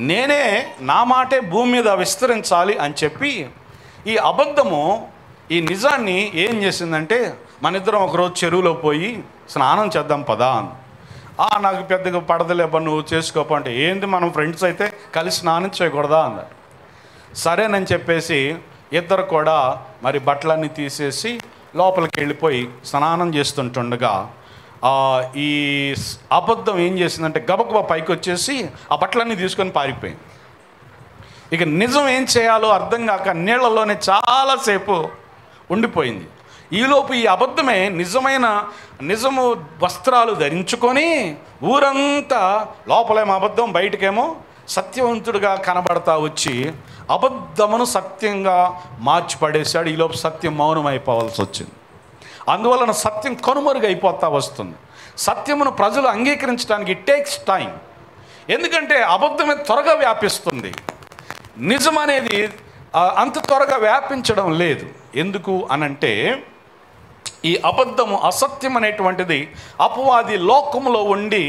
నేనే, నా మాటే భూమి మీద విస్తరించాలి అని చెప్పి ఈ అబద్ధము ఈ నిజాన్ని ఏం చేసిందంటే, మన ఇద్దరం ఒకరోజు చెరువులో పోయి స్నానం చేద్దాం పదా అని. నాకు పెద్దగా పడదలేబ్బా, నువ్వు చేసుకోపంటే, ఏంటి మనం ఫ్రెండ్స్ అయితే కలిసి స్నానం చేయకూడదా అన్నాడు. సరేనని చెప్పేసి ఇద్దరు కూడా మరి బట్టలన్నీ తీసేసి లోపలికి వెళ్ళిపోయి స్నానం చేస్తుంటుండగా ఈ అబద్ధం ఏం చేసిందంటే గబగబా పైకి వచ్చేసి ఆ బట్టలన్నీ తీసుకొని పారిపోయింది. ఇక నిజం ఏం చేయాలో అర్థం కాక నీళ్లలోనే చాలాసేపు ఉండిపోయింది. ఈలోపు ఈ అబద్ధమే నిజము వస్త్రాలు ధరించుకొని ఊరంతా లోపలేమో అబద్ధం, బయటకేమో సత్యవంతుడిగా కనబడతా వచ్చి అబద్ధమును సత్యంగా మార్చి పడేశాడు. ఈలోపు సత్యం మౌనం అయిపోవాల్సి వచ్చింది. అందువలన సత్యం కనుమరుగైపోతా వస్తుంది. సత్యమును ప్రజలు అంగీకరించడానికి ఇట్ టేక్స్ టైం. ఎందుకంటే అబద్ధమే త్వరగా వ్యాపిస్తుంది, నిజం అనేది అంత త్వరగా వ్యాపించడం లేదు. ఎందుకు అనంటే ఈ అబద్ధము, అసత్యం అనేటువంటిది అపవాది లోకములో ఉండి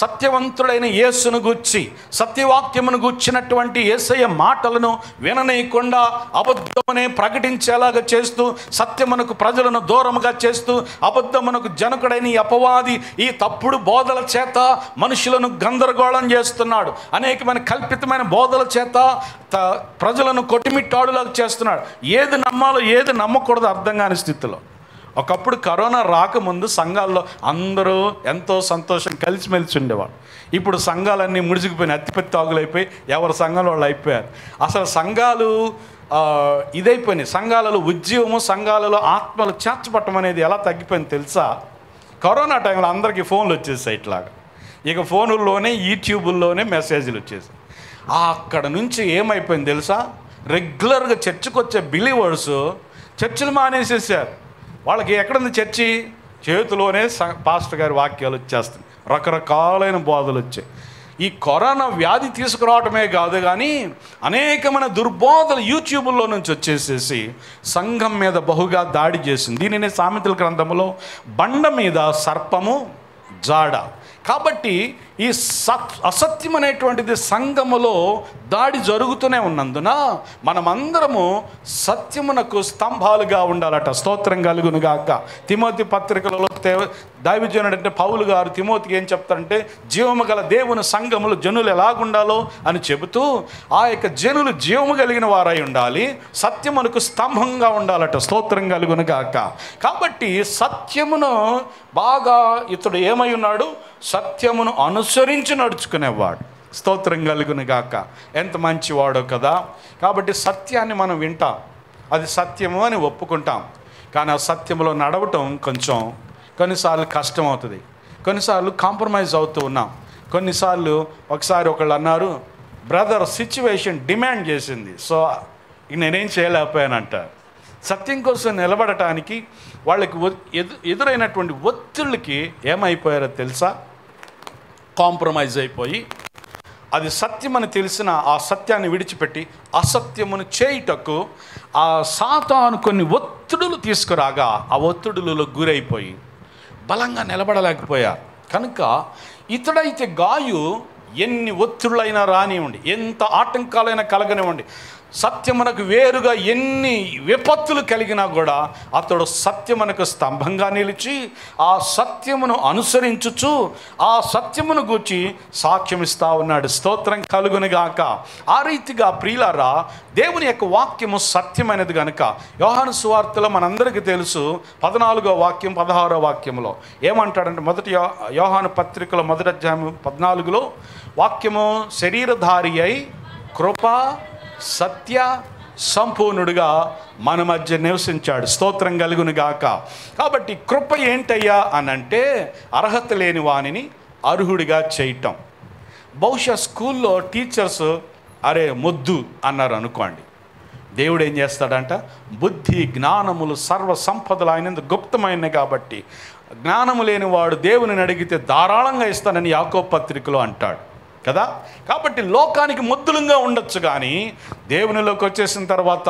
సత్యవంతుడైన యేసును గూర్చి, సత్యవాక్యమును గూర్చినటువంటి యేసయ్య మాటలను విననీయకుండా అబద్ధమునే ప్రకటించేలాగా చేస్తూ, సత్యమునకు ప్రజలను దూరముగా చేస్తూ, అబద్ధమునకు జనకుడైన ఈ అపవాది ఈ తప్పుడు బోధల చేత మనుషులను గందరగోళం చేస్తున్నాడు. అనేకమైన కల్పితమైన బోధల చేత ప్రజలను కొట్టిమిట్టాడులాగా చేస్తున్నాడు. ఏది నమ్మాలో ఏది నమ్మకూడదో అర్థం కాని స్థితిలో. ఒకప్పుడు కరోనా రాకముందు సంఘాల్లో అందరూ ఎంతో సంతోషం కలిసిమెలిసి ఉండేవాడు. ఇప్పుడు సంఘాలన్నీ ముడిసిపోయినాయి, అతిపెత్తి తాగులైపోయి ఎవరి సంఘాలు వాళ్ళు అయిపోయారు. అసలు సంఘాలు ఇదైపోయినాయి. సంఘాలలో ఉద్యమము, సంఘాలలో ఆత్మలు చేర్చబట్టం అనేది ఎలా తగ్గిపోయింది తెలుసా? కరోనా టైంలో అందరికీ ఫోన్లు వచ్చేసాయి. ఇట్లాగా ఇక ఫోనుల్లోనే యూట్యూబుల్లోనే మెసేజ్లు వచ్చేసాయి. అక్కడ నుంచి ఏమైపోయింది తెలుసా? రెగ్యులర్గా చర్చికి వచ్చే బిలీవర్స్ చర్చిలు మానేసేసారు. వాళ్ళకి ఎక్కడుంది చర్చి? చేతిలోనే పాస్టర్ గారి వాక్యాలు వచ్చేస్తాయి, రకరకాలైన బోధలు వచ్చాయి. ఈ కరోనా వ్యాధి తీసుకురావటమే కాదు కానీ అనేకమైన దుర్బోధలు యూట్యూబ్లో నుంచి వచ్చేసేసి సంఘం మీద బహుగా దాడి చేసింది. దీనినే సామెతల గ్రంథంలో బండ మీద సర్పము జాడ. కాబట్టి ఈ అసత్యం అనేటువంటిది సంఘములో దాడి జరుగుతూనే ఉన్నందున మనమందరము సత్యమునకు స్తంభాలుగా ఉండాలట. స్తోత్రం కలుగునుగాక. తిమోతి పత్రికలలో దైవజనుడు అంటే పౌలు గారు తిమోతికి ఏం చెప్తారంటే, జీవము గల దేవుని సంఘములు జనులు ఎలాగుండాలో అని చెబుతూ ఆ యొక్క జనులు జీవము కలిగిన వారై ఉండాలి, సత్యమునకు స్తంభంగా ఉండాలట. స్తోత్రం కలుగునుగాక. కాబట్టి సత్యమును బాగా ఇతడు ఏమై ఉన్నాడు? సత్యమును అనుసరించి నడుచుకునేవాడు. స్తోత్రం కలుగునుగాక. ఎంత మంచివాడో కదా. కాబట్టి సత్యాన్ని మనం వింటాం, అది సత్యము అని ఒప్పుకుంటాం. కానీ ఆ సత్యంలో నడవటం కొన్నిసార్లు కష్టం అవుతుంది, కొన్నిసార్లు కాంప్రమైజ్ అవుతూ ఉన్నాం. కొన్నిసార్లు ఒకసారి ఒకళ్ళు అన్నారు, బ్రదర్ సిచ్యువేషన్ డిమాండ్ చేసింది, సో నేనేం చేయలేకపోయానంటారు. సత్యం కోసం నిలబడటానికి వాళ్ళకి ఎదురైనటువంటి ఒత్తిళ్ళకి ఏమైపోయారో తెలుసా? కాంప్రమైజ్ అయిపోయి అది సత్యమని తెలిసిన ఆ సత్యాన్ని విడిచిపెట్టి అసత్యమును చేయుటకు ఆ సాతాను కొన్ని ఒత్తిడులు తీసుకురాగా ఆ ఒత్తిడులలో గురైపోయి బలంగా నిలబడలేకపోయారు. కనుక ఇతడైతే గాయు ఎన్ని ఒత్తిళ్ళైనా రానివ్వండి, ఎంత ఆటంకాలైనా కలగనివ్వండి, సత్యమునకు వేరుగా ఎన్ని విపత్తులు కలిగినా కూడా అతడు సత్యమునకు స్తంభంగా నిలిచి ఆ సత్యమును అనుసరించుచు ఆ సత్యమును గూర్చి సాక్ష్యమిస్తా ఉన్నాడు. స్తోత్రం కలుగునుగాక. ఆ రీతిగా ప్రియులారా, దేవుని యొక్క వాక్యము సత్యమైనది కనుక యోహాను సువార్తలో మనందరికీ తెలుసు 14వ వాక్యం 16వ వాక్యంలో ఏమంటాడంటే, మొదటి యోహాను పత్రికలో 1వ అధ్యాయం 14లో వాక్యము శరీరధారి అయి కృప సత్య సంపూర్ణుడిగా మన మధ్య నివసించాడు. స్తోత్రం కలుగునుగాక. కాబట్టి కృప ఏంటయ్యా అనంటే అర్హత లేని వానిని అర్హుడిగా చేయటం. బహుశా స్కూల్లో టీచర్స్ అరే మొద్దు అన్నారు అనుకోండి, దేవుడు ఏం చేస్తాడంట? బుద్ధి జ్ఞానములు సర్వ సంపదలు ఆయన గుప్తమైనవి కాబట్టి జ్ఞానము లేనివాడు దేవుని అడిగితే ధారాళంగా ఇస్తానని యాకోబు పత్రికలో అంటాడు కదా. కాబట్టి లోకానికి ముద్దులంగా ఉండొచ్చు, కానీ దేవునిలోకి వచ్చేసిన తర్వాత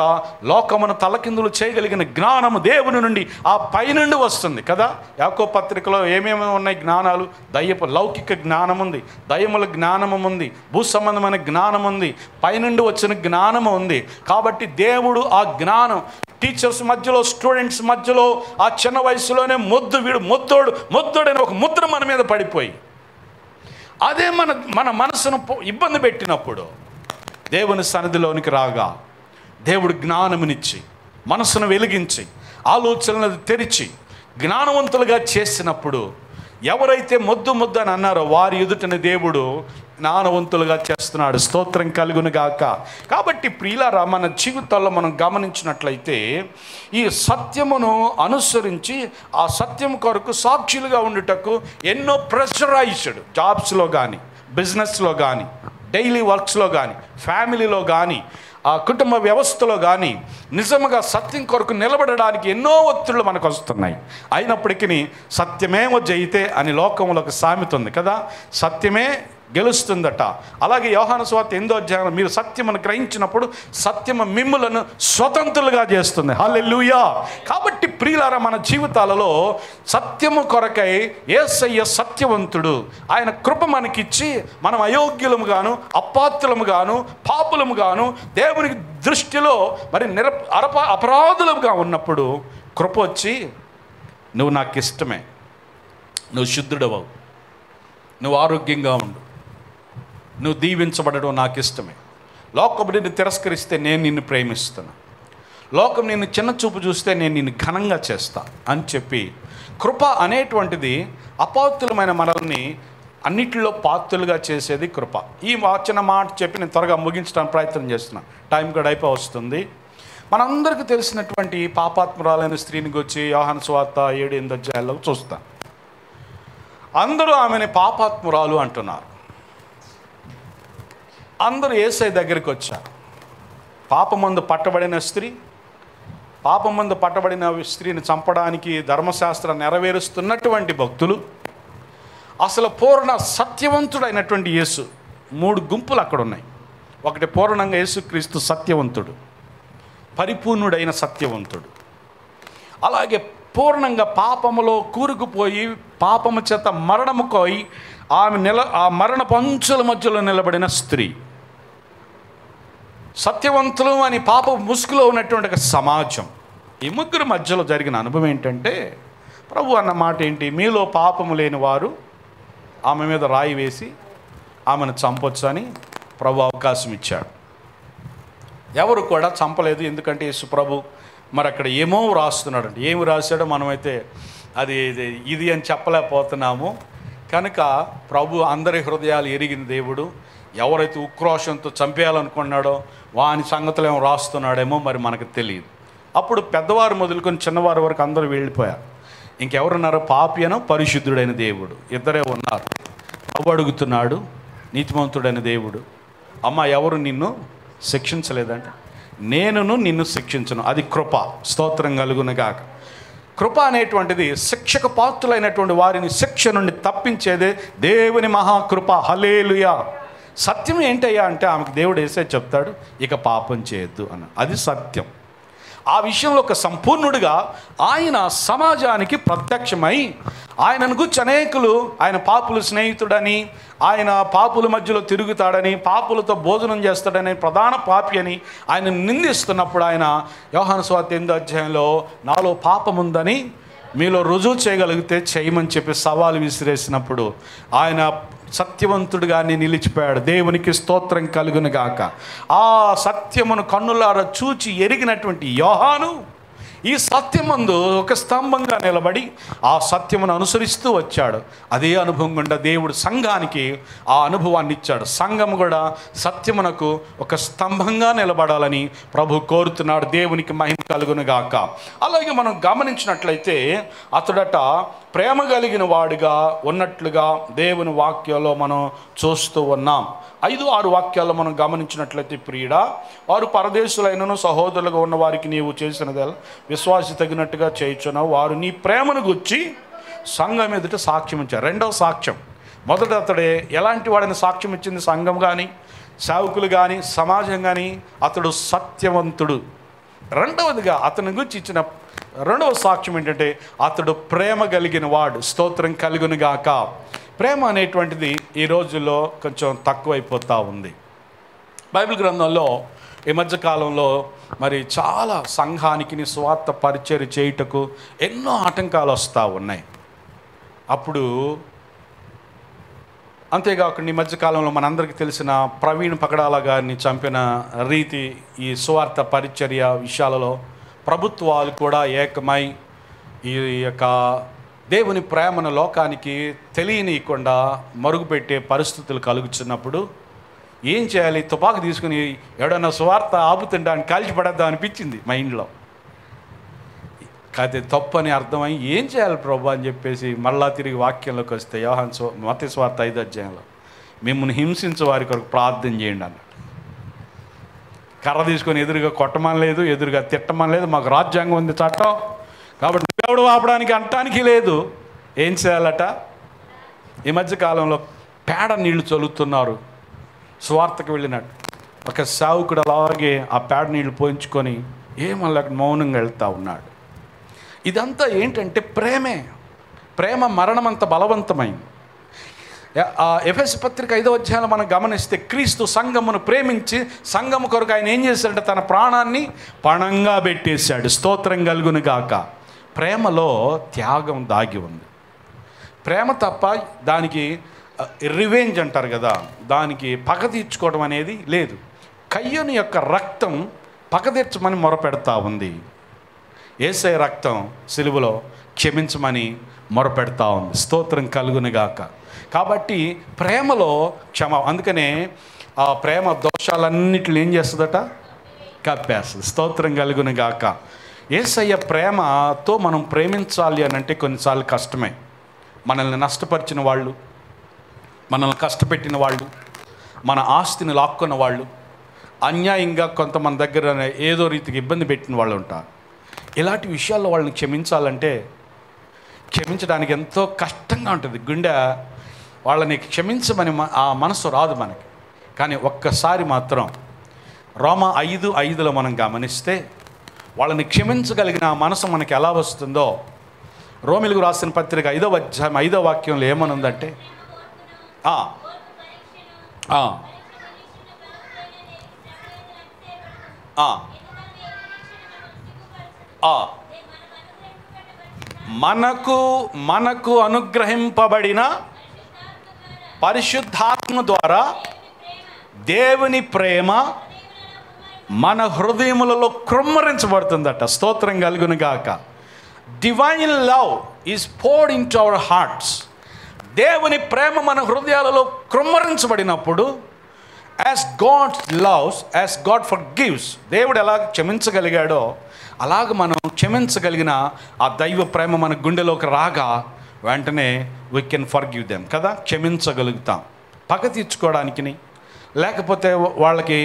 లోకమును తలకిందులు చేయగలిగిన జ్ఞానము దేవుని నుండి ఆ పైనుండి వస్తుంది కదా. యాకోబు పత్రికలో ఏమేమి ఉన్నాయి జ్ఞానాలు? లౌకిక జ్ఞానం ఉంది, దయ్యముల జ్ఞానము ఉంది, భూ సంబంధమైన జ్ఞానం ఉంది, పైనుండి వచ్చిన జ్ఞానము ఉంది. కాబట్టి దేవుడు ఆ జ్ఞానం టీచర్స్ మధ్యలో, స్టూడెంట్స్ మధ్యలో ఆ చిన్న వయసులోనే వీడు మొద్దోడని ఒక ముద్ర మన మీద పడిపోయి అదే మన మనసును ఇబ్బంది పెట్టినప్పుడు దేవుని సన్నిధిలోనికి రాగా దేవుడు జ్ఞానమునిచ్చి మనసును వెలిగించి ఆలోచనలను తెరిచి జ్ఞానవంతులుగా చేసినప్పుడు ఎవరైతే మొద్దు అని అన్నారో వారి ఎదుటని దేవుడు జ్ఞానవంతులుగా చేస్తున్నాడు. స్తోత్రం కలుగును గాక. కాబట్టి ప్రియులారా, మన జీవితాల్లో మనం గమనించినట్లయితే ఈ సత్యమును అనుసరించి ఆ సత్యం కొరకు సాక్షులుగా ఉండుటకు ఎన్నో ప్రెషరైజ్డ్ జాబ్స్లో కానీ, బిజినెస్లో కానీ, డైలీ వర్క్స్లో కానీ, ఫ్యామిలీలో కానీ, ఆ కుటుంబ వ్యవస్థలో కానీ నిజంగా సత్యం కొరకు నిలబడడానికి ఎన్నో ఒత్తిళ్ళు మనకు వస్తున్నాయి. అయినప్పటికీ సత్యమేమో జయితే అని లోకంలో ఒక సామెత ఉంది కదా, సత్యమే గెలుస్తుందట. అలాగే యోహాను సువార్త 8వ అధ్యాయం, మీరు సత్యమును గ్రహించినప్పుడు సత్యము మిమ్ములను స్వతంత్రులుగా చేస్తుంది. హల్లెలూయా. కాబట్టి ప్రియులారా, మన జీవితాలలో సత్యము కొరకై యేసయ్య సత్యవంతుడు. ఆయన కృప మనకిచ్చి మనం అయోగ్యులము గాను, అపాత్రులము గాను, పాపులము గాను, దేవునికి దృష్టిలో మరి అపరాధులుగా ఉన్నప్పుడు కృప వచ్చి, నువ్వు నాకు ఇష్టమే, నువ్వు శుద్ధుడవవు, నువ్వు ఆరోగ్యంగా ఉండు, నువ్వు దీవించబడడం నాకు ఇష్టమే, లోకం నిన్ను తిరస్కరిస్తే నేను నిన్ను ప్రేమిస్తున్నా, లోకం నిన్ను చిన్న చూపు చూస్తే నేను నిన్ను ఘనంగా చేస్తా అని చెప్పి, కృప అనేటువంటిది అపాత్రులమైన మనల్ని అన్నిటిలో పాత్రులుగా చేసేది కృప. ఈ చిన్న మాట చెప్పి నేను త్వరగా ముగించడానికి ప్రయత్నం చేస్తున్నాను, టైం కూడా అయిపో వస్తుంది. మనందరికీ తెలిసినటువంటి పాపాత్మురాలైన స్త్రీని వచ్చి యోహాను సువార్త 7-8 అధ్యాయాల్లో చూస్తాం. అందరూ ఆమెని పాపాత్మురాలు అంటున్నారు. అందరూ యేసయ్య దగ్గరికి వచ్చారు. పాపమందు పట్టబడిన స్త్రీ, పాపమందు పట్టబడిన స్త్రీని చంపడానికి ధర్మశాస్త్రం నెరవేరుస్తున్నటువంటి భక్తులు, అసలు పూర్ణ సత్యవంతుడైనటువంటి యేసు. 3 గుంపులు అక్కడ ఉన్నాయి. ఒకటి పూర్ణంగా యేసుక్రీస్తు సత్యవంతుడు, పరిపూర్ణుడైన సత్యవంతుడు. అలాగే పూర్ణంగా పాపములో కూరుకుపోయి పాపము చేత మరణము కోయి ఆ మరణ పంచుల మధ్యలో నిలబడిన స్త్రీ. సత్యవంతులు అని పాప ముసుగులో ఉన్నటువంటి ఒక సమాజం. ఈ ముగ్గురు మధ్యలో జరిగిన అనుభవం ఏంటంటే, ప్రభు అన్న మాట ఏంటి, మీలో పాపము లేని వారు ఆమె మీద రాయి వేసి ఆమెను చంపొచ్చు అని ప్రభు అవకాశం ఇచ్చాడు. ఎవరు కూడా చంపలేదు. ఎందుకంటే యేసు ప్రభు మరి అక్కడ ఏమో రాస్తున్నాడంటే, ఏమి రాశాడో మనమైతే అది ఇది అని చెప్పలేకపోతున్నాము. కనుక ప్రభు అందరి హృదయాలు ఎరిగిన దేవుడు, ఎవరైతే ఉక్రోషంతో చంపేయాలనుకున్నాడో వాని సంగతులు ఏమో రాస్తున్నాడేమో మరి మనకు తెలియదు. అప్పుడు పెద్దవారు మొదలుకొని చిన్నవారి వరకు అందరూ వెళ్ళిపోయారు. ఇంకెవరున్నారు? పాపి అను పరిశుద్ధుడైన దేవుడు ఇద్దరే ఉన్నారు. ప్రభు అడుగుతున్నాడు, నీతిమంతుడైన దేవుడు, అమ్మ ఎవరు నిన్ను శిక్షించలేదంటే, నేనును నిన్ను శిక్షించను. అది కృప. స్తోత్రం కలుగునుగాక. కృప అనేటువంటిది శిక్షకు పాత్రులైనటువంటి వారిని శిక్ష నుండి తప్పించేదే దేవుని మహాకృప. హల్లెలూయా. సత్యం ఏంటయ్యా అంటే, ఆమెకు దేవుడు వేసే చెప్తాడు, ఇక పాపం చేయొద్దు అన్న. అది సత్యం. ఆ విషయంలో ఒక సంపూర్ణుడిగా ఆయన సమాజానికి ప్రత్యక్షమై ఆయనను గురించి అనేకులు ఆయన పాపుల స్నేహితుడని, ఆయన పాపుల మధ్యలో తిరుగుతాడని, పాపులతో భోజనం చేస్తాడని, ప్రధాన పాపి అని ఆయన నిందిస్తున్నప్పుడు ఆయన యోహాను సువార్త 8వ అధ్యాయంలో నాలో పాపముందని మీలో రుజువు చేయగలిగితే చేయమని చెప్పి సవాలు విసిరేసినప్పుడు ఆయన సత్యవంతుడిగానే నిలిచిపోయాడు. దేవునికి స్తోత్రం కలుగును గాక. ఆ సత్యమును కన్నులారా చూచి ఎరిగినటువంటి యోహాను ఈ సత్యమందు ఒక స్తంభంగా నిలబడి ఆ సత్యమును అనుసరిస్తూ వచ్చాడు. అదే అనుభవం గుండా దేవుడు సంఘానికి ఆ అనుభవాన్ని ఇచ్చాడు. సంఘం కూడా సత్యమునకు ఒక స్తంభంగా నిలబడాలని ప్రభు కోరుతున్నాడు. దేవునికి మహిమ కలుగును గాక. అలాగే మనం గమనించినట్లయితే అతడట ప్రేమ కలిగిన వాడిగా ఉన్నట్లుగా దేవుని వాక్యంలో మనం చూస్తూ ఉన్నాం. 5-6 వాక్యాల్లో మనం గమనించినట్లయితే, ప్రియుడా, వారు పరదేశులైనను సహోదరులుగా ఉన్న వారికి నీవు చేసినదెలా విశ్వాసి తగినట్టుగా చేయుచున్నావు. వారు నీ ప్రేమను గుర్చి సంఘం ఎదుట సాక్ష్యం ఇచ్చారు. రెండవ సాక్ష్యం. మొదట అతడే ఎలాంటి వాడిని సాక్ష్యం ఇచ్చింది? సంఘం కానీ, సేవకులు కానీ, సమాజం కానీ, అతడు సత్యవంతుడు. రెండవదిగా అతని గురించి ఇచ్చిన రెండవ సాక్ష్యం ఏంటంటే, అతడు ప్రేమ కలిగిన వాడు. స్తోత్రం కలుగును గాక. ప్రేమ అనేటువంటిది ఈ రోజుల్లో కొంచెం తక్కువైపోతూ ఉంది. బైబిల్ గ్రంథంలో ఈ మధ్యకాలంలో మరి చాలా సంఘానికి స్వార్థ పరిచర్య చేయుటకు ఎన్నో ఆటంకాలు వస్తూ ఉన్నాయి. అప్పుడు అంతేకాకుండా ఈ మధ్యకాలంలో మనందరికీ తెలిసిన ప్రవీణ్ పగడాల గారిని చంపిన రీతి, ఈ స్వార్థ పరిచర్య విషయాలలో ప్రభుత్వాలు కూడా ఏకమై ఈ యొక్క దేవుని ప్రేమను లోకానికి తెలియనీయకుండా మరుగుపెట్టే పరిస్థితులు కలుగుతున్నప్పుడు ఏం చేయాలి? తుపాకు తీసుకుని ఎవడన్నా సువార్త ఆపుతుండడానికి కాల్చి పడేద్దాం అనిపించింది మైండ్లో. కాకపోతే తప్పు అని అర్థమై ఏం చేయాలి ప్రభు అని చెప్పేసి మళ్ళా తిరిగి వాక్యంలోకి వస్తే మత్తయి సువార్త 5వ అధ్యాయంలో మిమ్మల్ని హింసించే వారి కొరకు ప్రార్థన చేయండి అన్నాడు. కర్ర తీసుకొని ఎదురుగా కొట్టమని లేదు, ఎదురుగా తిట్టమని లేదు. మాకు రాజ్యాంగం ఉంది, చట్టం, కాబట్టి ఎవడు ఆపడానికి అంటానికి లేదు. ఏం చేయాలట? ఈ మధ్యకాలంలో పేడ నీళ్లు చల్లుతున్నారు సువార్తకు వెళ్ళినట్టు. ఒక సేవకుడు అలాగే ఆ పేడ నీళ్లు పోయించుకొని ఏమన్నా మౌనంగా వెళ్తూ ఉన్నాడు. ఇదంతా ఏంటంటే ప్రేమ మరణం అంత బలవంతమైంది. ఎఫెసు పత్రిక 5వ అధ్యాయంలో మనం గమనిస్తే క్రీస్తు సంఘమును ప్రేమించి సంఘము కొరకు ఆయన ఏం చేశాడంటే తన ప్రాణాన్ని పణంగా పెట్టేశాడు. స్తోత్రం కలుగును గాక. ప్రేమలో త్యాగం దాగి ఉంది. ప్రేమ తప్ప దానికి రివెంజ్ అంటారు కదా, దానికి పగ తీర్చుకోవడం అనేది లేదు. కయ్యూని యొక్క రక్తం పగ తీర్చమని మొరపెడతా ఉంది. యేసయ్య రక్తం సిలువలో క్షమించమని మొరపెడతా ఉంది. స్తోత్రం కలుగును గాక. కాబట్టి ప్రేమలో అందుకనే ఆ ప్రేమ దోషాలన్నిటిని ఏం చేస్తుందట? కప్పేస్తుంది. స్తోత్రం కలుగును గాక. యేసయ్య ప్రేమతో మనం ప్రేమించాలి అని అంటే కొన్నిసార్లు కష్టమే. మనల్ని నష్టపరిచిన వాళ్ళు, మనల్ని కష్టపెట్టిన వాళ్ళు, మన ఆస్తిని లాక్కున్న వాళ్ళు, అన్యాయంగా కొంతమంది దగ్గర ఏదో రీతికి ఇబ్బంది పెట్టిన వాళ్ళు ఉంటారు. ఇలాంటి విషయాల్లో వాళ్ళని క్షమించాలంటే క్షమించడానికి ఎంతో కష్టంగా ఉంటుంది. గుండె వాళ్ళని క్షమించమని ఆ మనసు రాదు మనకి. కానీ ఒక్కసారి మాత్రం రోమా 5:5లో మనం గమనిస్తే వాళ్ళని క్షమించగలిగిన ఆ మనసు మనకి ఎలా వస్తుందో, రోమిలకు రాసిన పత్రిక 5వ అధ్యాయం 5వ వాక్యంలో ఏమనుందంటే మనకు అనుగ్రహింపబడిన పరిశుద్ధాత్మ ద్వారా దేవుని ప్రేమ మన హృదయములలో కృమ్మరించబడుతుందట. స్తోత్రం కలుగును గాక. Divine love is poured into our hearts. దేవుని ప్రేమ మన హృదయాలలో కృమ్మరించబడినప్పుడు as God loves, as God forgives, దేవుడు ఎలా క్షమించగలిగాడో అలాగ మనం క్షమించగలిగిన ఆ దైవ ప్రేమ మన గుండెలోకి రాగా వెంటనే వీ కెన్ ఫర్గివ్ దెమ్ కదా, క్షమించగలుగుతాం. పగ తీర్చుకోవడానికి లేకపోతే వాళ్ళకి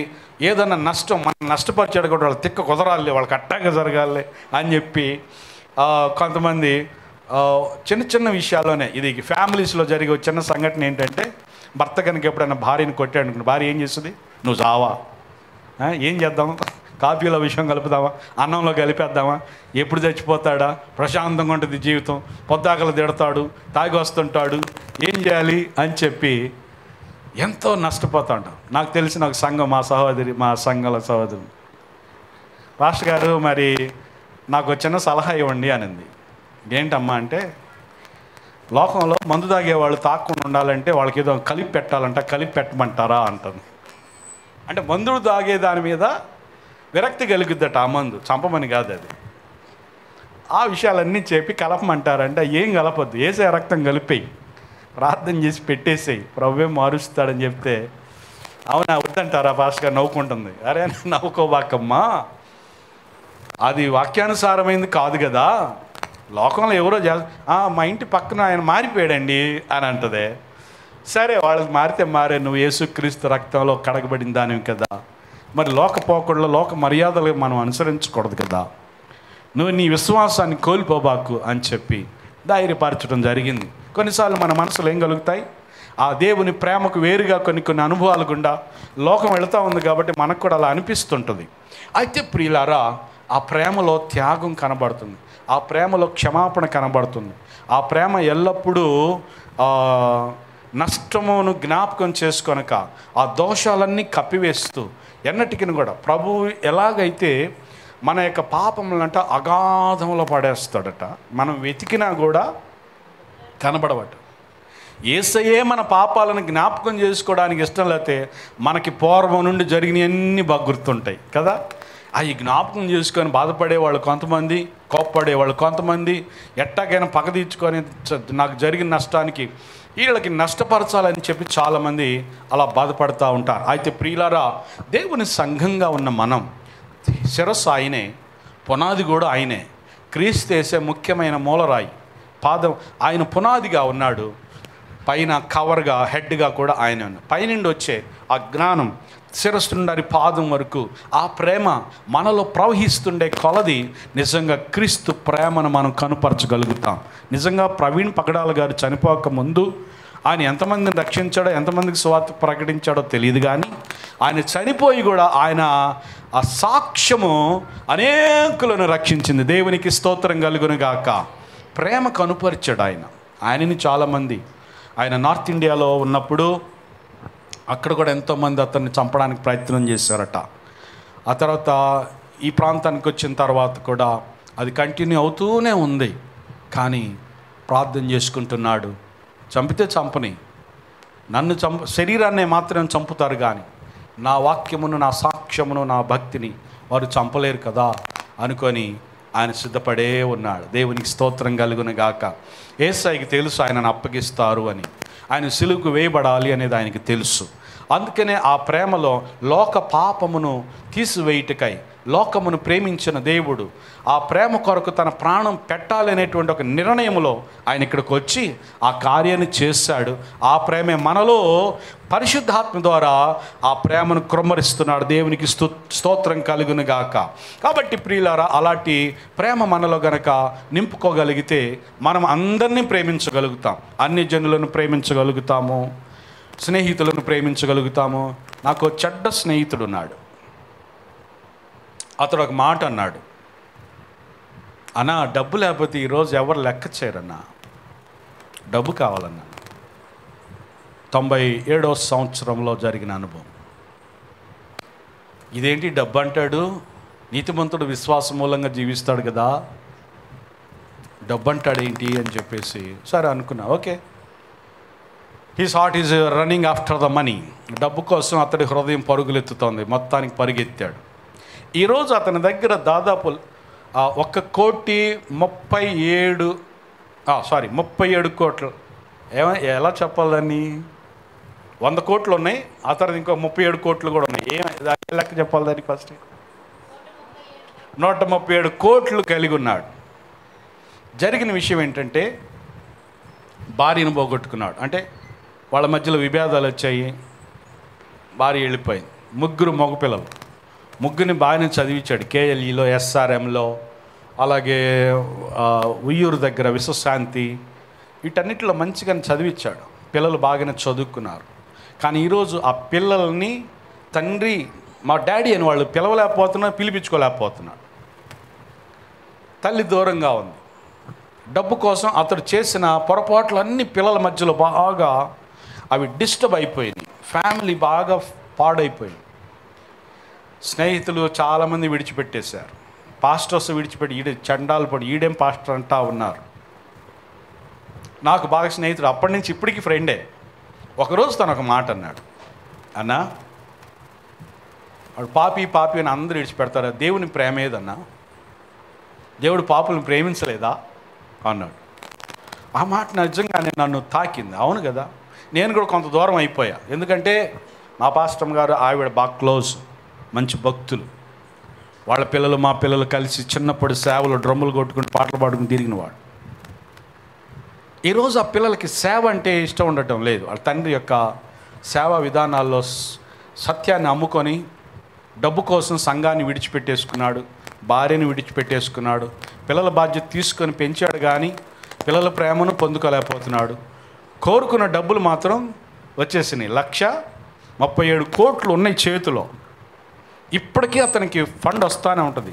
ఏదైనా నష్టం మనం నష్టపరిచాడు కూడా వాళ్ళ తిక్క కుదరాలి, వాళ్ళకి అట్టాగా జరగాలి అని చెప్పి కొంతమంది చిన్న చిన్న విషయాల్లోనే, ఇది ఫ్యామిలీస్లో జరిగే చిన్న సంఘటన ఏంటంటే భర్త కనుక ఎప్పుడైనా భార్యని కొట్టాడు అనుకుంటే భార్య ఏం చేస్తుంది? నువ్వు చావా, ఏం చేద్దాం, కాఫీలో విషయం కలుపుదామా, అన్నంలో కలిపేద్దామా, ఎప్పుడు చచ్చిపోతాడా, ప్రశాంతంగా ఉంటుంది జీవితం, పొద్దాకలు తిడతాడు, తాగి వస్తుంటాడు, ఏం చేయాలి అని చెప్పి ఎంతో నష్టపోతూ ఉంటాం. నాకు తెలిసిన ఒక సంఘం, మా సంఘంలో సహోదరు, పాస్టర్ గారు మరి నాకు చిన్న సలహా ఇవ్వండి అనింది. ఏంటమ్మా అంటే, లోకంలో మందు తాగేవాళ్ళు తాగకుండా ఉండాలంటే వాళ్ళకి ఏదో కలిపి పెట్టాలంట, కలిపి పెట్టమంటారా అంటుంది. అంటే మందుడు తాగే దాని మీద విరక్తి కలుగుద్దట. ఆ మందు చంపమని కాదు అది. ఆ విషయాలన్నీ చెప్పి కలపమంటారంటే ఏం కలపొద్దు, వేసే రక్తం కలిపేయి, ప్రార్థన చేసి పెట్టేసేయి, ప్రభువే మారుస్తాడని చెప్తే అవునా వద్దంటారా పాస్టర్ గారు నవ్వుకుంటుంది. అరే నవ్వుకోబాకమ్మా, అది వాక్యానుసారమైంది కాదు కదా, లోకంలో ఎవరో మా ఇంటి పక్కన ఆయన మారిపోయాడండి అని అంటదే. సరే వాళ్ళకి మారితే మారే, నువ్వు యేసుక్రీస్తు రక్తంలో కడగబడిన దానివి కదా, మరి లోకపోకళ్ళు లోక మర్యాదలు మనం అనుసరించకూడదు కదా, నువ్వు నీ విశ్వాసాన్ని కోల్పోబాకు అని చెప్పి ధైర్యపరచడం జరిగింది. కొన్నిసార్లు మన మనసులో ఏం కలుగుతాయి, ఆ దేవుని ప్రేమకు వేరుగా కొన్ని అనుభవాలు గుండా లోకం వెళుతూ ఉంది కాబట్టి మనకు కూడా అలా అనిపిస్తుంటుంది. అయితే ప్రియులారా, ఆ ప్రేమలో త్యాగం కనబడుతుంది, ఆ ప్రేమలో క్షమాపణ కనబడుతుంది, ఆ ప్రేమ ఎల్లప్పుడూ నష్టమును జ్ఞాపకం చేసుకొనక ఆ దోషాలన్నీ కప్పివేస్తూ ఎన్నటికి కూడా ప్రభువు ఎలాగైతే మన యొక్క పాపములంట అగాధంలో పడేస్తాడట, మనం వెతికినా కూడా కనబడవట. యేసయ్యే మన పాపాలను జ్ఞాపకం చేసుకోవడానికి ఇష్టం లేకపోతే మనకి పూర్వం నుండి జరిగినవన్నీ బాగా గుర్తుంటాయి కదా. అవి జ్ఞాపకం చేసుకొని బాధపడేవాళ్ళు కొంతమంది, కోప్పడేవాళ్ళు, కొంతమంది ఎట్టాగైనా పగ తీర్చుకొని నాకు జరిగిన నష్టానికి వీళ్ళకి నష్టపరచాలని చెప్పి చాలామంది అలా బాధపడుతూ ఉంటారు. అయితే ప్రియులారా, దేవుని సంఘంగా ఉన్న మనం శిరస్సు ఆయనే, పునాది కూడా ఆయనే. క్రీస్తు వేసే ముఖ్యమైన మూలరాయి పాదం, ఆయన పునాదిగా ఉన్నాడు, పైన కవర్గా హెడ్గా కూడా ఆయన ఉన్నాడు. పైనుండి వచ్చే ఆ జ్ఞానం శిరస్సు నుండి పాదం వరకు ఆ ప్రేమ మనలో ప్రవహిస్తుండే కొలది నిజంగా క్రీస్తు ప్రేమను మనం కనుపరచగలుగుతాం. నిజంగా ప్రవీణ్ పగడాల గారు చనిపోక ముందు ఆయన ఎంతమందిని రక్షించాడో, ఎంతమందికి సువార్త ప్రకటించాడో తెలియదు, కానీ ఆయన చనిపోయి కూడా ఆయన ఆ సాక్ష్యము అనేకులను రక్షించింది. దేవునికి స్తోత్రం కలుగును గాక. ప్రేమ కనుపరిచాడు ఆయనని చాలామంది. ఆయన నార్త్ ఇండియాలో ఉన్నప్పుడు అక్కడ కూడా ఎంతోమంది అతన్ని చంపడానికి ప్రయత్నం చేశారట. ఆ తర్వాత ఈ ప్రాంతానికి వచ్చిన తర్వాత కూడా అది కంటిన్యూ అవుతూనే ఉంది. కానీ ప్రార్థన చేసుకుంటున్నాడు, చంపితే చంపని, నన్ను శరీరాన్ని మాత్రం చంపుతారు, కానీ నా వాక్యమును, నా సాక్ష్యమును, నా భక్తిని వారు చంపలేరు కదా అనుకొని ఆయన సిద్ధపడే ఉన్నాడు. దేవునికి స్తోత్రం కలుగును గాక. యేసయ్యకి తెలుసు ఆయనను అప్పగిస్తారు అని, ఆయన సిలువకు వేయబడాలి అనేది ఆయనకి తెలుసు. అందుకనే ఆ ప్రేమలో లోక పాపమును తీసివేయుటకై లోకమును ప్రేమించిన దేవుడు ఆ ప్రేమ కొరకు తన ప్రాణం పెట్టాలనేటువంటి ఒక నిర్ణయంలో ఆయన ఇక్కడికి వచ్చి ఆ కార్యాన్ని చేశాడు. ఆ ప్రేమే మనలో పరిశుద్ధాత్మ ద్వారా ఆ ప్రేమను కృమ్మరిస్తున్నాడు. దేవునికి స్తోత్రం కలుగును గాక. కాబట్టి ప్రియులారా, అలాంటి ప్రేమ మనలో గనక నింపుకోగలిగితే మనం అందరినీ ప్రేమించగలుగుతాం. అన్ని జనులను ప్రేమించగలుగుతాము, స్నేహితులను ప్రేమించగలుగుతాము. నాకు చెడ్డ స్నేహితుడు ఉన్నాడు. అతడు ఒక మాట అన్నాడు, అన్నా డబ్బు లేకపోతే ఈరోజు ఎవరు లెక్క చేయరన్నా, డబ్బు కావాలన్నా. 97వ సంవత్సరంలో జరిగిన అనుభవం. ఇదేంటి డబ్బు అంటాడు, నీతిమంతుడు విశ్వాస మూలంగా జీవిస్తాడు కదా, డబ్బు అంటాడేంటి అని చెప్పేసి సరే అనుకున్నా. Okay, his heart is running after the money. డబ్బు కోసం అతడి హృదయం పరుగులెత్తుతోంది, మొత్తానికి పరిగెత్తాడు. ఈరోజు అతని దగ్గర దాదాపు 1,37 కోట్లు, ఎలా చెప్పాలని, 100 కోట్లు ఉన్నాయి, అతను ఇంకో 37 కోట్లు కూడా ఉన్నాయి. లెక్క చెప్పాలి దానికి ఫస్ట్. 137 కోట్లు కలిగి ఉన్నాడు. జరిగిన విషయం ఏంటంటే భార్యను పోగొట్టుకున్నాడు. అంటే వాళ్ళ మధ్యలో విభేదాలు వచ్చాయి, భార్య వెళ్ళిపోయింది. 3 మగపిల్లలు, 3 బాగానే చదివించాడు. కేఎల్ఈలో, ఎస్ఆర్ఎంలో, అలాగే ఉయ్యూరు దగ్గర విశ్వశాంతి, వీటన్నిటిలో మంచిగా చదివించాడు. పిల్లలు బాగానే చదువుకున్నారు. కానీ ఈరోజు ఆ పిల్లల్ని తండ్రి, మా డాడీ అని వాళ్ళు పిలవలేకపోతున్నాడు, పిలిపించుకోలేకపోతున్నాడు. తల్లి దూరంగా ఉంది. డబ్బు కోసం అతడు చేసిన పొరపాట్లు అన్ని పిల్లల మధ్యలో బాగా అవి డిస్టర్బ్ అయిపోయినాయి. ఫ్యామిలీ బాగా పాడైపోయింది. స్నేహితులు చాలామంది విడిచిపెట్టేశారు. పాస్టర్స్ విడిచిపెట్టి చండాలు పడి ఈడేం పాస్టర్ అంటా ఉన్నారు. నాకు బాగా స్నేహితుడు, అప్పటి నుంచి ఇప్పటికీ ఫ్రెండే. ఒకరోజు తను ఒక మాట అన్నాడు, అన్నా వాడు పాపి పాపి అని అందరూ విడిచిపెడతారా, దేవుని ప్రేమ ఏదన్నా, దేవుడు పాపులను ప్రేమించలేదా అన్నాడు. ఆ మాట నిజంగానే నన్ను తాకింది. అవును కదా, నేను కూడా కొంత దూరం అయిపోయా. ఎందుకంటే మా పాస్టర్ గారు ఆవిడ బాగా క్లోజ్, మంచి భక్తులు. వాళ్ళ పిల్లలు మా పిల్లలు కలిసి చిన్నప్పుడు సేవలు డ్రమ్ములు కొట్టుకుని పాటలు పాడుకుని తిరిగినవాడు. ఈరోజు ఆ పిల్లలకి సేవ అంటే ఇష్టం ఉండటం లేదు. వాళ్ళ తండ్రి యొక్క సేవా విధానాల్లో సత్యాన్ని అమ్ముకొని డబ్బు కోసం సంఘాన్ని విడిచిపెట్టేసుకున్నాడు, భార్యను విడిచిపెట్టేసుకున్నాడు. పిల్లల బాధ్యత తీసుకొని పెంచాడు, కానీ పిల్లల ప్రేమను పొందుకోలేకపోతున్నాడు. కోరుకున్న డబ్బులు మాత్రం వచ్చేసినాయి. 1,37 కోట్లు ఉన్నాయి చేతిలో. ఇప్పటికీ అతనికి ఫండ్ వస్తూనే ఉంటుంది,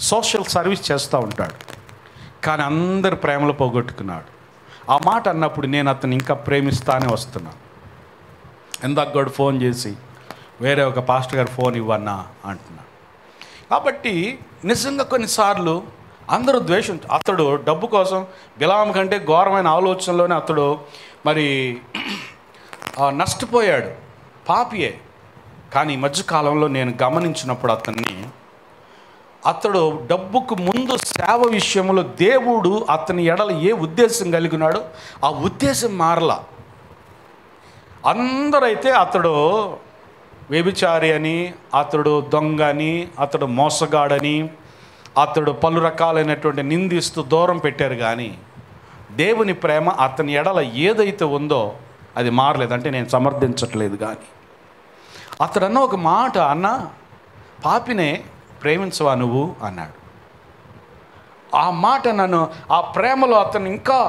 సోషల్ సర్వీస్ చేస్తూ ఉంటాడు. కానీ అందరు ప్రేమలు పోగొట్టుకున్నాడు. ఆ మాట అన్నప్పుడు నేను అతను ఇంకా ప్రేమిస్తానే వస్తున్నాను. ఎందాక ఫోన్ చేసి వేరే ఒక పాస్టర్ గారు ఫోన్ ఇవ్వన్నా అంటున్నాడు. కాబట్టి నిజంగా కొన్నిసార్లు అందరూ ద్వేషం, అతడు డబ్బు కోసం బిలాం కంటే ఘోరమైన ఆలోచనలోనే అతడు మరి నష్టపోయాడు, పాపియే. కానీ ఈ మధ్యకాలంలో నేను గమనించినప్పుడు అతన్ని అతడు డబ్బుకు ముందు సేవ విషయంలో దేవుడు అతని ఎడల ఏ ఉద్దేశం కలిగినాడో ఆ ఉద్దేశం మారలా. అందరైతే అతడు వ్యభిచారి అని, అతడు దొంగ అని, అతడు మోసగాడని, అతడు పలు రకాలైనటువంటి నిందిస్తూ దూరం పెట్టారు. కానీ దేవుని ప్రేమ అతని ఎడల ఏదైతే ఉందో అది మారలేదు. అంటే నేను సమర్థించట్లేదు, కానీ అతడన్న ఒక మాట, అన్న పాపినే ప్రేమించవా నువ్వు అన్నాడు. ఆ మాట నన్ను, ఆ ప్రేమలో అతను ఇంకా,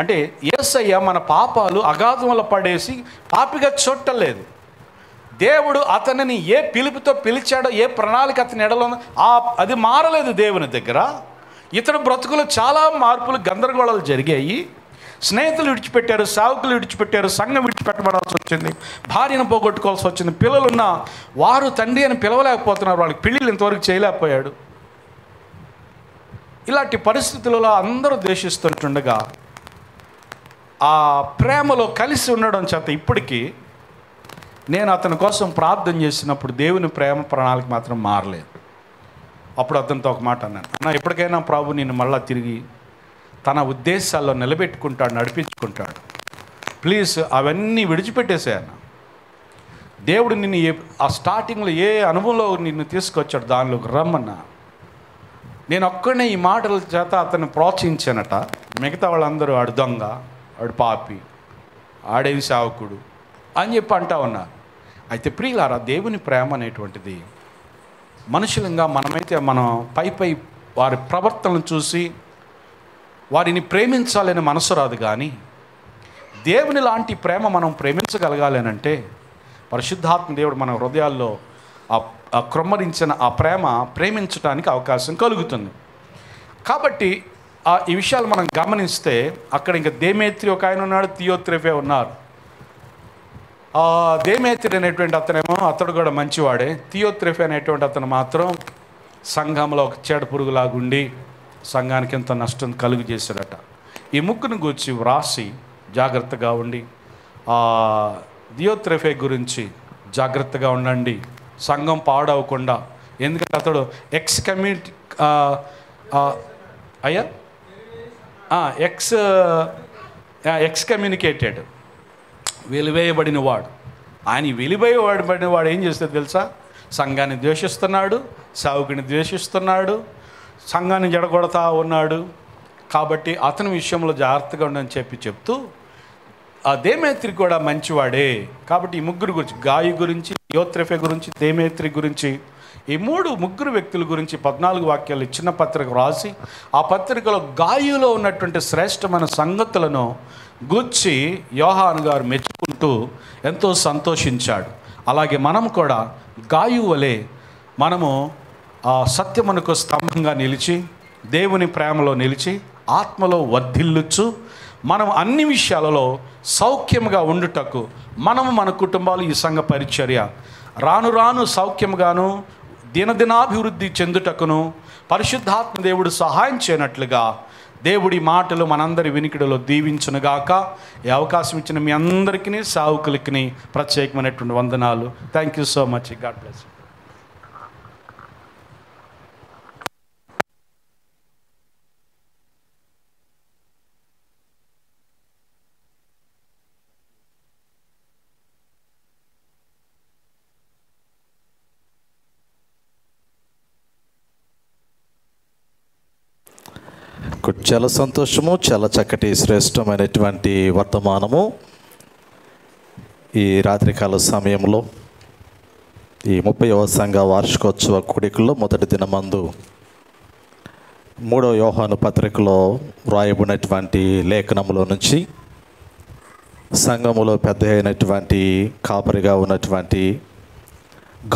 అంటే యేసయ్య మన పాపాలు అగాధంలో పడేసి పాపిగా చూడలేదు. దేవుడు అతనిని ఏ పిలుపుతో పిలిచాడో, ఏ ప్రణాళిక అతని ఎడలో అది మారలేదు దేవుని దగ్గర. ఇతడు బ్రతుకులు చాలా మార్పులు, గందరగోళాలు జరిగాయి. స్నేహితులు విడిచిపెట్టారు, సేవకులు విడిచిపెట్టారు, సంఘం విడిచిపెట్టబడాల్సి వచ్చింది, భార్యను పోగొట్టుకోవాల్సి వచ్చింది. పిల్లలున్న వారు తండ్రి అని పిలవలేకపోతున్నారు, వాళ్ళకి పెళ్ళిళ్ళు ఇంతవరకు చేయలేకపోయాడు. ఇలాంటి పరిస్థితులలో అందరూ ద్వేషిస్తుంటుండగా ఆ ప్రేమలో కలిసి ఉండడం చేత ఇప్పటికీ నేను అతని కోసం ప్రార్థన చేసినప్పుడు దేవుని ప్రేమ ప్రణాళిక మాత్రం మారలేదు. అప్పుడు అతనితో ఒక మాట అన్నాను, అన్న ఎప్పటికైనా ప్రభు నిన్ను మళ్ళా తిరిగి తన ఉద్దేశాల్లో నిలబెట్టుకుంటాడు, నడిపించుకుంటాడు. ప్లీజ్ అవన్నీ విడిచిపెట్టేసాయన్న. దేవుడు నిన్ను ఆ స్టార్టింగ్లో ఏ అనుభవంలో నిన్ను తీసుకొచ్చాడు దానిలోకి రమ్మన్నా. నేను ఒక్కడనే ఈ మాటల చేత అతన్ని ప్రోత్సహించానట. మిగతా వాళ్ళందరూ ఆడు దొంగ, ఆడు పాపి, ఆడేవి సేవకుడు అని చెప్పి అంటా ఉన్నారు. అయితే ప్రియులారా, దేవుని ప్రేమ అనేటువంటిది మనుషులంగా మనమైతే మనం పై వారి ప్రవర్తనను చూసి వారిని ప్రేమించాలని మనసు రాదు. కానీ దేవుని లాంటి ప్రేమ మనం ప్రేమించగలగాలి అంటే పరిశుద్ధాత్మ దేవుడు మన హృదయాల్లో ఆ క్రొమ్మరించిన ఆ ప్రేమ ప్రేమించడానికి అవకాశం కలుగుతుంది. కాబట్టి ఈ విషయాలు మనం గమనిస్తే అక్కడ ఇంకా దేమేత్రి ఒక ఆయన ఉన్నాడు, థియోత్రెఫే ఉన్నారు. దేమేత్రి అనేటువంటి అతడు కూడా మంచివాడే. థియోత్రెఫే అనేటువంటి అతను మాత్రం సంఘంలో ఒక చెడ పురుగులాగుండి సంఘానికి ఎంత నష్టం కలుగు చేశాడట. ఈ ముగ్గురిని గురించి వ్రాసి జాగ్రత్తగా ఉండి, థియోత్రెఫే గురించి జాగ్రత్తగా ఉండండి, సంఘం పాడవకుండా. ఎందుకంటే అతడు ఎక్స్కమ్యూనికేటెడ్, వెలివేయబడిన వాడు. ఆయన వెలివేయబడిన వాడు ఏం చేస్తాడు తెలుసా? సంఘాన్ని ద్వేషిస్తున్నాడు, సేవకుని ద్వేషిస్తున్నాడు, సంఘాన్ని జడగొడతా ఉన్నాడు. కాబట్టి అతని విషయంలో జాగ్రత్తగా ఉండని చెప్తూ ఆ దేమేత్రి కూడా మంచివాడే. కాబట్టి ఈ ముగ్గురు గురించి, గాయి గురించి, థియోత్రెఫే గురించి, దేమేత్రి గురించి, ఈ ముగ్గురు వ్యక్తుల గురించి 14 వాక్యాలు ఇచ్చిన పత్రిక రాసి ఆ పత్రికలో గాయులో ఉన్నటువంటి శ్రేష్టమైన సంగతులను గూర్చి యోహాను గారు మెచ్చుకుంటూ ఎంతో సంతోషించాడు. అలాగే మనం కూడా గాయు వలె మనము సత్యమునకు స్తంభంగా నిలిచి, దేవుని ప్రేమలో నిలిచి, ఆత్మలో వర్ధిల్లుచు, మనం అన్ని విషయాలలో సౌఖ్యముగా ఉండుటకు మనము మన కుటుంబాలు ఈ సంఘ పరిచర్య రాను రాను సౌఖ్యముగాను దినదినాభివృద్ధి చెందుటకును పరిశుద్ధాత్మ దేవుడు సహాయం చేయనట్లుగా దేవుడి మాటలు మనందరి వినికిడిలో దీవించునుగాక. ఈ అవకాశం ఇచ్చిన మీ అందరికీ, సావుకులకి ప్రత్యేకమైనటువంటి వందనాలు. Thank you so much. God bless you. చాలా సంతోషము, చాలా చక్కటి శ్రేష్టమైనటువంటి వర్తమానము. ఈ రాత్రికాల సమయంలో ఈ 30వ సంఘ వార్షికోత్సవ కూడికల్లో మొదటి దినమందు 3వ యోహాను పత్రికలో వ్రాయబడినటువంటి లేఖనములో నుంచి సంఘములో పెద్ద అయినటువంటి కాపరిగా ఉన్నటువంటి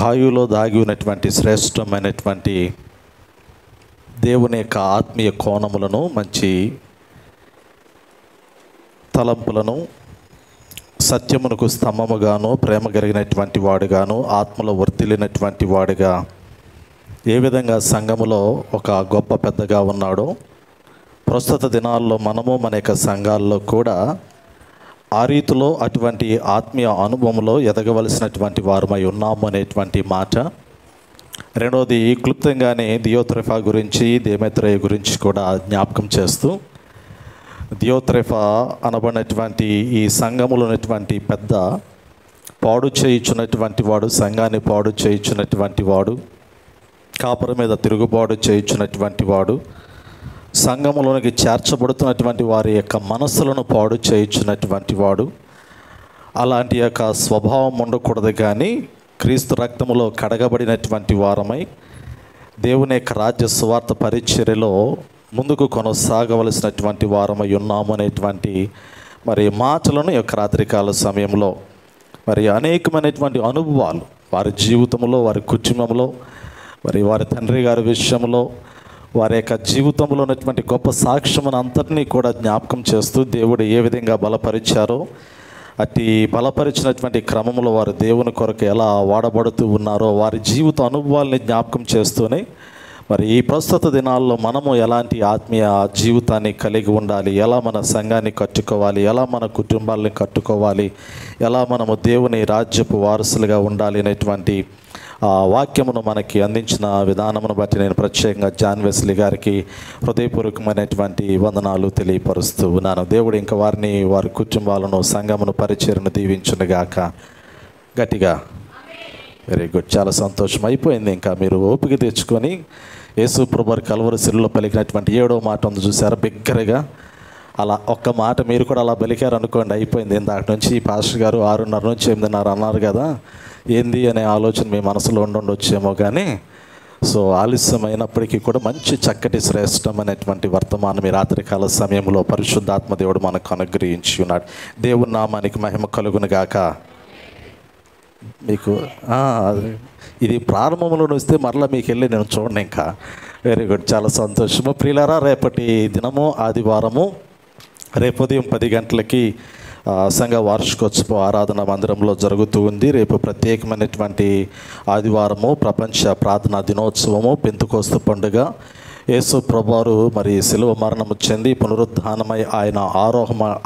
గాయులో దాగి ఉన్నటువంటి శ్రేష్టమైనటువంటి దేవుని యొక్క ఆత్మీయ కోణములను, మంచి తలంపులను, సత్యమునకు స్తంభముగాను, ప్రేమ కలిగినటువంటి వాడుగాను, ఆత్మలో వర్తిల్లినటువంటి వాడుగా ఏ విధంగా సంఘములో ఒక గొప్ప పెద్దగా ఉన్నాడో, ప్రస్తుత దినాల్లో మనము మన యొక్క సంఘాల్లో కూడా ఆ రీతిలో అటువంటి ఆత్మీయ అనుభవంలో ఎదగవలసినటువంటి వారమై ఉన్నాము అనేటువంటి మాట రెండవది క్లుప్తంగానే దియోత్రెఫా గురించి దేమేత్రేయ గురించి కూడా జ్ఞాపకం చేస్తూ, దియోత్రెఫా అనబడినటువంటి ఈ సంఘములో ఉన్నటువంటి పెద్ద పాడు చేయించున్నటువంటి వాడు, సంఘాన్ని పాడు చేయించున్నటువంటి వాడు, కాపురం మీద తిరుగుబాటు చేయించున్నటువంటి వాడు, సంఘములోనికి చేర్చబడుతున్నటువంటి వారి యొక్క మనస్సులను పాడు చేయించున్నటువంటి వాడు. అలాంటి యొక్క స్వభావం ఉండకూడదు, కానీ క్రీస్తు రక్తములో కడగబడినటువంటి వారమై దేవుని యొక్క రాజ్య సువార్త పరిచర్యలో ముందుకు కొనసాగవలసినటువంటి వారమై ఉన్నాము అనేటువంటి మరి మాటలను యొక్క రాత్రికాల సమయంలో మరి అనేకమైనటువంటి అనుభవాలు వారి జీవితంలో, వారి కుటుంబంలో, మరి వారి తండ్రి గారి విషయంలో, వారి యొక్క జీవితంలో ఉన్నటువంటి గొప్ప సాక్ష్యమును అంతటినీ కూడా జ్ఞాపకం చేస్తూ దేవుడు ఏ విధంగా బలపరిచారో, అట్టి బలపరిచినటువంటి క్రమంలో వారు దేవుని కొరకు ఎలా వాడబడుతూ ఉన్నారో వారి జీవిత అనుభవాల్ని జ్ఞాపకం చేస్తూనే మరి ఈ ప్రస్తుత దినాల్లో మనము ఎలాంటి ఆత్మీయ జీవితాన్ని కలిగి ఉండాలి, ఎలా మన సంఘాన్ని కట్టుకోవాలి, ఎలా మన కుటుంబాలని కట్టుకోవాలి, ఎలా మనము దేవుని రాజ్యపు వారసులుగా ఉండాలి అనేటువంటి వాక్యమును మనకి అందించిన విధానమును బట్టి నేను ప్రత్యేకంగా జాన్ వెస్లీ గారికి హృదయపూర్వకమైనటువంటి వందనాలు తెలియపరుస్తూ ఉన్నాను. దేవుడు ఇంకా వారిని, వారి కుటుంబాలను, సంఘమును, పరిచర్యను దీవించునుగాక. గట్టిగా వెరీ గుడ్, చాలా సంతోషం. అయిపోయింది. ఇంకా మీరు ఓపిక తెచ్చుకొని యేసు ప్రభువారి కల్వరి శిలువలో పలికినటువంటి 7వ మాట ఉంది చూసారా, బిగ్గరగా అలా ఒక్క మాట మీరు కూడా అలా పలికారు అనుకోండి, అయిపోయింది. ఇందాక నుంచి పాస్టర్ గారు 6:30 నుంచి 8:30 అన్నారు కదా, ఏంది అనే ఆలోచన మీ మనసులో ఉండొచ్చేమో, కానీ సో ఆలస్యమైనప్పటికీ కూడా మంచి చక్కటి శ్రేష్టమైనటువంటి వర్తమానం ఈ రాత్రికాల సమయంలో పరిశుద్ధాత్మ దేవుడు మనకు అనుగ్రహించి ఉన్నాడు. దేవుని నామానికి మహిమ కలుగును గాక. మీకు ఇది ప్రారంభంలో వస్తే మరలా మీకు వెళ్ళి నేను చూడండి. ఇంకా వెరీ గుడ్, చాలా సంతోషము. ప్రియులారా, రేపటి దినము ఆదివారము, రేపు ఉదయం 10 గంటలకి సంఘ వార్షికోత్సవ ఆరాధన మందిరంలో జరుగుతూ ఉంది. రేపు ప్రత్యేకమైనటువంటి ఆదివారము, ప్రపంచ ప్రార్థనా దినోత్సవము, పెంతెకోస్తు పండుగ. యేసు ప్రభువారు మరి శిలువ మరణము చెంది పునరుద్ధానమై ఆయన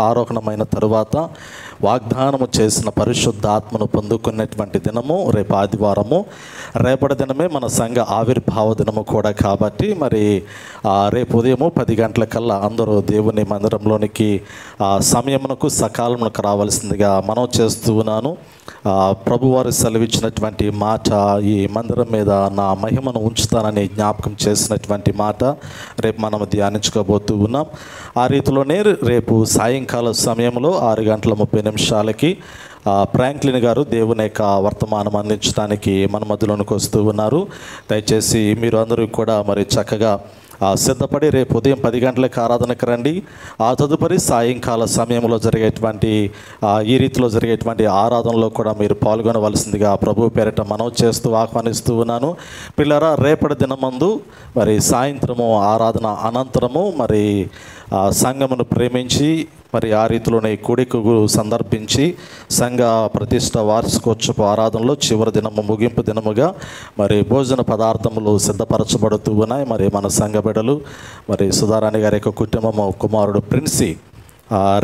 ఆరోహణమైన తరువాత వాగ్దానము చేసిన పరిశుద్ధాత్మను పొందుకున్నటువంటి దినము రేపు ఆదివారము. రేపటి దినమే మన సంఘ ఆవిర్భావ దినము కూడా కాబట్టి మరి రేపు ఉదయము 10 గంటలకల్లా అందరూ దేవుని మందిరంలోనికి సమయమునకు సకాలమునకు రావాల్సిందిగా మనం చేస్తూ ఉన్నాను. ప్రభువారు సెలవిచ్చినటువంటి మాట, ఈ మందిరం మీద నా మహిమను ఉంచుతానని జ్ఞాపకం చేసినటువంటి మాట రేపు మనం ధ్యానించుకోబోతూ ఉన్నాం. ఆ రీతిలోనే రేపు సాయంకాల సమయంలో 6:30 ఫ్రాంక్లిన్ గారు దేవుని యొక్క వర్తమానం అందించడానికి మన మధ్యలోనికి వస్తూ ఉన్నారు. దయచేసి మీరు అందరూ కూడా మరి చక్కగా సిద్ధపడి రేపు ఉదయం 10 గంటలకు ఆరాధనకు రండి. ఆ తదుపరి సాయంకాల సమయంలో జరిగేటువంటి ఈ రీతిలో జరిగేటువంటి ఆరాధనలో కూడా మీరు పాల్గొనవలసిందిగా ప్రభు పేరిట మనవి చేస్తూ ఆహ్వానిస్తూ ఉన్నాను. పిల్లరా, రేపటి దినమందు మరి సాయంత్రము ఆరాధన అనంతరము మరి సంఘమును ప్రేమించి మరి ఆ రీతిలోనే కూడికకు సందర్భించి సంఘ ప్రతిష్ట వార్షికోత్సవ ఆరాధనలో చివరి దినము, ముగింపు దినముగా మరి భోజన పదార్థములు సిద్ధపరచబడుతూ ఉన్నాయి. మరి మన సంఘ బిడ్డలు మరి సుధారాణి గారి యొక్క కుటుంబము, కుమారుడు ప్రిన్సీ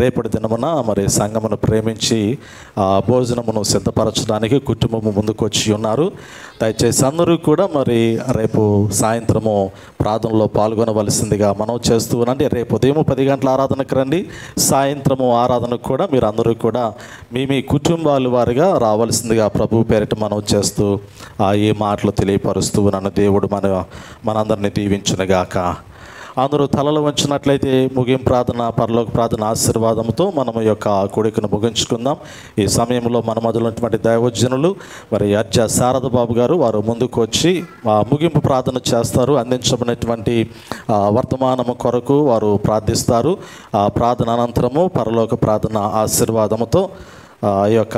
రేపటి దినమున మరి సంఘమును ప్రేమించి భోజనమును సిద్ధపరచడానికి కుటుంబము ముందుకు వచ్చి ఉన్నారు. దయచేసి అందరూ కూడా మరి రేపు సాయంత్రము ప్రార్థనలో పాల్గొనవలసిందిగా మనం చేస్తూ ఉన్నాండి. రేపు ఉదయం 10 గంటల ఆరాధనకు రండి. సాయంత్రము ఆరాధనకు కూడా మీరు అందరూ కూడా మీ కుటుంబాల వారిగా రావాల్సిందిగా ప్రభు పేరిట మనం చేస్తూ ఈ మాటలు తెలియపరుస్తూ ఉన్నాను. దేవుడు మనందరినీ దీవించునుగాక. అందరూ తలలు వంచినట్లయితే ముగింపు ప్రార్థన, పరలోక ప్రార్థన ఆశీర్వాదంతో మనము యొక్క కూడికను ముగించుకుందాం. ఈ సమయంలో మన మధ్యలో ఉన్నటువంటి దైవజనులు మరి అర్జా శారద బాబు గారు వారు ముందుకు వచ్చి ముగింపు ప్రార్థన చేస్తారు. అందించబడినటువంటి వర్తమానము కొరకు వారు ప్రార్థిస్తారు. ఆ ప్రార్థన అనంతరము పరలోక ప్రార్థన ఆశీర్వాదముతో ఈ యొక్క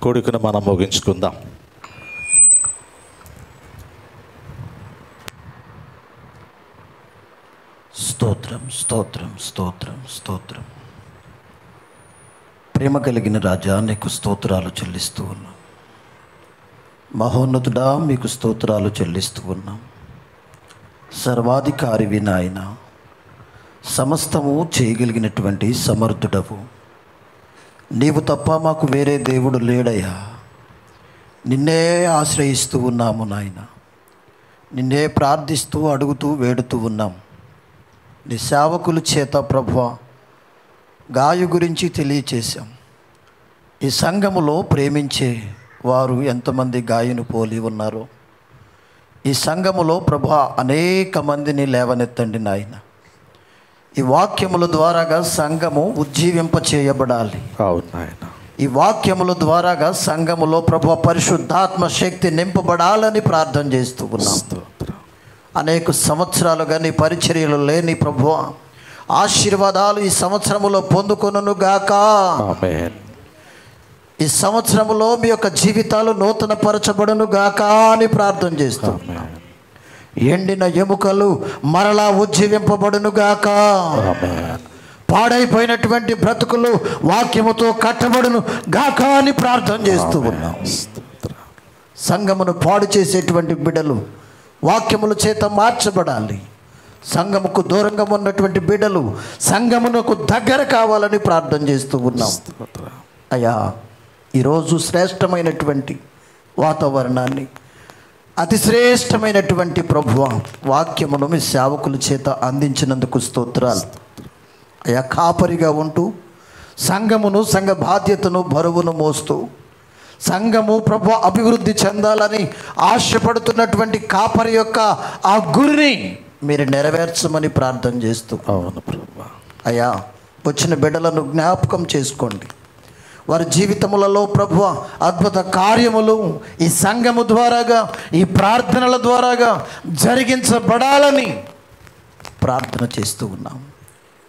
కూడికను మనం ముగించుకుందాం. స్తోత్రం, స్తోత్రం, స్తోత్రం, స్తోత్రం. ప్రేమ కలిగిన రాజా, నీకు స్తోత్రాలు చెల్లిస్తూ ఉన్నాం. మహోన్నతుడా, మీకు స్తోత్రాలు చెల్లిస్తూ ఉన్నాం. సర్వాధికారివి నాయన, సమస్తము చేయగలిగినటువంటి సమర్థుడవు. నీవు తప్ప మాకు వేరే దేవుడు లేడయ్యా. నిన్నే ఆశ్రయిస్తూ ఉన్నాము నాయన. నిన్నే ప్రార్థిస్తూ అడుగుతూ వేడుతూ ఉన్నాం. నీ సేవకుల చేత ప్రభువా గాయు గురించి తెలియచేశాం. ఈ సంఘములో ప్రేమించే వారు ఎంతమంది గాయను పోలి ఉన్నారో ఈ సంఘములో ప్రభువా అనేక మందిని లేవనెత్తండి నాయన. ఈ వాక్యముల ద్వారాగా సంఘము ఉజ్జీవింప చేయబడాలి. అవును నాయన. ఈ వాక్యముల ద్వారాగా సంఘములో ప్రభువా పరిశుద్ధాత్మ శక్తి నింపబడాలని ప్రార్థన చేస్తూ ఉన్నాం. అనేక సంవత్సరాలుగా నీ పరిచర్యలు లేని ప్రభువా ఆశీర్వాదాలు ఈ సంవత్సరములో పొందుకొనును గాక. ఆమేన్. ఈ సంవత్సరములో మీ యొక్క జీవితాలు నూతన పరచబడును గాక అని ప్రార్థన చేస్తాం. ఎండిన ఎముకలు మరలా ఉజ్జీవింపబడును గాక. పాడైపోయినటువంటి బ్రతుకులు వాక్యముతో కట్టబడును గాక అని ప్రార్థన చేస్తూ ఉన్నాం. సంఘమును పాడు చేసేటువంటి బిడ్డలు వాక్యముల చేత మార్చబడాలి. సంఘముకు దూరంగా ఉన్నటువంటి బిడ్డలు సంఘమునకు దగ్గర కావాలని ప్రార్థన చేస్తూ ఉన్నాం. అయ్యా, ఈరోజు శ్రేష్టమైనటువంటి వాతావరణాన్ని అతి శ్రేష్టమైనటువంటి ప్రభువా వాక్యమును మీ సేవకుల చేత అందించినందుకు స్తోత్రాలు. అయ్యా, కాపరిగా ఉంటూ సంఘమును సంఘ బాధ్యతను బరువును మోస్తూ సంఘము ప్రభు అభివృద్ధి చెందాలని ఆశపడుతున్నటువంటి కాపరి యొక్క ఆ గురిని మీరు నెరవేర్చమని ప్రార్థన చేస్తూ, అవును ప్రభువా. అయ్యా, వచ్చిన బిడ్డలను జ్ఞాపకం చేసుకోండి. వారి జీవితములలో ప్రభువా అద్భుత కార్యములు ఈ సంఘము ద్వారాగా ఈ ప్రార్థనల ద్వారాగా జరిగించబడాలని ప్రార్థన చేస్తూ ఉన్నాం.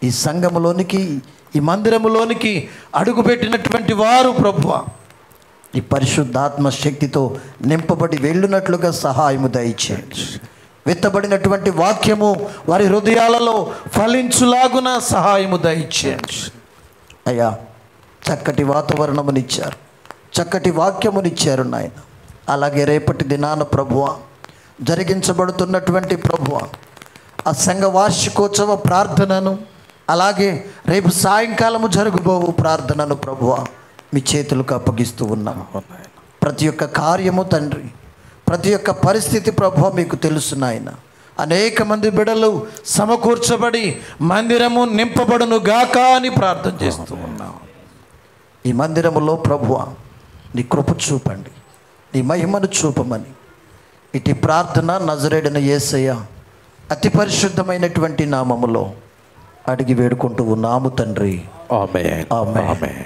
ఈ సంఘములోనికి ఈ మందిరములోనికి అడుగుపెట్టినటువంటి వారు ప్రభువా ఈ పరిశుద్ధాత్మ శక్తితో నింపబడి వెళ్ళినట్లుగా సహాయము దయచేయండి. విత్తబడినటువంటి వాక్యము వారి హృదయాలలో ఫలించులాగున సహాయము దయచేయండి. అయ్యా, చక్కటి వాతావరణమునిచ్చారు, చక్కటి వాక్యమునిచ్చారు నాయన. అలాగే రేపటి దినాన ప్రభువా జరిగించబడుతున్నటువంటి ప్రభువా ఆ సంఘ వార్షికోత్సవ ప్రార్థనను, అలాగే రేపు సాయంకాలము జరుగుబోవు ప్రార్థనను ప్రభువా మీ చేతులకు అప్పగిస్తూ ఉన్నాము. ప్రతి ఒక్క కార్యము తండ్రి, ప్రతి ఒక్క పరిస్థితి ప్రభువా మీకు తెలుసు నాయన. అనేక మంది బిడ్డలు సమకూర్చబడి మందిరము నింపబడును గాక అని ప్రార్థన చేస్తూ ఉన్నాము. ఈ మందిరములో ప్రభువా నీ కృప చూపండి, నీ మహిమను చూపమని ఇటు ప్రార్థన నజరేయుడైన యేసయ్య అతి పరిశుద్ధమైనటువంటి నామములో అడిగి వేడుకుంటూ ఉన్నాము తండ్రి. ఆమేన్. ఆమేన్. ఆమేన్.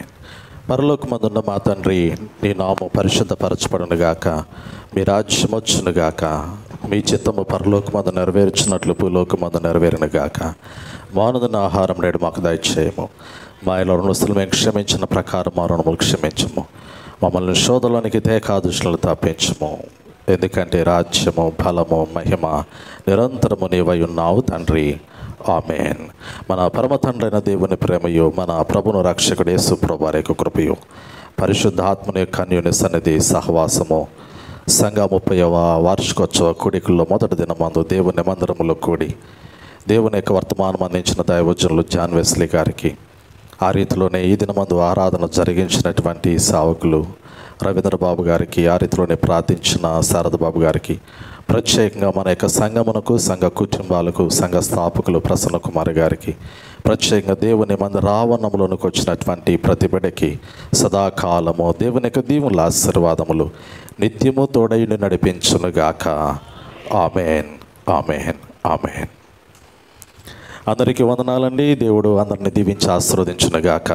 పరలోకమందున్న మా తండ్రి, నీ నామం పరిశుద్ధపరచబడును గాక, మీ రాజ్యం వచ్చును గాక, మీ చిత్తము పరలోకమందు నెరవేర్చినట్లు భూలోకమందు నెరవేరును గాక. మానుదిన ఆహారం నేడు మాకు దయచేయము. మా ఇలా రుణస్తులు మేము క్షమించిన ప్రకారం మా రుణములు క్షమించము. మమ్మల్ని శోధలోనికి దేకాదుషులను తప్పించము. ఎందుకంటే రాజ్యము, బలము, మహిమ నిరంతరము నీవై ఉన్నావు తండ్రి. ఆమేన్. మన పరమ తండ్రైన దేవుని ప్రేమయు, మన ప్రభును రక్షకుడు యేసు ప్రభువు వారి యొక్క కృపయు, పరిశుద్ధాత్మని యొక్క అన్యోన్య సన్నిధి సహవాసము సంఘ 30వ వార్షికోత్సవ కూడికల్లో మొదటి దినమందు దేవుని మందిరములో కూడి దేవుని యొక్క వర్తమానం అందించిన దైవజనులు జాన్ వెస్లీ గారికి, ఆ రీతిలోనే ఈ దినమందు ఆరాధన జరిగించినటువంటి సేవకులు రవీంద్రబాబు గారికి, ఆ రీతిలోనే ప్రార్థించిన శారదబాబు గారికి, ప్రత్యేకంగా మన యొక్క సంఘమునకు, సంఘ కుటుంబాలకు, సంఘ స్థాపకులు ప్రసన్న కుమార్ గారికి, ప్రత్యేకంగా దేవుని మందిర ఆవరణంలోనికి వచ్చినటువంటి ప్రతి బిడ్డకి సదాకాలము దేవుని యొక్క దీవుల ఆశీర్వాదములు నిత్యము తోడైని నడిపించునుగాక. ఆమేన్. ఆమేన్. ఆమేన్. అందరికీ వందనాలండి. దేవుడు అందరిని దీవించి ఆశీర్వదించునుగాక.